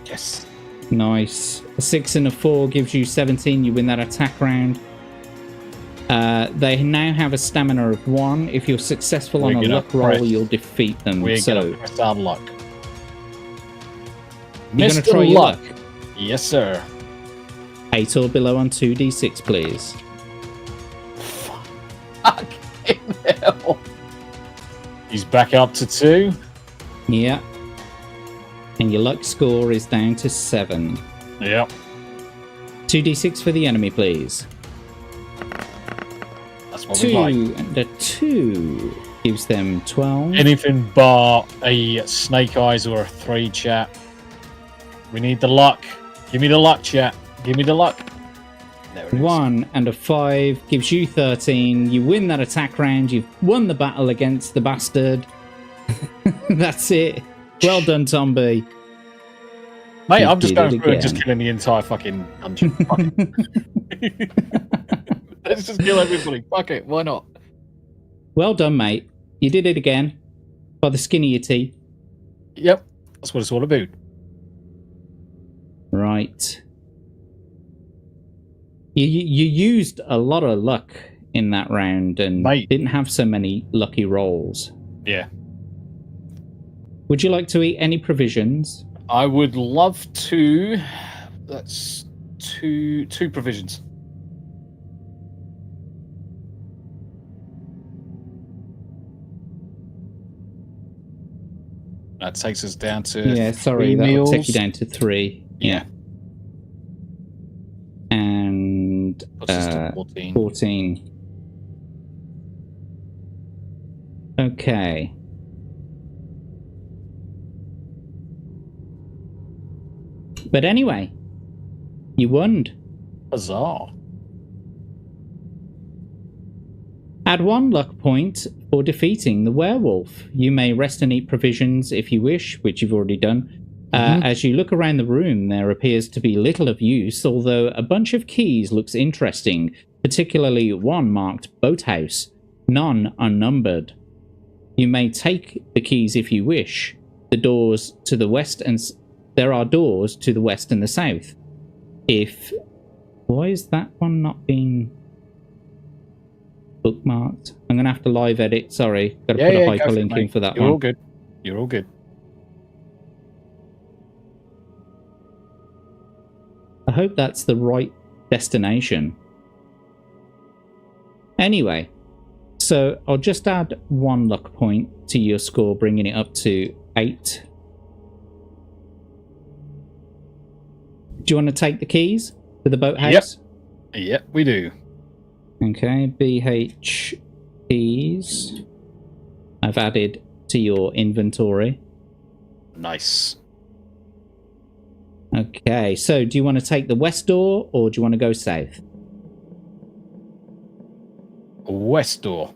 Yes. Nice. A 6 and a 4 gives you 17. You win that attack round. They now have a stamina of 1. If you're successful on a luck roll, you'll defeat them. We're going to press our luck. You're going to try your luck? Yes, sir. 8 or below on 2d6, please. Fucking hell. He's back up to 2. Yeah. And your luck score is down to 7. Yep. 2d6 for the enemy, please. That's what 2 we like. and a 2 gives them 12. Anything bar a snake eyes or a 3, chat. We need the luck. Give me the luck, chat. Give me the luck. There it is. 1 and a 5 gives you 13. You win that attack round. You've won the battle against the bastard. That's it. Well done, Tombi. Mate, You I'm just did going it through and just again. killing the entire fucking dungeon. Fuck it. Let's just kill everybody. Fuck it. Why not? Well done, mate. You did it again. By the skin of your teeth. Yep. That's what it's all about. Right. You used a lot of luck in that round and Mate. didn't have so many lucky rolls. Yeah. Would you like to eat any provisions? I would love to. That's two provisions. That takes us down to Yeah, sorry, 3 that'll meals. take you down to 3. Yeah. And Puts us to 14. 14. Okay. But anyway, you won. Huzzah. Add 1 luck point for defeating the werewolf. You may rest and eat provisions if you wish, which you've already done. As you look around the room, there appears to be little of use, although a bunch of keys looks interesting, particularly one marked Boathouse, none unnumbered. You may take the keys if you wish. The doors to the west and there are doors to the west and the south. Why is that one not being bookmarked? I'm going to have to live edit. Sorry, got to put a hyperlink in for that You're one. all good. You're all good. I hope that's the right destination. Anyway, so I'll just add 1 luck point to your score, bringing it up to 8. Do you want to take the keys to the boathouse? Yep, we do. Okay, BH keys. I've added to your inventory. Nice. Okay, so do you want to take the west door or do you want to go south? West door.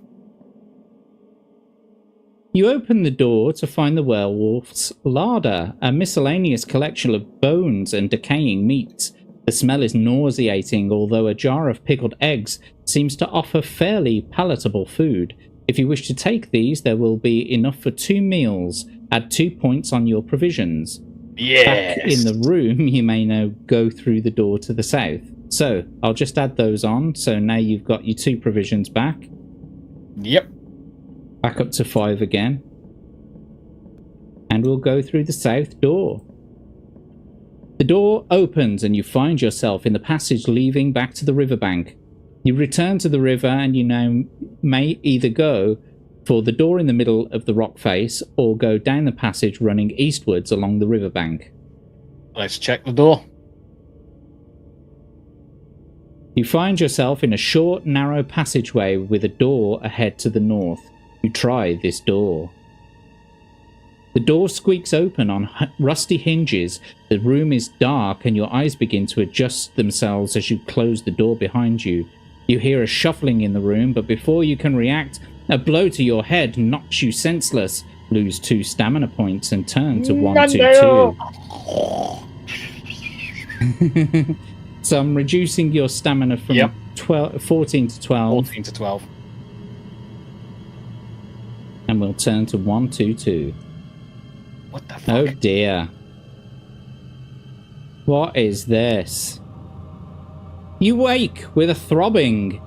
You open the door to find the werewolf's larder, a miscellaneous collection of bones and decaying meats. The smell is nauseating, although a jar of pickled eggs seems to offer fairly palatable food. If you wish to take these, there will be enough for 2 meals. Add 2 points on your provisions. Yes. Back in the room, you may now go through the door to the south. So, I'll just add those on, so now you've got your 2 provisions back. Yep. Back up to 5 again. And we'll go through the south door. The door opens and you find yourself in the passage leading back to the riverbank. You return to the river and you now may either go for the door in the middle of the rock face or go down the passage running eastwards along the riverbank. Let's check the door. You find yourself in a short, narrow passageway with a door ahead to the north. You try this door. The door squeaks open on rusty hinges. The room is dark and your eyes begin to adjust themselves as you close the door behind you. You hear a shuffling in the room, but before you can react, a blow to your head knocks you senseless. Lose 2 stamina points and turn to 1, 2, 2. So I'm reducing your stamina from 14 to 12. 14 to 12. And we'll turn to 1, 2, 2. What the fuck? Oh dear. What is this? You wake with a throbbing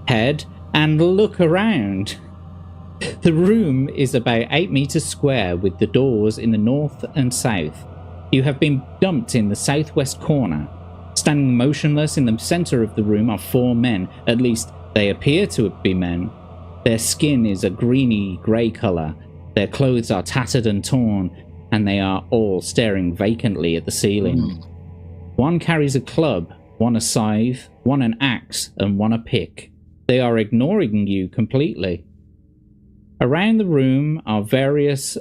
head and look around. The room is about 8 meters square with the doors in the north and south. You have been dumped in the southwest corner. Standing motionless in the center of the room are 4 men. At least they appear to be men. Their skin is a greeny grey color. Their clothes are tattered and torn, and they are all staring vacantly at the ceiling. One carries a club, one a scythe, one an axe, and one a pick. They are ignoring you completely. Around the room are various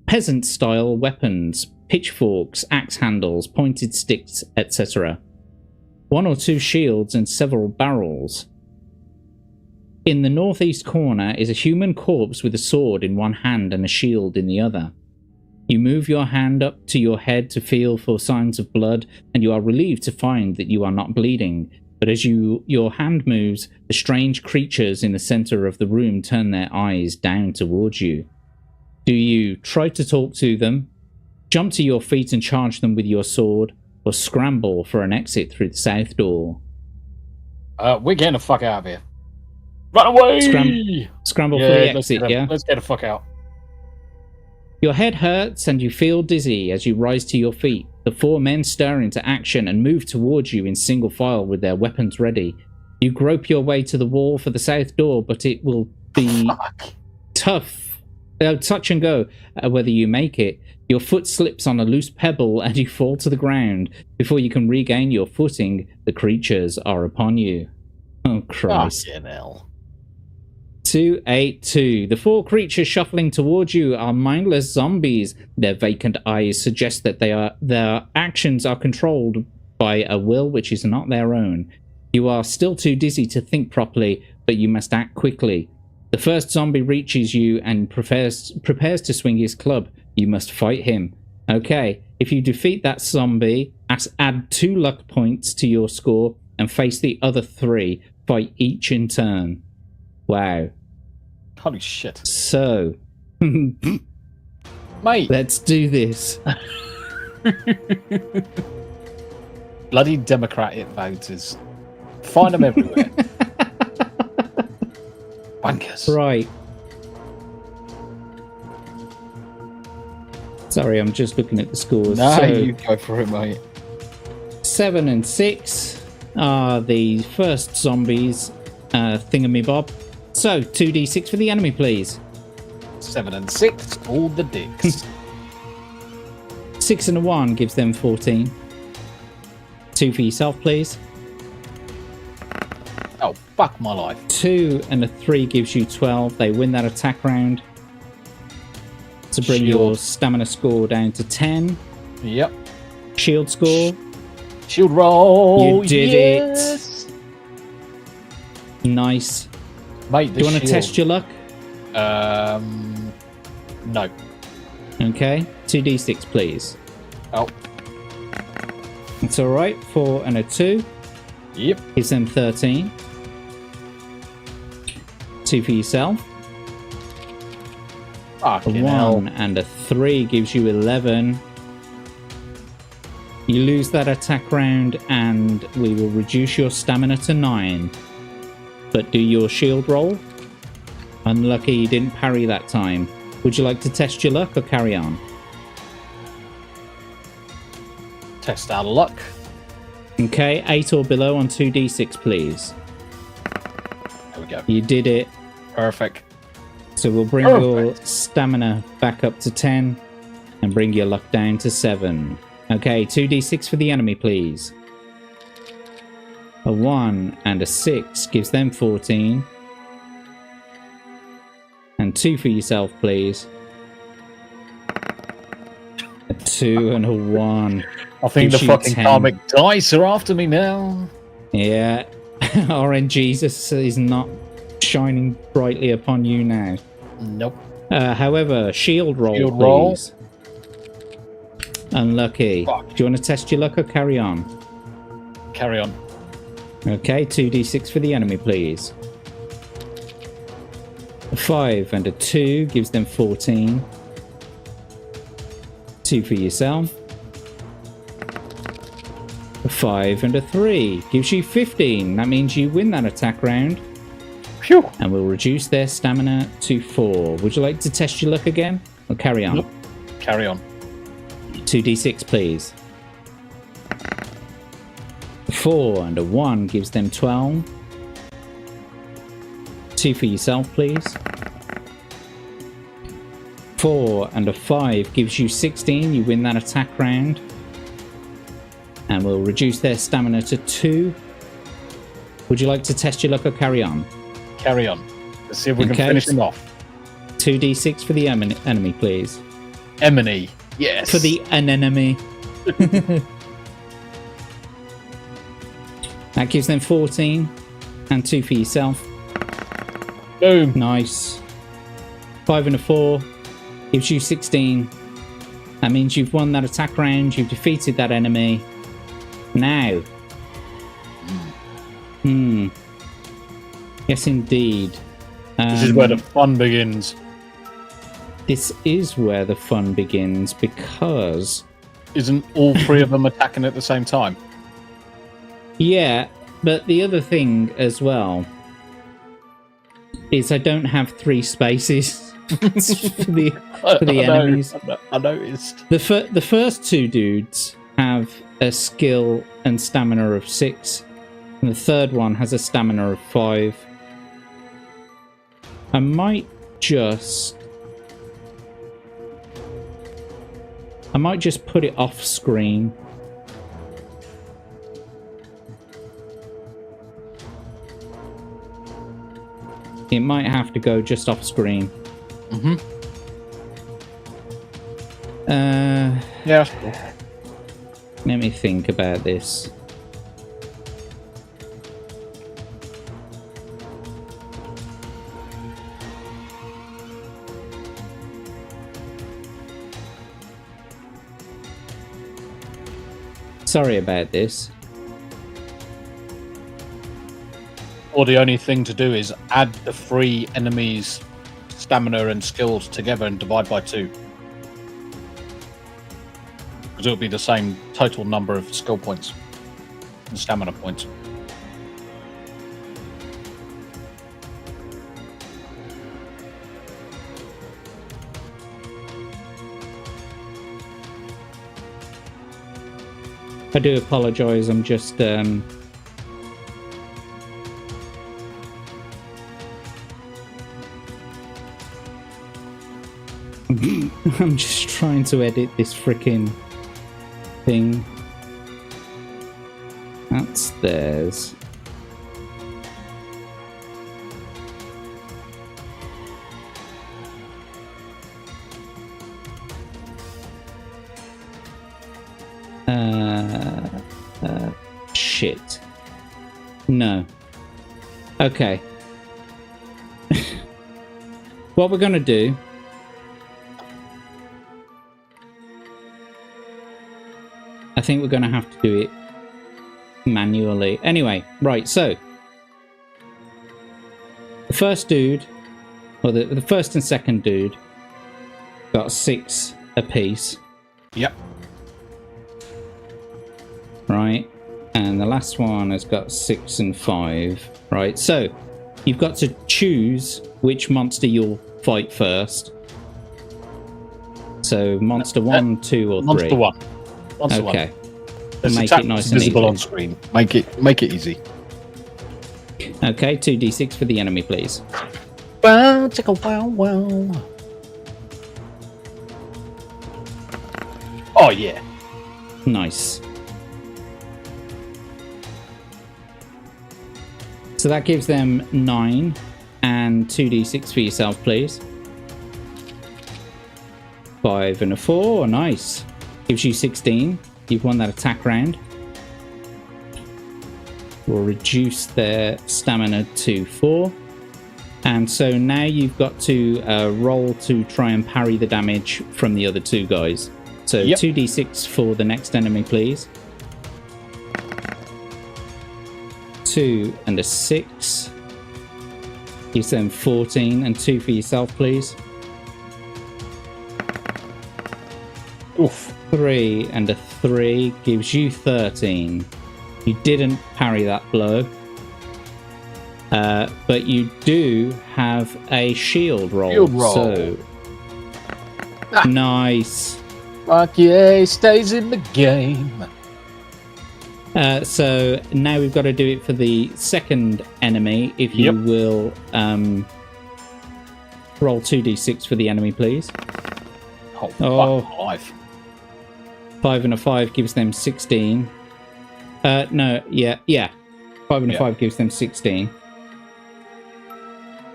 peasant-style weapons, pitchforks, axe handles, pointed sticks, etc. 1 or 2 shields and several barrels. In the northeast corner is a human corpse with a sword in one hand and a shield in the other. You move your hand up to your head to feel for signs of blood, and you are relieved to find that you are not bleeding. But as your hand moves, the strange creatures in the center of the room turn their eyes down towards you. Do you try to talk to them, jump to your feet and charge them with your sword, or scramble for an exit through the south door? We're getting the fuck out of here. Run away! Scramble for the exit, Let's get the fuck out. Your head hurts and you feel dizzy as you rise to your feet. The 4 men stir into action and move towards you in single file with their weapons ready. You grope your way to the wall for the south door, but it will be tough. Touch and go whether you make it. Your foot slips on a loose pebble and you fall to the ground. Before you can regain your footing, the creatures are upon you. Oh, Christ. Fucking hell. 282. The 4 creatures shuffling towards you are mindless zombies. Their vacant eyes suggest that their actions are controlled by a will which is not their own. You are still too dizzy to think properly, but you must act quickly. The first zombie reaches you and prepares to swing his club. You must fight him. Okay, if you defeat that zombie, add 2 luck points to your score and face the other 3. Fight each in turn. Wow. Holy shit. So, mate, let's do this. Bloody Democratic voters. Find them everywhere. Wankers. Right. Sorry, I'm just looking at the scores. No, so, you go for it, mate. 7 and 6 are the first zombies thingamabob. So, 2d6 for the enemy, please. 7 and 6, all the dicks. 6 and a 1 gives them 14. 2 for yourself, please. Oh, fuck my life. 2 and a 3 gives you 12. They win that attack round. To bring your stamina score down to 10. Yep. Shield score. Shield roll. You did it. Nice. Mate, do you want to test your luck? No. Okay. 2d6, please. Oh. It's alright. 4 and a 2. Yep. Gives them 13. 2 for yourself. Fucking A 1 hell. and a 3 gives you 11. You lose that attack round and we will reduce your stamina to 9. But do your shield roll. Unlucky you didn't parry that time. Would you like to test your luck or carry on? test our luck. Okay, 8 or below on 2d6, please. There we go. You did it. Perfect. So we'll bring your stamina back up to 10 and bring your luck down to 7. Okay, 2d6 for the enemy, please. A 1 and a 6 gives them 14. And 2 for yourself, please. A 2 and a 1. I think gives the you fucking 10. karmic dice are after me now. Yeah. RNGesus is not shining brightly upon you now. Nope. However, shield roll, Shield roll. please. Unlucky. Fuck. Do you want to test your luck or carry on? Carry on. Okay, 2d6 for the enemy, please. A 5 and a 2 gives them 14. 2 for yourself. A 5 and a 3 gives you 15. That means you win that attack round. Phew. And we'll reduce their stamina to 4. Would you like to test your luck again? Or carry on? Nope. Carry on. 2d6, please. 4 and a 1 gives them 12. 2 for yourself, please. 4 and a 5 gives you 16. You win that attack round. And we'll reduce their stamina to 2. Would you like to test your luck or carry on? Carry on. Let's see if we can Okay. finish him off. 2d6 for the enemy, please. Emily. Yes. For the enemy. That gives them 14. And 2 for yourself. Boom. Nice. 5 and a 4 gives you 16. That means you've won that attack round. You've defeated that enemy. Now. Yes, indeed. This is where the fun begins. This is where the fun begins because... Isn't all three of them attacking at the same time? Yeah, but the other thing as well is I don't have 3 spaces for the enemies. I noticed. The first 2 dudes have a skill and stamina of 6, and the third one has a stamina of 5. I might just put it off screen. It might have to go just off screen. Yeah. Let me think about this. Sorry about this. Or the only thing to do is add the 3 enemies' stamina and skills together and divide by 2. Because it'll be the same total number of skill points and stamina points. I do apologise, I'm just I'm just trying to edit this freaking thing. That's theirs. Shit. No. Okay. What we're gonna do... I think we're gonna have to do it manually. Anyway, right, so... The first dude, or the first and second dude, got 6 apiece. Yep. Right, and the last one has got 6 and 5. Right, so you've got to choose which monster you'll fight first. So monster 1, 2, or 3. Monster 1. Monster Okay. This Make attack it nice is and visible easy. on screen. Make it easy. Okay, 2d6 for the enemy, please. Wow, chicka wow wow. Oh yeah. Nice. So that gives them 9 and 2d6 for yourself, please. 5 and a 4. Nice. Gives you 16. You've won that attack round. We'll reduce their stamina to 4. And so now you've got to roll to try and parry the damage from the other two guys. So 2d6 for the next enemy, please. 2 and a 6. Gives them 14 and 2 for yourself, please. Oof. 3 and a 3 gives you 13. You didn't parry that blow. But you do have a shield roll. Shield roll. So nice. Fuck yeah, stays in the game. So now we've got to do it for the second enemy. If you will roll 2d6 for the enemy, please. Oh, fuck life. 5 and a 5 gives them 16. No, yeah. 5 and a 5 gives them 16.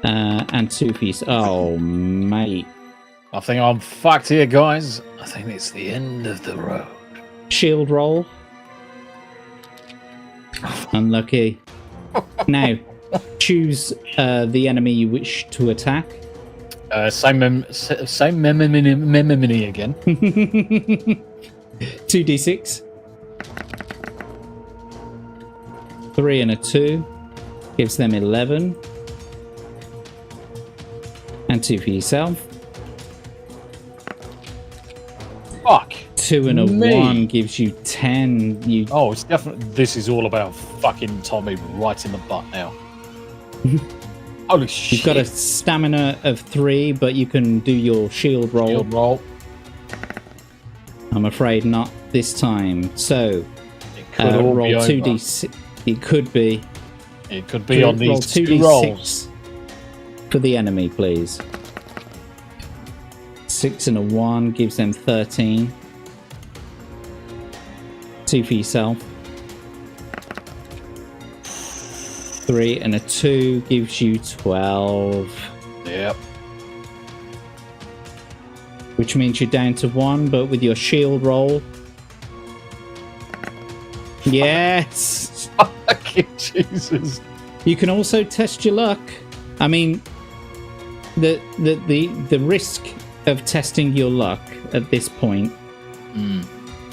And 2 for you. Oh, mate. I think I'm fucked here, guys. I think it's the end of the road. Shield roll. Unlucky. Now, choose the enemy you wish to attack. Same mini again. 2d6. 3 and a 2 gives them 11. And 2 for yourself. Fuck. 2 and a 1 gives you 10. Oh, it's definitely. This is all about fucking Tommy right in the butt now. Holy shit. You've got a stamina of 3, but you can do your shield roll. Shield roll. I'm afraid not this time. So, Roll roll 2d6. It could be. It could be on roll these 2 rolls. For the enemy, please. 6 and a 1 gives them 13. 2 for yourself. 3 and a 2 gives you 12. Yep. Which means you're down to 1, but with your shield roll. Yes! Fucking Jesus. You can also test your luck. I mean, the risk of testing your luck at this point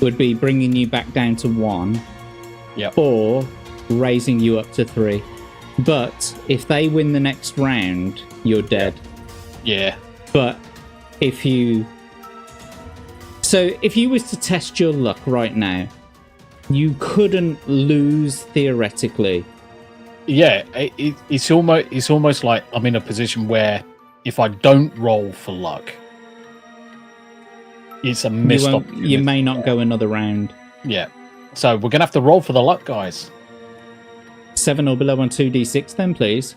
would be bringing you back down to 1, or raising you up to 3. But if they win the next round, you're dead. Yeah. But if you was to test your luck right now, you couldn't lose theoretically. Yeah, it's almost like I'm in a position where if I don't roll for luck, it's a missed opportunity. You may not go another round. Yeah. So we're gonna have to roll for the luck, guys. 7 or below on 2d6 then, please.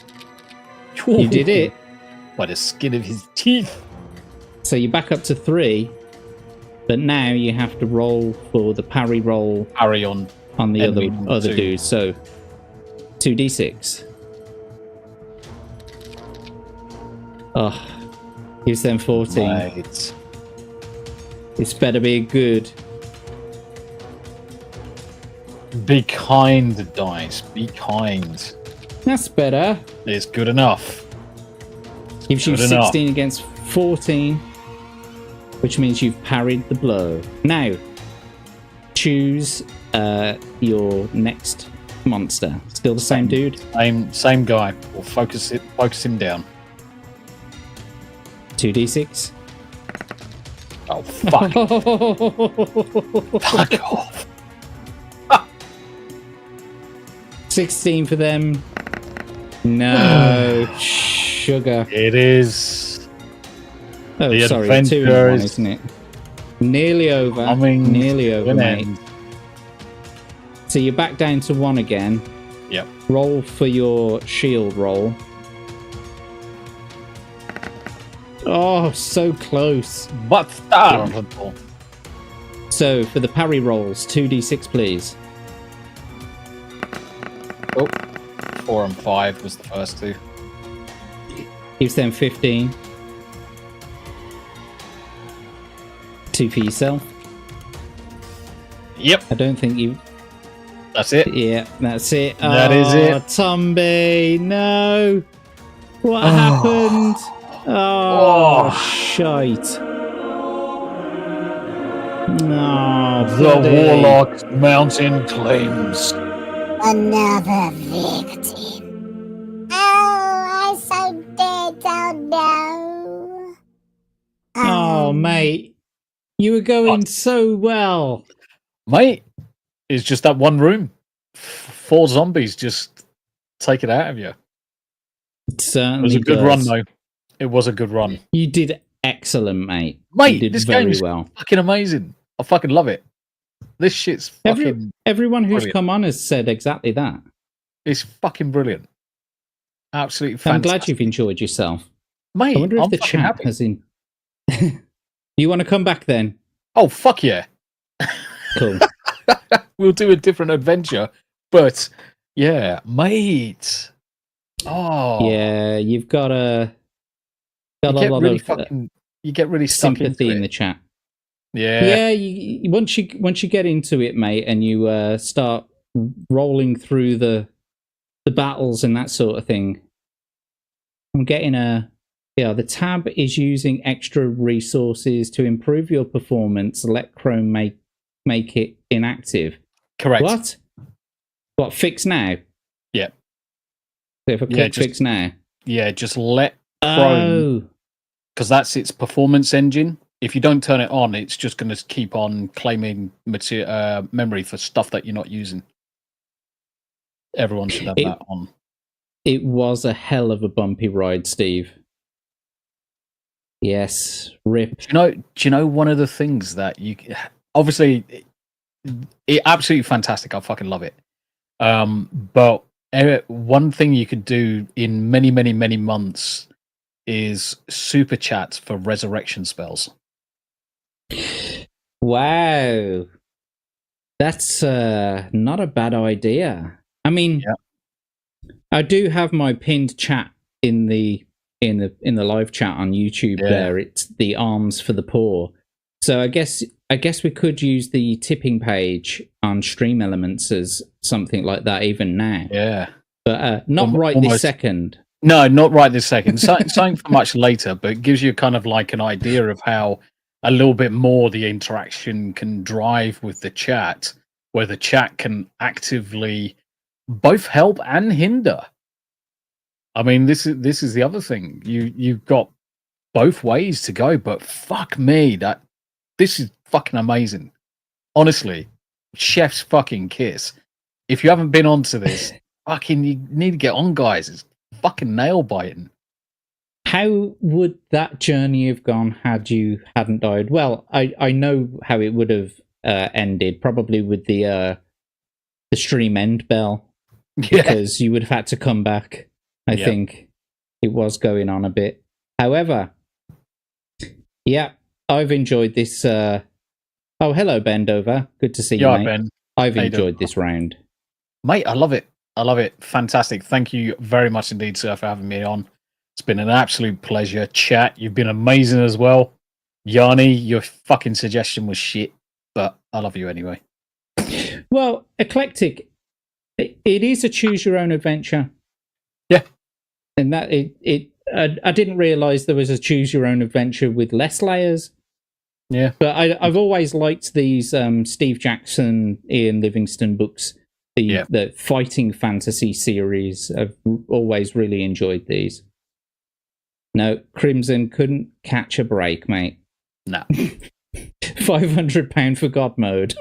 You did it. By the skin of his teeth. So you're back up to 3, but now you have to roll for the parry roll. Parry on the other dude. So 2d6. Oh, gives them 14. Right. This better be good. Be kind, dice. Be kind. That's better. It's good enough. Gives you 16 against 14, which means you've parried the blow. Now, choose your next monster. Still the same dude? Same guy. We'll focus him down. 2d6. Oh, fuck. Fuck off. 16 for them. No. Sugar. It is. Oh, the sorry. adventure 2 and 1, is isn't it? Nearly over. Coming Nearly over, mate. So you're back down to 1 again. Yep. Roll for your shield roll. Oh, so close. But So for the parry rolls, 2d6, please. Oh, 4 and 5 was the first two. Gives them 15. 2 for yourself. Yep, I don't think you... that's it. Yeah, that's it. That is it. Tombi, no. What happened? Oh, shite. No, The Warlock Mountain claims. Another victim. Oh, I'm so dead. Oh no. Oh, mate. You were going so well. Mate, it's just that one room. 4 zombies just take it out of you. It certainly It was a good does. run, though. It was a good run. You did excellent, mate. Mate, you did this very game's well. fucking amazing. I fucking love it. This shit's fucking... Everyone who's brilliant. come on has said exactly that. It's fucking brilliant. Absolutely I'm fantastic. glad you've enjoyed yourself. Mate, I wonder if I'm the fucking chat happy. has in. You want to come back then? Oh, fuck yeah. Cool. We'll do a different adventure. But, yeah, mate. Oh. Yeah, you've got a You get lot really of fucking... You get really stuck sympathy into in it. the chat. Yeah. Yeah, you, once you get into it, mate, and you start rolling through the battles and that sort of thing, I'm getting the tab is using extra resources to improve your performance. Let Chrome make it inactive. Correct. What, fix now? Yeah. So if I click fix now. Yeah, just let Chrome, because that's its performance engine. If you don't turn it on, it's just going to keep on claiming memory for stuff that you're not using. Everyone should have that on. It was a hell of a bumpy ride, Steve. Yes, rip. Do you know one of the things that you obviously it absolutely fantastic. I fucking love it. But one thing you could do in many months is super chat for resurrection spells. Wow, that's not a bad idea. I mean, I do have my pinned chat in the live chat on YouTube. There, it's the arms for the poor. So I guess we could use the tipping page on Stream Elements as something like that even now. Yeah, but not right almost. This second. No, not right this second. Something for much later, but it gives you kind of like an idea of how a little bit more the interaction can drive with the chat, where the chat can actively both help and hinder. I mean, this is the other thing. You've got both ways to go, but fuck me, this is fucking amazing. Honestly, chef's fucking kiss. If you haven't been onto this, fucking you need to get on, guys. It's fucking nail biting. How would that journey have gone had you hadn't died? Well, I know how it would have ended, probably with the stream end bell, because you would have had to come back. I think it was going on a bit. However, yeah, I've enjoyed this. Oh, hello, Bendover. Good to see you, mate. Ben. I've enjoyed this round. Mate, I love it. I love it. Fantastic. Thank you very much indeed, sir, for having me on. It's been an absolute pleasure. Chat, you've been amazing as well. Yanni, your fucking suggestion was shit, but I love you anyway. Well, Eclectic, it is a choose your own adventure. Yeah. And that I didn't realize there was a choose your own adventure with less layers. Yeah. But I've always liked these Steve Jackson, Ian Livingstone books, the fighting fantasy series. I've always really enjoyed these. No, Crimson couldn't catch a break, mate. No. £500 for God mode.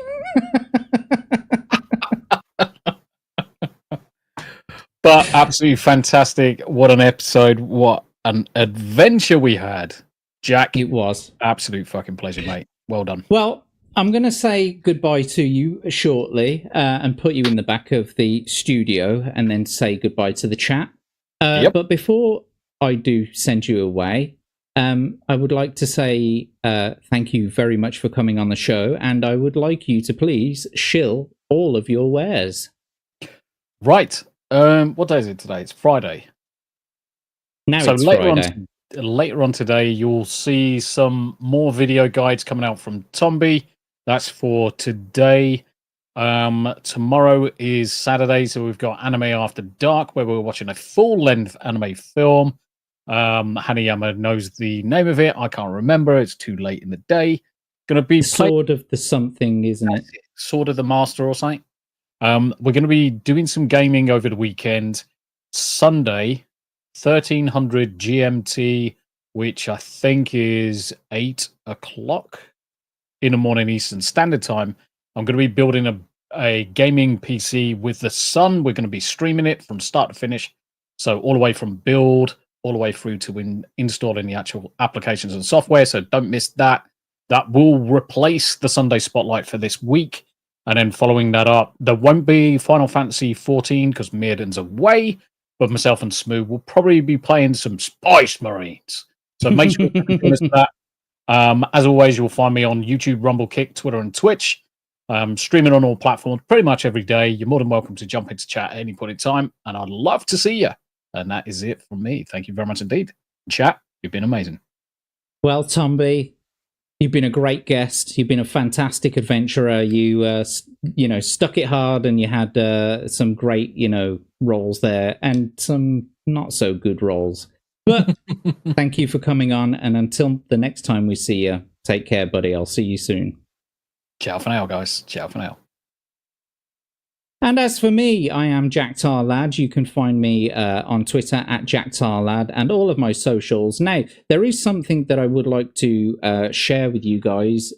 But absolutely fantastic. What an episode. What an adventure we had. Jack. It was. Absolute fucking pleasure, mate. Well done. Well, I'm going to say goodbye to you shortly and put you in the back of the studio and then say goodbye to the chat. But before I do send you away, I would like to say thank you very much for coming on the show, and I would like you to please shill all of your wares. Right. What day is it today? It's Friday. Now so it's later Friday. Later on today, you'll see some more video guides coming out from Tombi. That's for today. Tomorrow is Saturday, so we've got Anime After Dark, where we're watching a full-length anime film. Hanayama knows the name of it. I can't remember. It's too late in the day. Going to be Sword of the something, isn't it? Sword of the Master or something. We're going to be doing some gaming over the weekend. Sunday, 1300 GMT, which I think is 8 o'clock in the morning Eastern Standard Time. I'm going to be building a gaming PC with the sun. We're going to be streaming it from start to finish. So all the way from build, all the way through to installing the actual applications and software. So don't miss that. That will replace the Sunday Spotlight for this week. And then following that up, there won't be Final Fantasy 14 because Mirden's away. But myself and Smooth will probably be playing some Spice Marines. So make sure you join us for that. As always, you'll find me on YouTube, Rumble, Kick, Twitter, and Twitch. Streaming on all platforms pretty much every day. You're more than welcome to jump into chat at any point in time. And I'd love to see you. And that is it from me. Thank you very much indeed. Chat, you've been amazing. Well, Tombi, you've been a great guest. You've been a fantastic adventurer. You, stuck it hard, and you had some great, roles there, and some not so good roles. But thank you for coming on. And until the next time we see you, take care, buddy. I'll see you soon. Ciao for now, guys. Ciao for now. And as for me, I am Jack Tarlad. You can find me on Twitter at Jack Tarlad and all of my socials. Now, there is something that I would like to share with you guys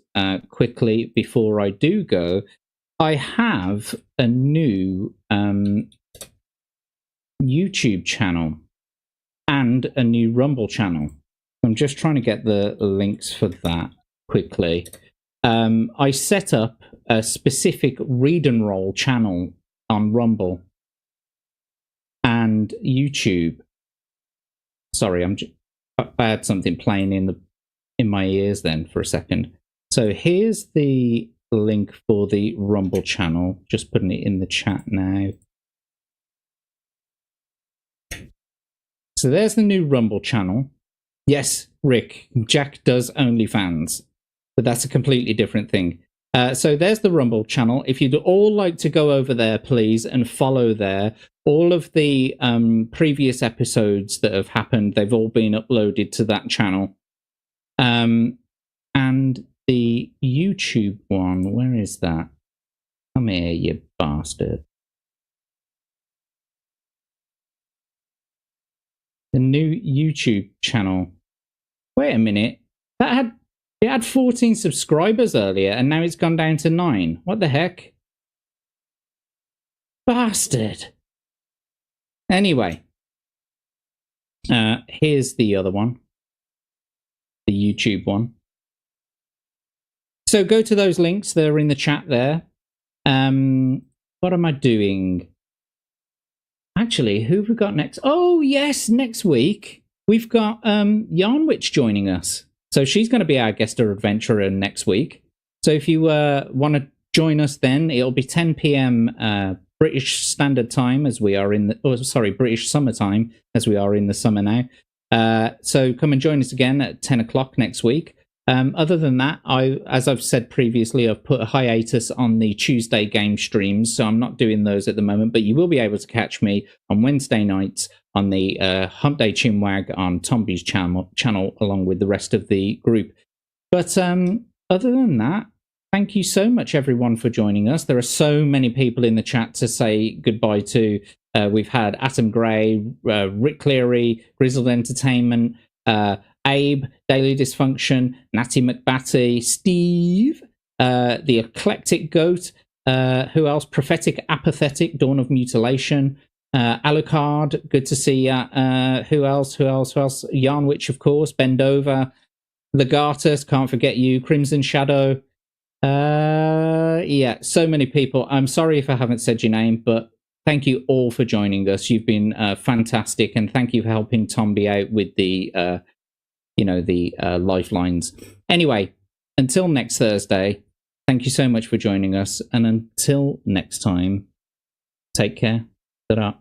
quickly before I do go. I have a new YouTube channel and a new Rumble channel. I'm just trying to get the links for that quickly. I set up a specific read and roll channel on Rumble and YouTube. Sorry, I had something playing in my ears then for a second. So here's the link for the Rumble channel. Just putting it in the chat now. So there's the new Rumble channel. Yes, Rick, Jack does OnlyFans, but that's a completely different thing. So there's the Rumble channel. If you'd all like to go over there, please, and follow there. All of the previous episodes that have happened, they've all been uploaded to that channel. And the YouTube one, where is that? Come here, you bastard. The new YouTube channel. Wait a minute. It had 14 subscribers earlier, and now it's gone down to 9. What the heck? Bastard. Anyway. Here's the other one. The YouTube one. So go to those links. They're in the chat there. What am I doing? Actually, who have we got next? Oh, yes, next week. We've got Yarnwitch joining us. So she's going to be our guest or adventurer next week. So if you want to join us then, it'll be 10 p.m. British Standard Time as we are in the... British Summer Time as we are in the summer now. So come and join us again at 10 o'clock next week. Other than that, as I've said previously, I've put a hiatus on the Tuesday game streams, so I'm not doing those at the moment, but you will be able to catch me on Wednesday nights on the Hump Day Chinwag on Tombi's channel, along with the rest of the group. But other than that, thank you so much, everyone, for joining us. There are so many people in the chat to say goodbye to. We've had Atom Gray, Rick Cleary, Grizzled Entertainment, Abe, Daily Dysfunction, Natty McBatty, Steve, the Eclectic Goat, who else? Prophetic Apathetic, Dawn of Mutilation, Alucard, good to see ya. Who else? Yarnwitch, of course, Bend Over, Legatus, can't forget you, Crimson Shadow, Yeah, so many people. I'm sorry if I haven't said your name, but thank you all for joining us. You've been fantastic, and thank you for helping Tombi out with the, lifelines. Anyway, until next Thursday, thank you so much for joining us, and until next time, take care. Ta-ra.